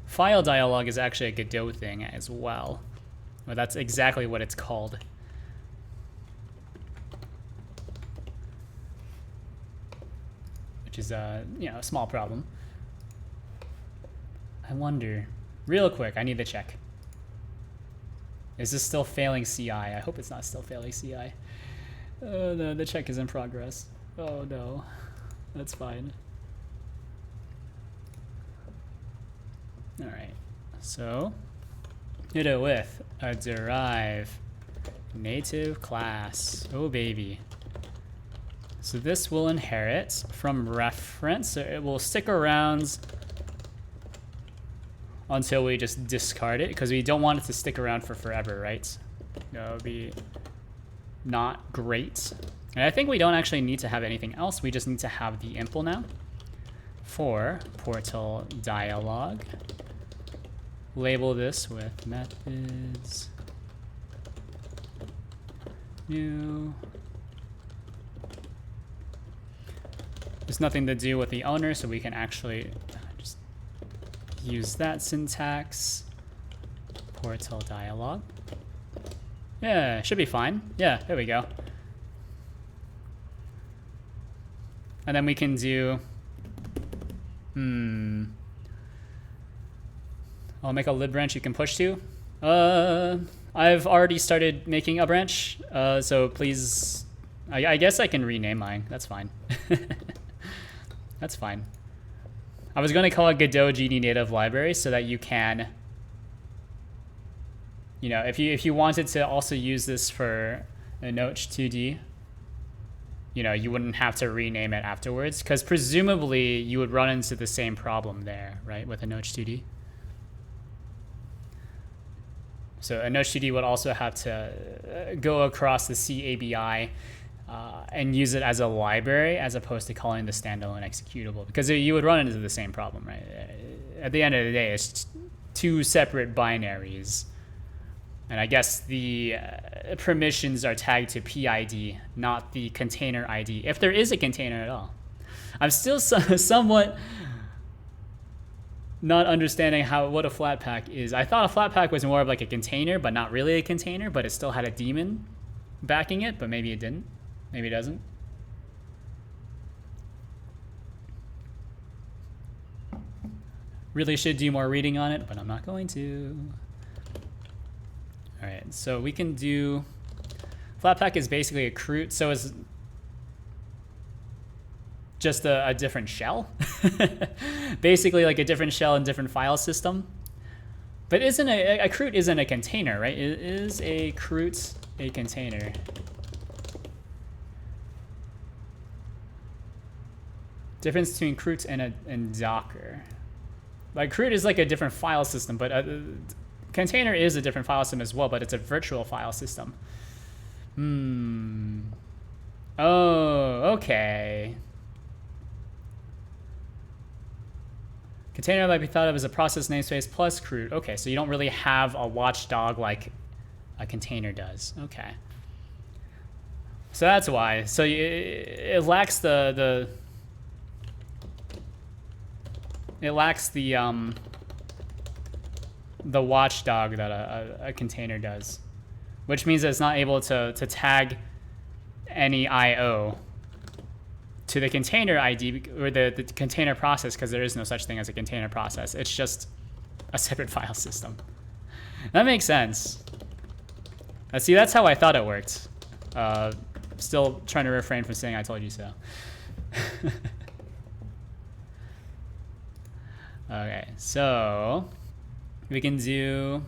file dialog is actually a Godot thing as well. Well, that's exactly what it's called. Which is a small problem. I wonder, real quick, I need to check. Is this still failing CI? I hope it's not still failing CI. Oh no, the check is in progress. Oh no, that's fine. All right, so hit it with a derive native class. Oh baby. So this will inherit from reference. So it will stick around until we just discard it, because we don't want it to stick around for forever, right? That would be not great. And I think we don't actually need to have anything else. We just need to have the impl now for portal dialog. Label this with methods new. There's nothing to do with the owner, so we can actually just use that syntax. Portal dialog. Yeah, should be fine. Yeah, there we go. And then we can do, I'll make a lib branch you can push to. I've already started making a branch, so please, I guess I can rename mine. That's fine. That's fine. I was going to call it Godot GD native library so that you can, you know, if you wanted to also use this for a Notch 2D, you know, you wouldn't have to rename it afterwards, because presumably you would run into the same problem there, right, with a Notch 2D. So a Notch 2D would also have to go across the C ABI and use it as a library as opposed to calling the standalone executable, because you would run into the same problem, right? At the end of the day, it's two separate binaries. And I guess the permissions are tagged to PID, not the container ID, if there is a container at all. I'm still somewhat not understanding what a Flatpak is. I thought a Flatpak was more of like a container, but not really a container, but it still had a daemon backing it, but maybe it didn't. Maybe it doesn't. Really should do more reading on it, but I'm not going to. All right, so we can do, Flatpak is basically a CRUT, so it's just a different shell. Basically like a different shell and different file system. But isn't a CRUT isn't a container, right? Is a CRUT a container? Difference between CRUT and Docker. Like CRUT is like a different file system, but container is a different file system as well, but it's a virtual file system. Oh, okay. Container might be thought of as a process namespace plus CRUT. Okay, so you don't really have a watchdog like a container does. Okay. So that's why. So it lacks the watchdog that a container does, which means that it's not able to tag any IO to the container ID or the container process, because there is no such thing as a container process. It's just a separate file system. That makes sense. See, that's how I thought it worked. Still trying to refrain from saying I told you so. Okay, so we can do,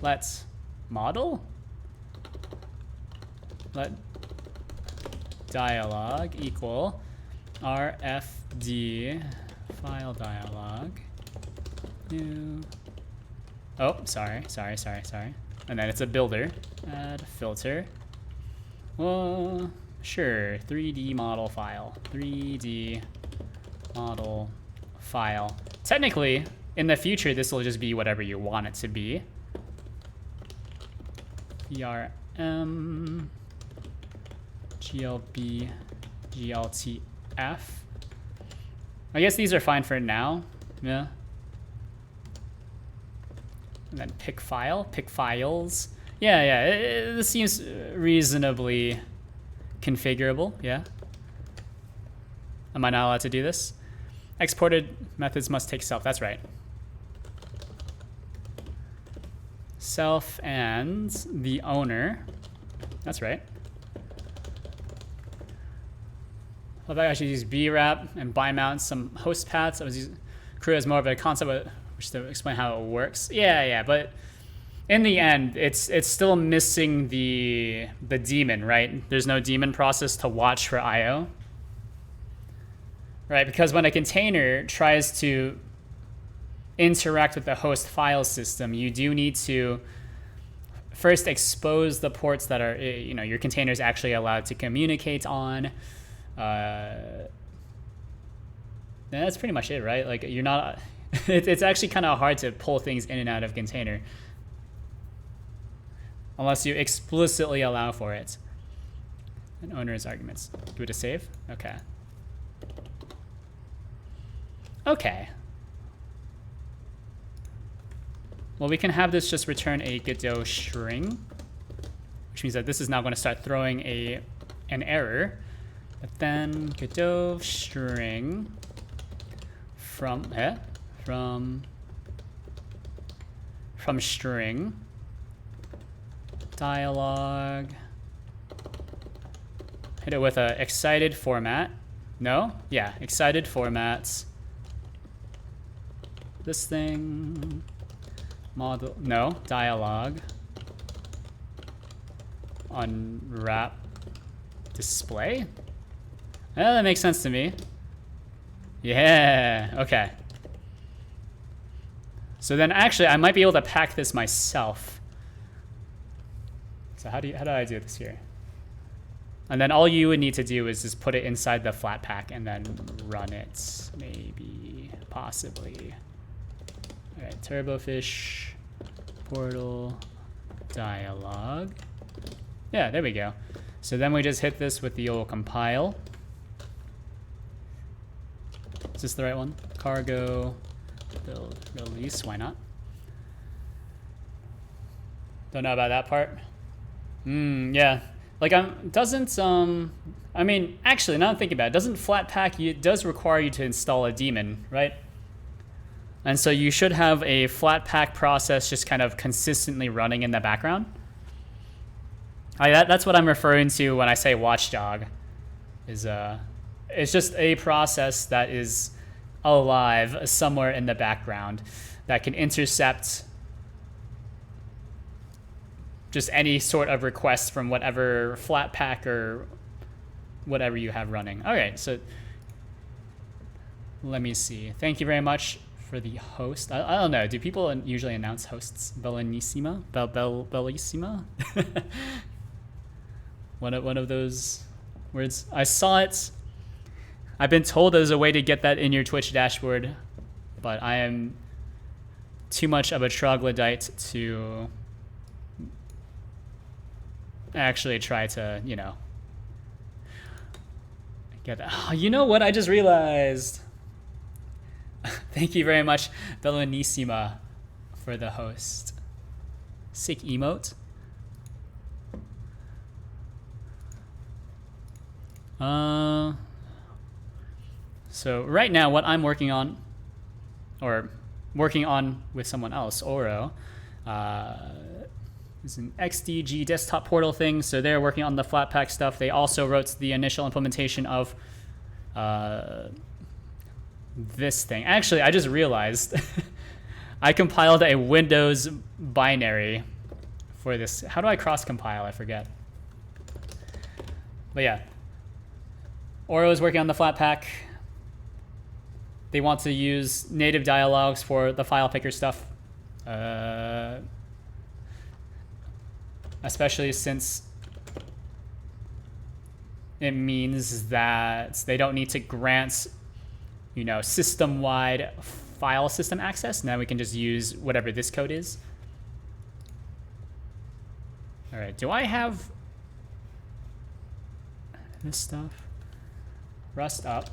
let's model, let dialog equal RFD file dialog new, oh, sorry. And then it's a builder, add filter. Well, sure, 3D model file, 3D model file. Technically, in the future, this will just be whatever you want it to be. PRM GLB GLTF. I guess these are fine for now. Yeah. And then pick file, pick files. Yeah. This seems reasonably configurable. Yeah. Am I not allowed to do this? Exported methods must take self. That's right. Self and the owner. That's right. I thought I should use BWrap and bimount some host paths. I was using CRUT as more of a concept, which to explain how it works. Yeah, but in the end, it's still missing the daemon, right? There's no daemon process to watch for IO. Right, because when a container tries to interact with the host file system, you do need to first expose the ports that are, you know, your container is actually allowed to communicate on. That's pretty much it, right? Like you're not, it's actually kind of hard to pull things in and out of container unless you explicitly allow for it. And owner's arguments. Do it to save? Okay. Okay. Well, we can have this just return a Godot string, which means that this is now going to start throwing an error. But then Godot string from string dialog. Hit it with a excited format. No? Yeah, excited formats. This thing. Model. No, dialog. Unwrap display. That makes sense to me. Yeah, okay. So then actually I might be able to pack this myself. So how do I do this here? And then all you would need to do is just put it inside the flat pack and then run it, maybe, possibly. All right, turbofish, portal, dialog. Yeah, there we go. So then we just hit this with the old compile. Is this the right one? Cargo, build, release, why not? Don't know about that part. Yeah. Like, I mean, actually, now I'm thinking about it, doesn't Flatpak, it does require you to install a daemon, right? And so you should have a Flatpak process just kind of consistently running in the background. That's what I'm referring to when I say watchdog. It's just a process that is alive somewhere in the background that can intercept just any sort of request from whatever Flatpak or whatever you have running. All right, so let me see. Thank you very much for the host. I don't know. Do people usually announce hosts? Bellissima? Bellissima? One of those words. I saw it. I've been told there's a way to get that in your Twitch dashboard, but I am too much of a troglodyte to actually try to, you know, get that. Oh, you know what? I just realized. Thank you very much, Bellissima, for the host. Sick emote. So right now, what I'm working on, or working on with someone else, Oro, is an XDG desktop portal thing. So they're working on the Flatpak stuff. They also wrote the initial implementation of this thing. Actually, I just realized I compiled a Windows binary for this. How do I cross-compile? I forget. But yeah, Oro is working on the Flatpak. They want to use native dialogues for the file picker stuff. Especially since it means that they don't need to grant, you know, system-wide file system access. Now we can just use whatever this code is. All right, do I have this stuff? Rust up.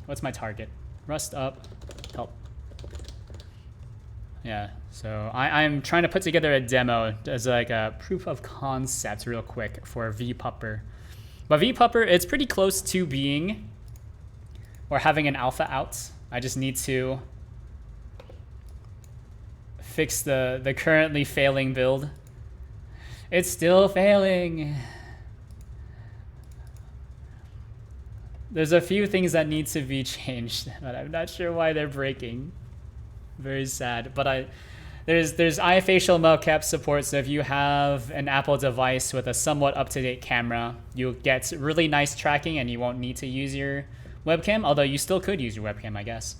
What's my target? Rust up, help. Yeah, so I'm trying to put together a demo as like a proof of concept real quick for VPupper. But VPupper, it's pretty close to being, or having an alpha out. I just need to fix the currently failing build. It's still failing. There's a few things that need to be changed, but I'm not sure why they're breaking. Very sad. But there's iFacial mocap support, so if you have an Apple device with a somewhat up-to-date camera, you'll get really nice tracking and you won't need to use your webcam, although you still could use your webcam, I guess.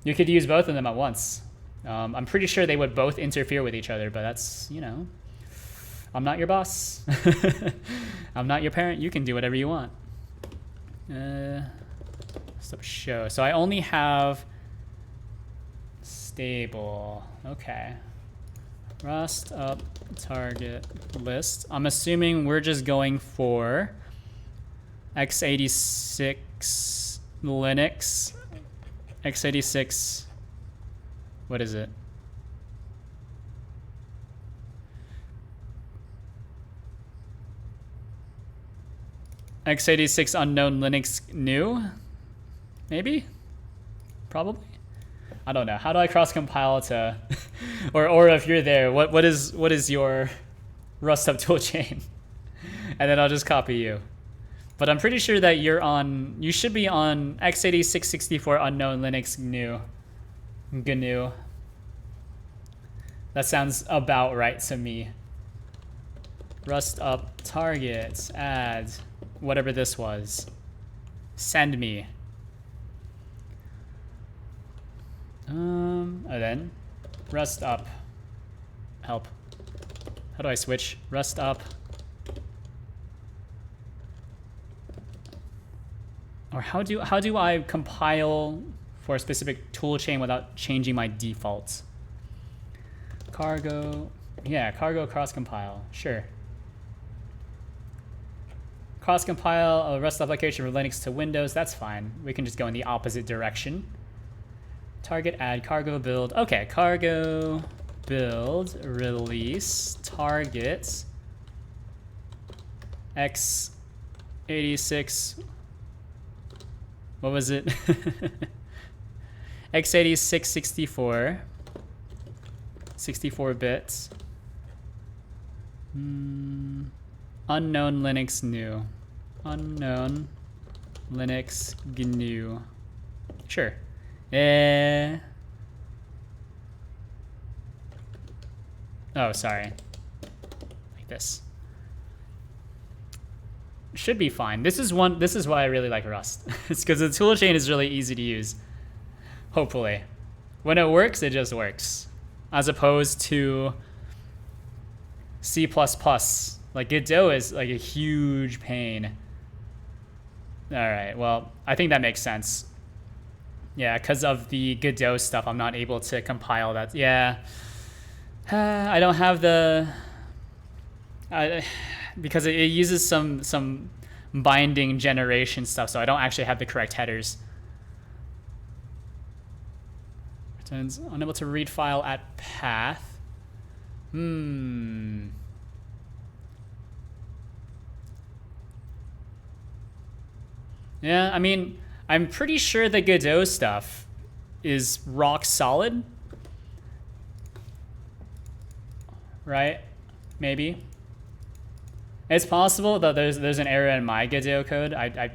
You could use both of them at once. I'm pretty sure they would both interfere with each other, but that's, you know, I'm not your boss. I'm not your parent. You can do whatever you want. Stop show. So I only have stable. Okay. Rust up target list. I'm assuming we're just going for x86 Linux. x86. What is it? x86 unknown Linux new? Maybe? Probably? I don't know. How do I cross compile to, or if you're there, what is your Rust up toolchain? And then I'll just copy you. But I'm pretty sure that you should be on x86 64 unknown Linux GNU. That sounds about right to me. Rust up targets, add, whatever this was. Send me. And then Rust up. Help. How do I switch? Rust up. Or how do I compile for a specific toolchain without changing my defaults? Cargo, yeah, cargo cross compile, sure. Cross compile a Rust application from Linux to Windows, that's fine. We can just go in the opposite direction. Target add cargo build. Okay, cargo build release target x86. What was it? x86 64. 64 bits. Unknown Linux new. Unknown Linux GNU. Sure. Oh, sorry. Like this. Should be fine. This is why I really like Rust. It's because the toolchain is really easy to use. Hopefully. When it works, it just works. As opposed to C++. Like Godot is like a huge pain. Alright, well, I think that makes sense. Yeah, because of the Godot stuff, I'm not able to compile that. Yeah. I don't have the... because it uses some binding generation stuff, so I don't actually have the correct headers. Returns unable to read file at path. Yeah, I mean, I'm pretty sure the Godot stuff is rock solid. Right? Maybe. It's possible that there's an error in my Godot code. I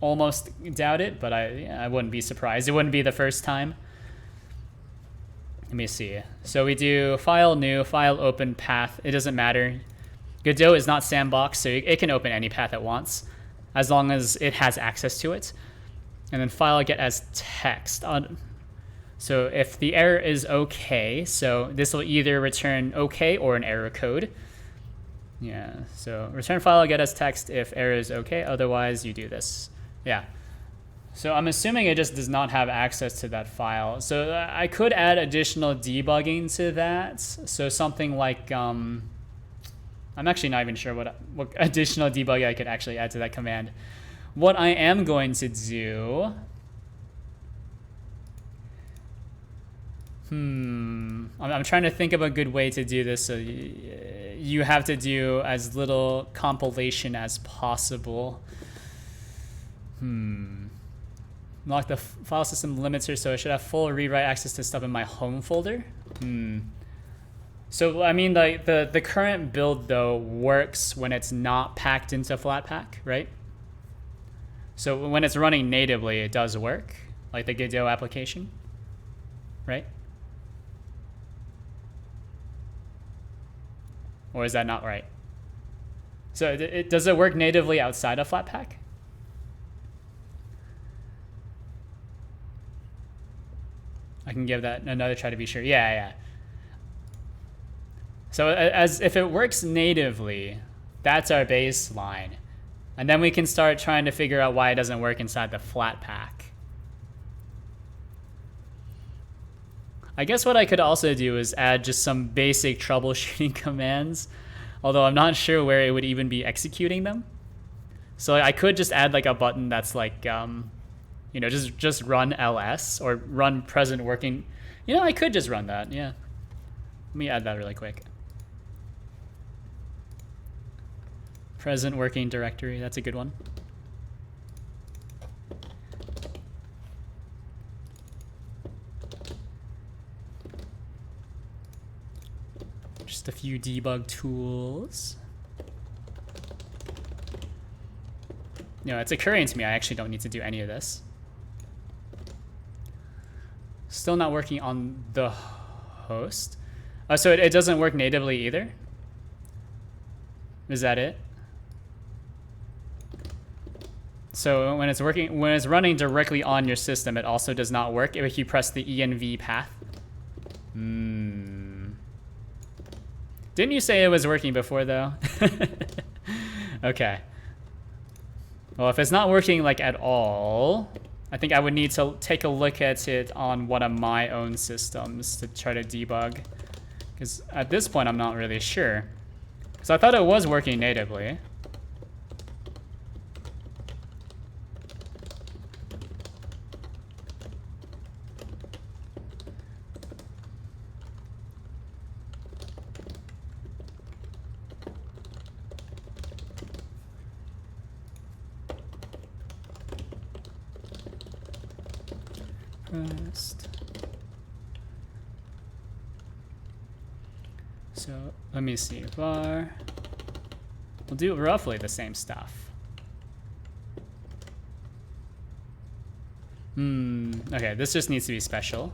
almost doubt it, but I wouldn't be surprised. It wouldn't be the first time. Let me see. So we do file new, file open, path. It doesn't matter. Godot is not sandbox, so it can open any path it wants, as long as it has access to it. And then file get as text. So if the error is okay, so this will either return okay or an error code. Yeah, so return file get as text if error is okay, otherwise you do this. Yeah. So I'm assuming it just does not have access to that file. So I could add additional debugging to that. So something like, I'm actually not even sure what additional debugging I could actually add to that command. What I am going to do, I'm trying to think of a good way to do this so you have to do as little compilation as possible. Lock the file system limiter, so I should have full rewrite access to stuff in my home folder. So I mean, the current build though works when it's not packed into Flatpak, right? So when it's running natively, it does work, like the Godot application, right? Or is that not right? So does it work natively outside of Flatpak? I can give that another try to be sure. Yeah. So as if it works natively, that's our baseline. And then we can start trying to figure out why it doesn't work inside the Flatpak. I guess what I could also do is add just some basic troubleshooting commands, although I'm not sure where it would even be executing them. So I could just add like a button that's like, you know, just run ls or run present working. You know, I could just run that, yeah. Let me add that really quick. Present working directory, that's a good one. Just a few debug tools. No, it's occurring to me I actually don't need to do any of this. Still not working on the host. Oh, so it doesn't work natively either? Is that it? So when it's running directly on your system, it also does not work if you press the env path. Didn't you say it was working before though? Okay. Well, if it's not working like at all, I think I would need to take a look at it on one of my own systems to try to debug. Because at this point, I'm not really sure. Because I thought it was working natively. So let me see, var. We'll do roughly the same stuff. Okay, this just needs to be special.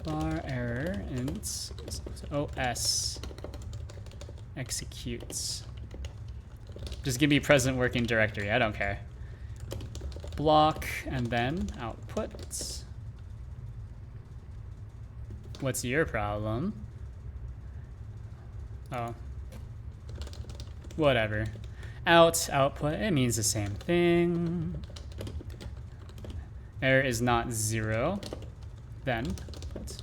Var error int os executes. Just give me present working directory, I don't care. Block and then output. What's your problem? Oh. Whatever. Output, it means the same thing. Error is not 0. Then put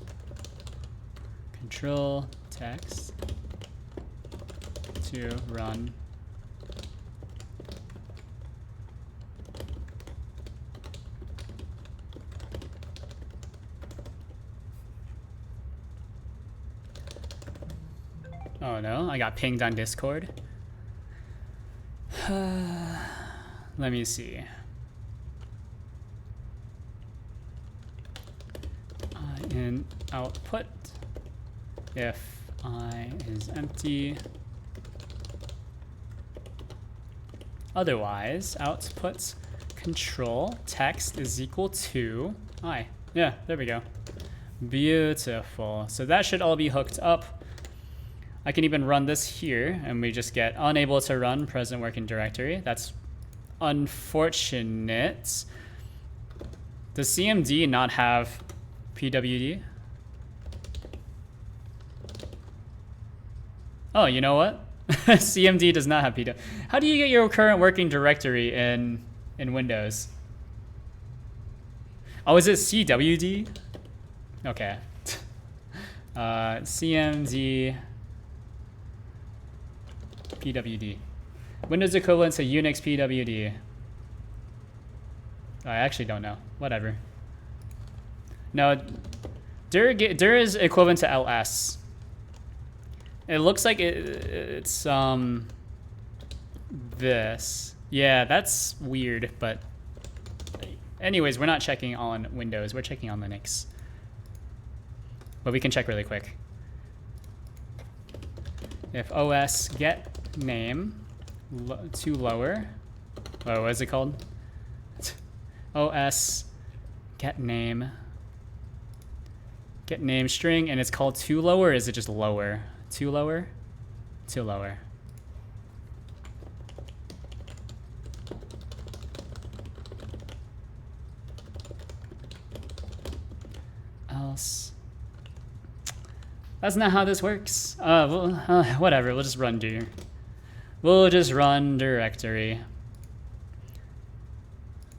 control text to run. Oh no, I got pinged on Discord. Let me see. In output, if I is empty. Otherwise, output control text is equal to I. Yeah, there we go. Beautiful. So that should all be hooked up. I can even run this here, and we just get unable to run present working directory. That's unfortunate. Does CMD not have PWD? Oh, you know what? CMD does not have PWD. How do you get your current working directory in Windows? Oh, is it CWD? Okay. CMD PWD. Windows equivalent to Unix PWD. I actually don't know. Whatever. No, dir is equivalent to ls. It looks like it's this. Yeah, that's weird, but anyways, we're not checking on Windows. We're checking on Linux. But we can check really quick. If os get name to lower, oh, what is it called? os get name string, and it's called to lower, or is it just lower? To lower? To lower. Else. That's not how this works. Whatever, we'll just run dir. We'll just run directory.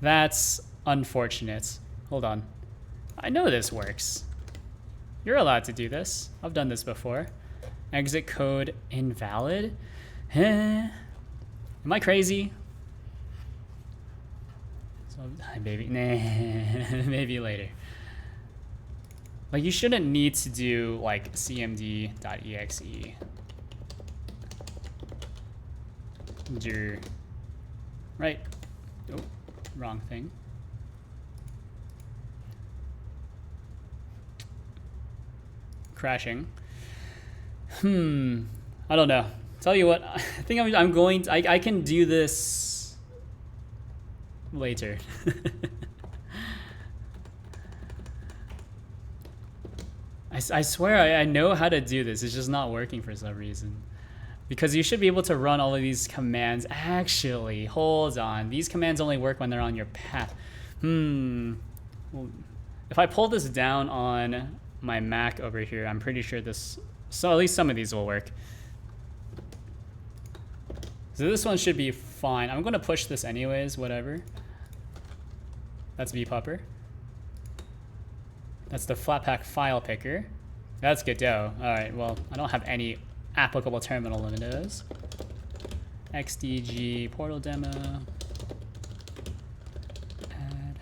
That's unfortunate. Hold on. I know this works. You're allowed to do this. I've done this before. Exit code invalid? Am I crazy? So, maybe, nah, maybe later. Like, you shouldn't need to do like cmd.exe. right. Oh, wrong thing. Crashing. I don't know. Tell you what, I think I'm going to, I can do this later. I swear I know how to do this. It's just not working for some reason. Because you should be able to run all of these commands. Actually, hold on. These commands only work when they're on your path. Well, if I pull this down on my Mac over here, I'm pretty sure this, so at least some of these will work. So this one should be fine. I'm gonna push this anyways, whatever. That's VPupper. That's the Flatpak file picker. That's Godot. All right, well, I don't have any applicable terminal windows. XDG portal demo. Add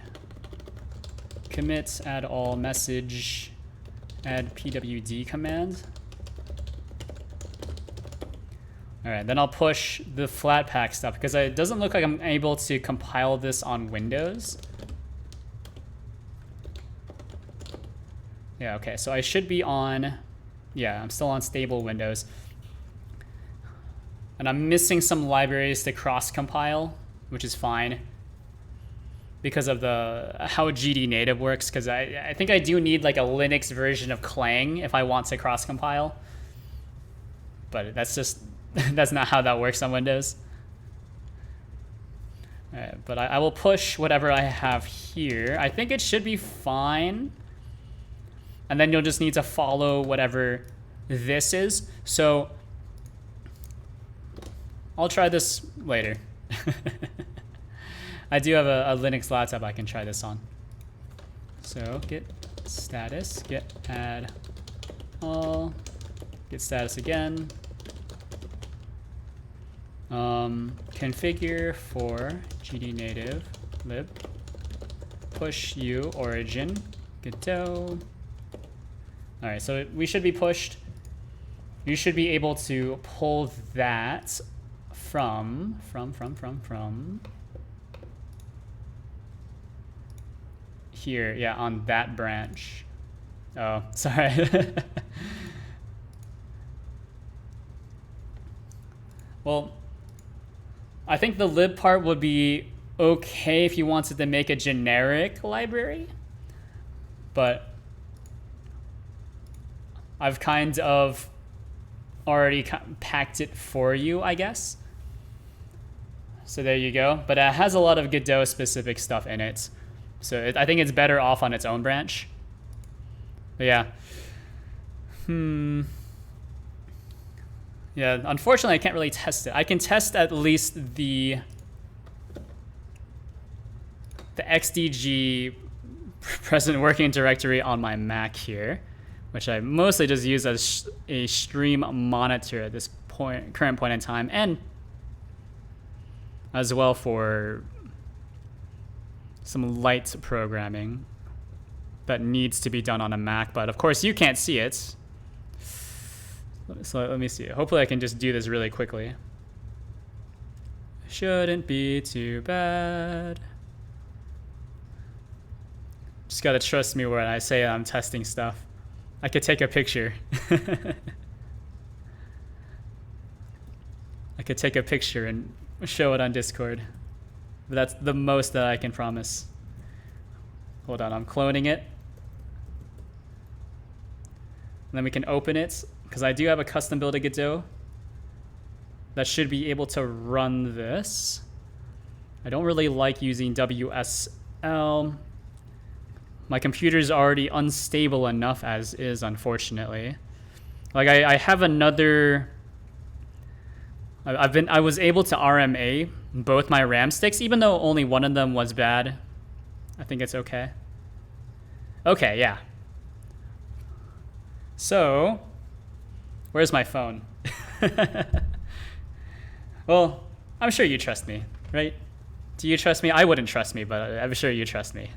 commits, add all message, add pwd command. All right, then I'll push the Flatpak stuff because it doesn't look like I'm able to compile this on Windows. Yeah, okay, so I should be on, yeah, I'm still on stable Windows. And I'm missing some libraries to cross-compile, which is fine because of how GD native works, because I think I do need like a Linux version of Clang if I want to cross-compile. But that's just, that's not how that works on Windows. All right, but I will push whatever I have here. I think it should be fine. And then you'll just need to follow whatever this is. So I'll try this later. I do have a Linux laptop I can try this on. So git status, git add all, git status again. Configure for GD native lib, push u origin, Godot. All right, so we should be pushed. You should be able to pull that from here, yeah, on that branch. Oh, sorry. Well, I think the lib part would be okay if you wanted to make a generic library, but I've kind of already packed it for you, I guess. So there you go. But it has a lot of Godot specific stuff in it. So I think it's better off on its own branch. But yeah. Yeah, unfortunately I can't really test it. I can test at least the XDG present working directory on my Mac here, which I mostly just use as a stream monitor at this current point in time, and as well for some light programming that needs to be done on a Mac, but of course you can't see it. So let me see. Hopefully I can just do this really quickly. Shouldn't be too bad. Just gotta trust me when I say I'm testing stuff. I could take a picture. I could take a picture and show it on Discord. But that's the most that I can promise. Hold on, I'm cloning it. And then we can open it, because I do have a custom build of Godot that should be able to run this. I don't really like using WSL. My computer's already unstable enough as is, unfortunately. Like I have another. I was able to RMA both my RAM sticks, even though only one of them was bad. I think it's okay. Okay, yeah. So, where's my phone? Well, I'm sure you trust me, right? Do you trust me? I wouldn't trust me, but I'm sure you trust me.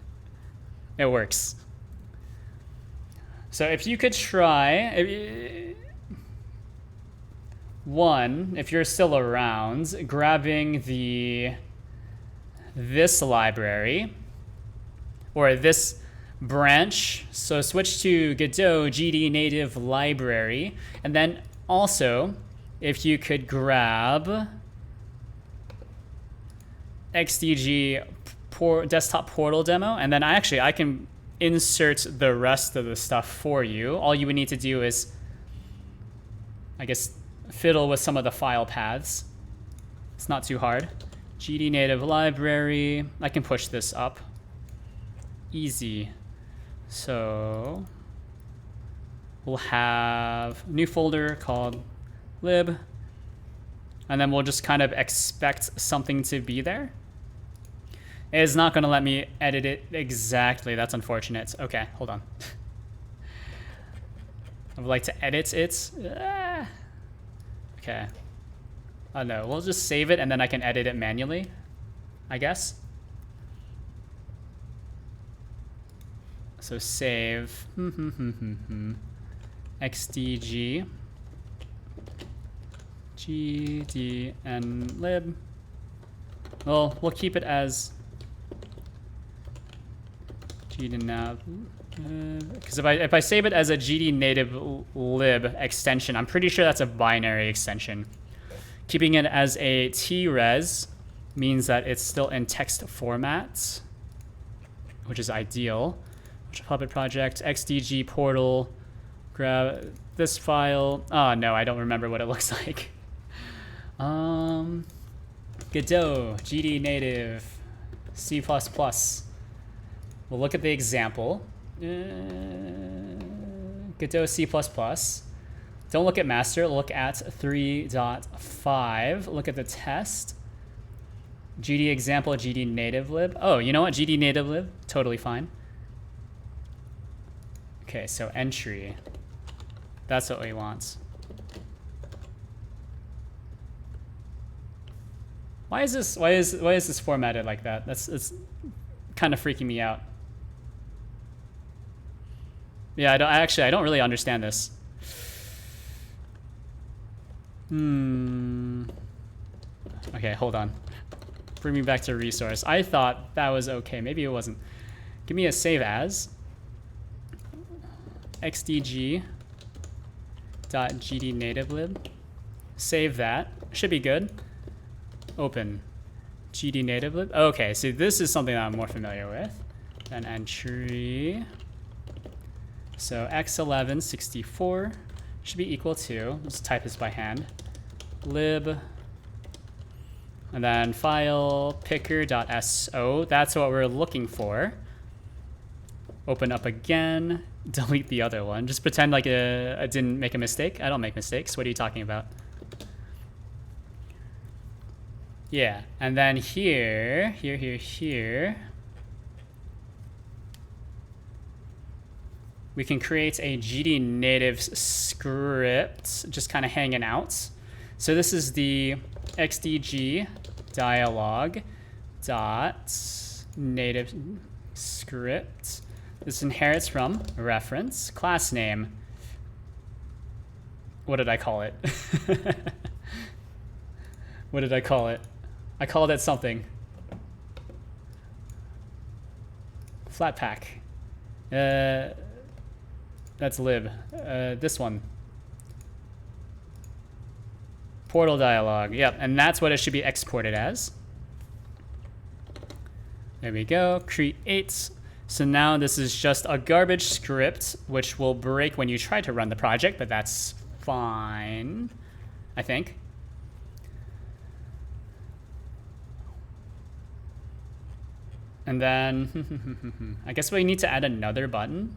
It works. So if you could try, One, if you're still around, grabbing this library or this branch. So switch to Godot GD native library, and then also if you could grab XDG desktop portal demo, and then I can insert the rest of the stuff for you. All you would need to do is, I guess, fiddle with some of the file paths. It's not too hard. GD native library. I can push this up. Easy. So we'll have a new folder called lib, and then we'll just kind of expect something to be there. It's not going to let me edit it exactly. That's unfortunate. Okay, hold on. I would like to edit it. Okay. Oh no, we'll just save it and then I can edit it manually, I guess. So save xdg gd and lib. Well, we'll keep it as GD nav, because if I save it as a GD native lib extension, I'm pretty sure that's a binary extension. Keeping it as a T-res means that it's still in text format, which is ideal. Puppet project, XDG portal, grab this file. Oh no, I don't remember what it looks like. Godot, GD native, C++. We'll look at the example. Godot C++. Don't look at master, look at 3.5. Look at the test. GD example, GD native lib. Oh, you know what? GD native lib, totally fine. Okay, so entry. That's what we want. Why is this formatted like that? It's kind of freaking me out. Yeah, I don't really understand this. Okay, hold on. Bring me back to resource. I thought that was okay. Maybe it wasn't. Give me a save as xdg.gd native lib. Save that. Should be good. Open GD native lib. Okay, so this is something that I'm more familiar with. Then entry. So x1164 should be equal to, let's type this by hand, lib, and then file picker.so. That's what we're looking for. Open up again, delete the other one. Just pretend like I didn't make a mistake. I don't make mistakes. What are you talking about? Yeah, and then here, we can create a GD native script, just kind of hanging out. So this is the xdg dialog dot native script. This inherits from reference class name. What did I call it? What did I call it? I called it something. Flatpak. That's lib. This one. Portal dialog. Yep, and that's what it should be exported as. There we go. Create. So now this is just a garbage script, which will break when you try to run the project, but that's fine, I think. And then, I guess we need to add another button.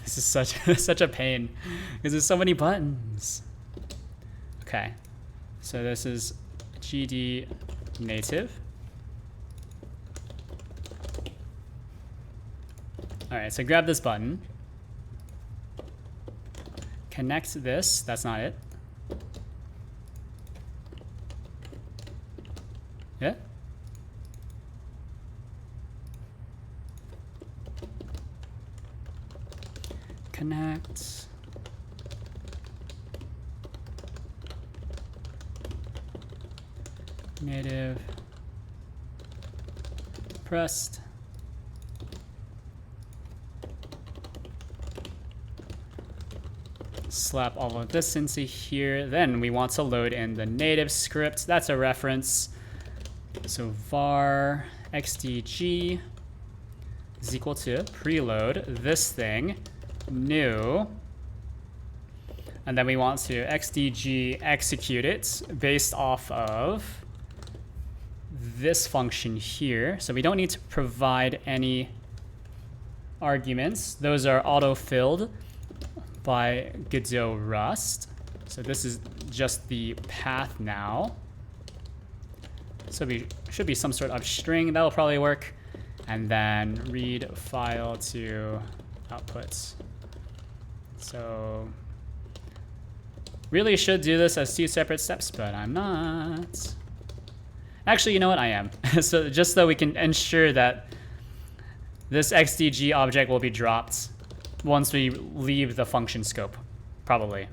This is such a pain because there's so many buttons. Okay, so this is GD native. All right, so grab this button. Connect this. That's not it. Yeah. Connect. native pressed. Slap all of this into here. Then we want to load in the native script. That's a reference. So var xdg is equal to preload this thing, new. And then we want to xdg execute it based off of this function here. So we don't need to provide any arguments. Those are auto-filled by Godot Rust. So this is just the path now. So we should be some sort of string. That will probably work. And then read file to outputs. So really should do this as 2 separate steps, but I'm not. Actually, you know what? I am. So just so we can ensure that this XDG object will be dropped once we leave the function scope, probably.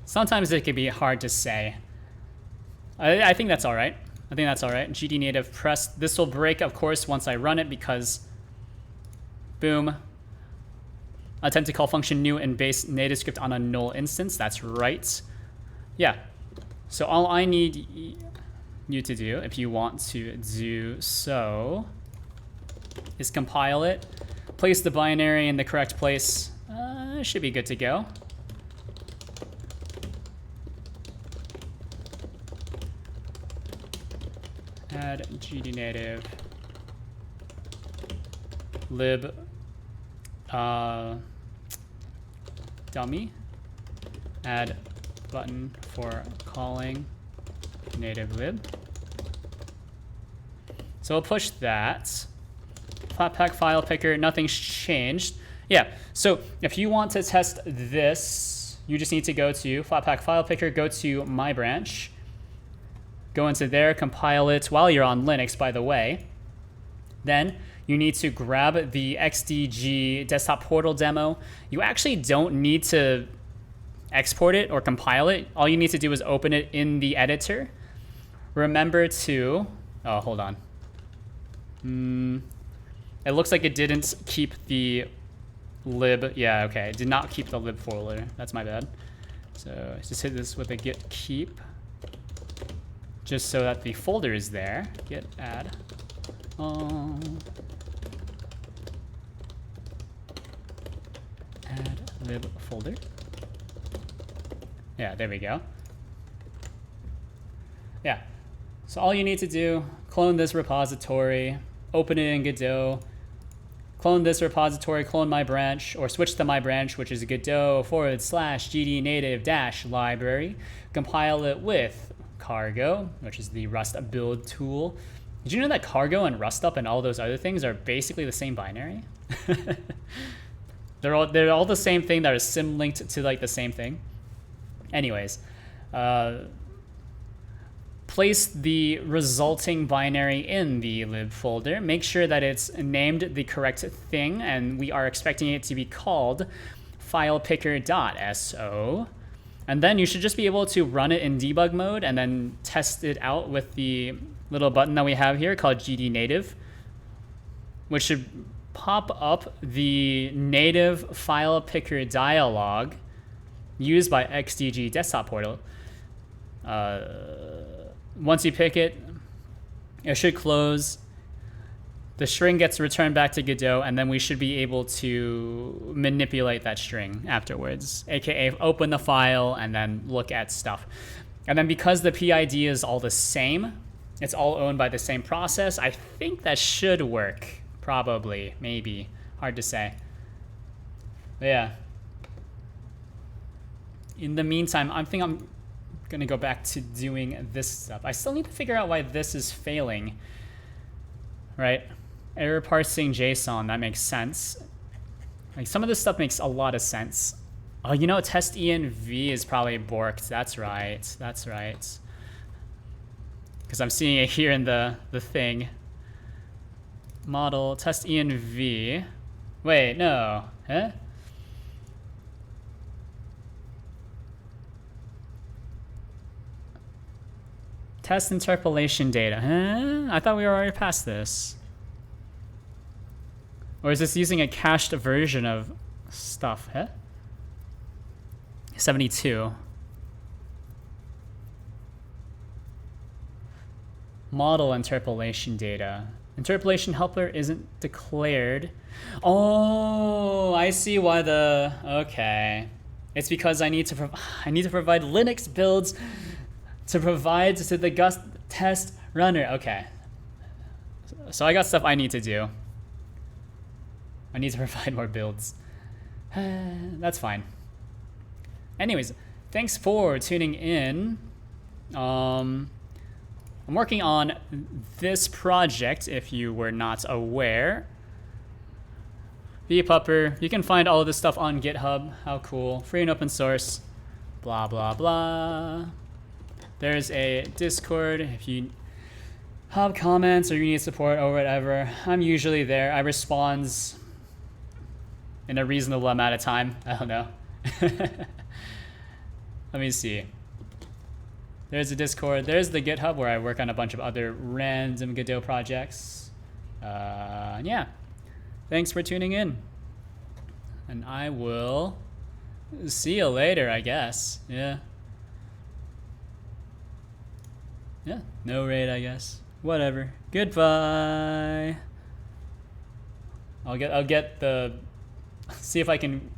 Sometimes it can be hard to say. I think that's all right. I think that's all right. GD native press. This will break, of course, once I run it because, boom. Attempt to call function new and base native script on a null instance. That's right. Yeah. So all I need you to do, if you want to do so, is compile it. Place the binary in the correct place. Should be good to go. Add GD native lib dummy. Add button for calling native lib. So we'll push that. Flatpak file picker, nothing's changed. Yeah, so if you want to test this, you just need to go to Flatpak file picker, go to my branch, go into there, compile it while you're on Linux, by the way. Then you need to grab the XDG desktop portal demo. You actually don't need to export it or compile it. All you need to do is open it in the editor. Remember to, oh, hold on. It looks like it didn't keep the lib. Yeah, okay. It did not keep the lib folder. That's my bad. So just hit this with a git keep, just so that the folder is there. Git add. Add lib folder. Yeah, there we go. Yeah. So all you need to do, clone this repository, open it in Godot, clone this repository, clone my branch, or switch to my branch, which is Godot /gd native -library, compile it with Cargo, which is the Rust build tool. Did you know that Cargo and Rustup and all those other things are basically the same binary? They're all the same thing that are sim linked to like the same thing. Anyways, place the resulting binary in the lib folder. Make sure that it's named the correct thing, and we are expecting it to be called filepicker.so. And then you should just be able to run it in debug mode and then test it out with the little button that we have here called GD native, which should pop up the native file picker dialog used by XDG desktop portal. Once you pick it, it should close. The string gets returned back to Godot, and then we should be able to manipulate that string afterwards, aka open the file and then look at stuff. And then because the PID is all the same, it's all owned by the same process, I think that should work. Probably, maybe. Hard to say. But yeah. In the meantime, I think I'm gonna go back to doing this stuff. I still need to figure out why this is failing, right? Error parsing JSON, that makes sense. Like some of this stuff makes a lot of sense. Oh, you know, test env is probably borked. That's right, that's right. Because I'm seeing it here in the thing. Model test env. Wait, no, huh? Test interpolation data. Huh? I thought we were already past this. Or is this using a cached version of stuff? Huh? 72. Model interpolation data. Interpolation helper isn't declared. Oh, I see why the... Okay. It's because I need to provide Linux builds to provide to the Gust test runner. Okay. So I got stuff I need to do. I need to provide more builds. That's fine. Anyways, thanks for tuning in. I'm working on this project, if you were not aware. VPupper, you can find all of this stuff on GitHub. How cool. Free and open source. Blah, blah, blah. There's a Discord if you have comments or you need support or whatever. I'm usually there. I respond in a reasonable amount of time. I don't know. Let me see. There's a Discord. There's the GitHub where I work on a bunch of other random Godot projects. Yeah. Thanks for tuning in. And I will see you later, I guess. Yeah. Yeah, no raid, I guess. Whatever. Goodbye. I'll get the... See if I can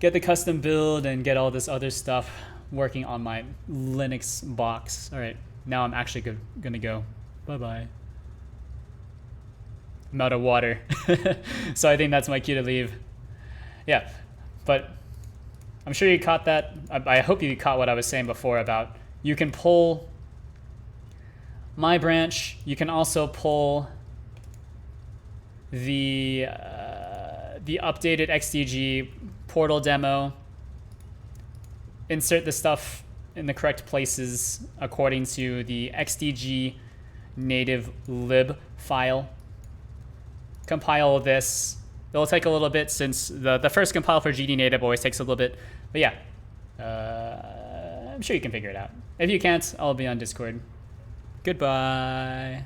get the custom build and get all this other stuff working on my Linux box. All right, now I'm actually gonna go. Bye-bye. I'm out of water. So I think that's my cue to leave. Yeah, but I'm sure you caught that. I hope you caught what I was saying before about you can pull my branch. You can also pull the updated XDG portal demo. Insert the stuff in the correct places according to the XDG native lib file. Compile this. It'll take a little bit since the first compile for GD native always takes a little bit. But yeah, I'm sure you can figure it out. If you can't, I'll be on Discord. Goodbye.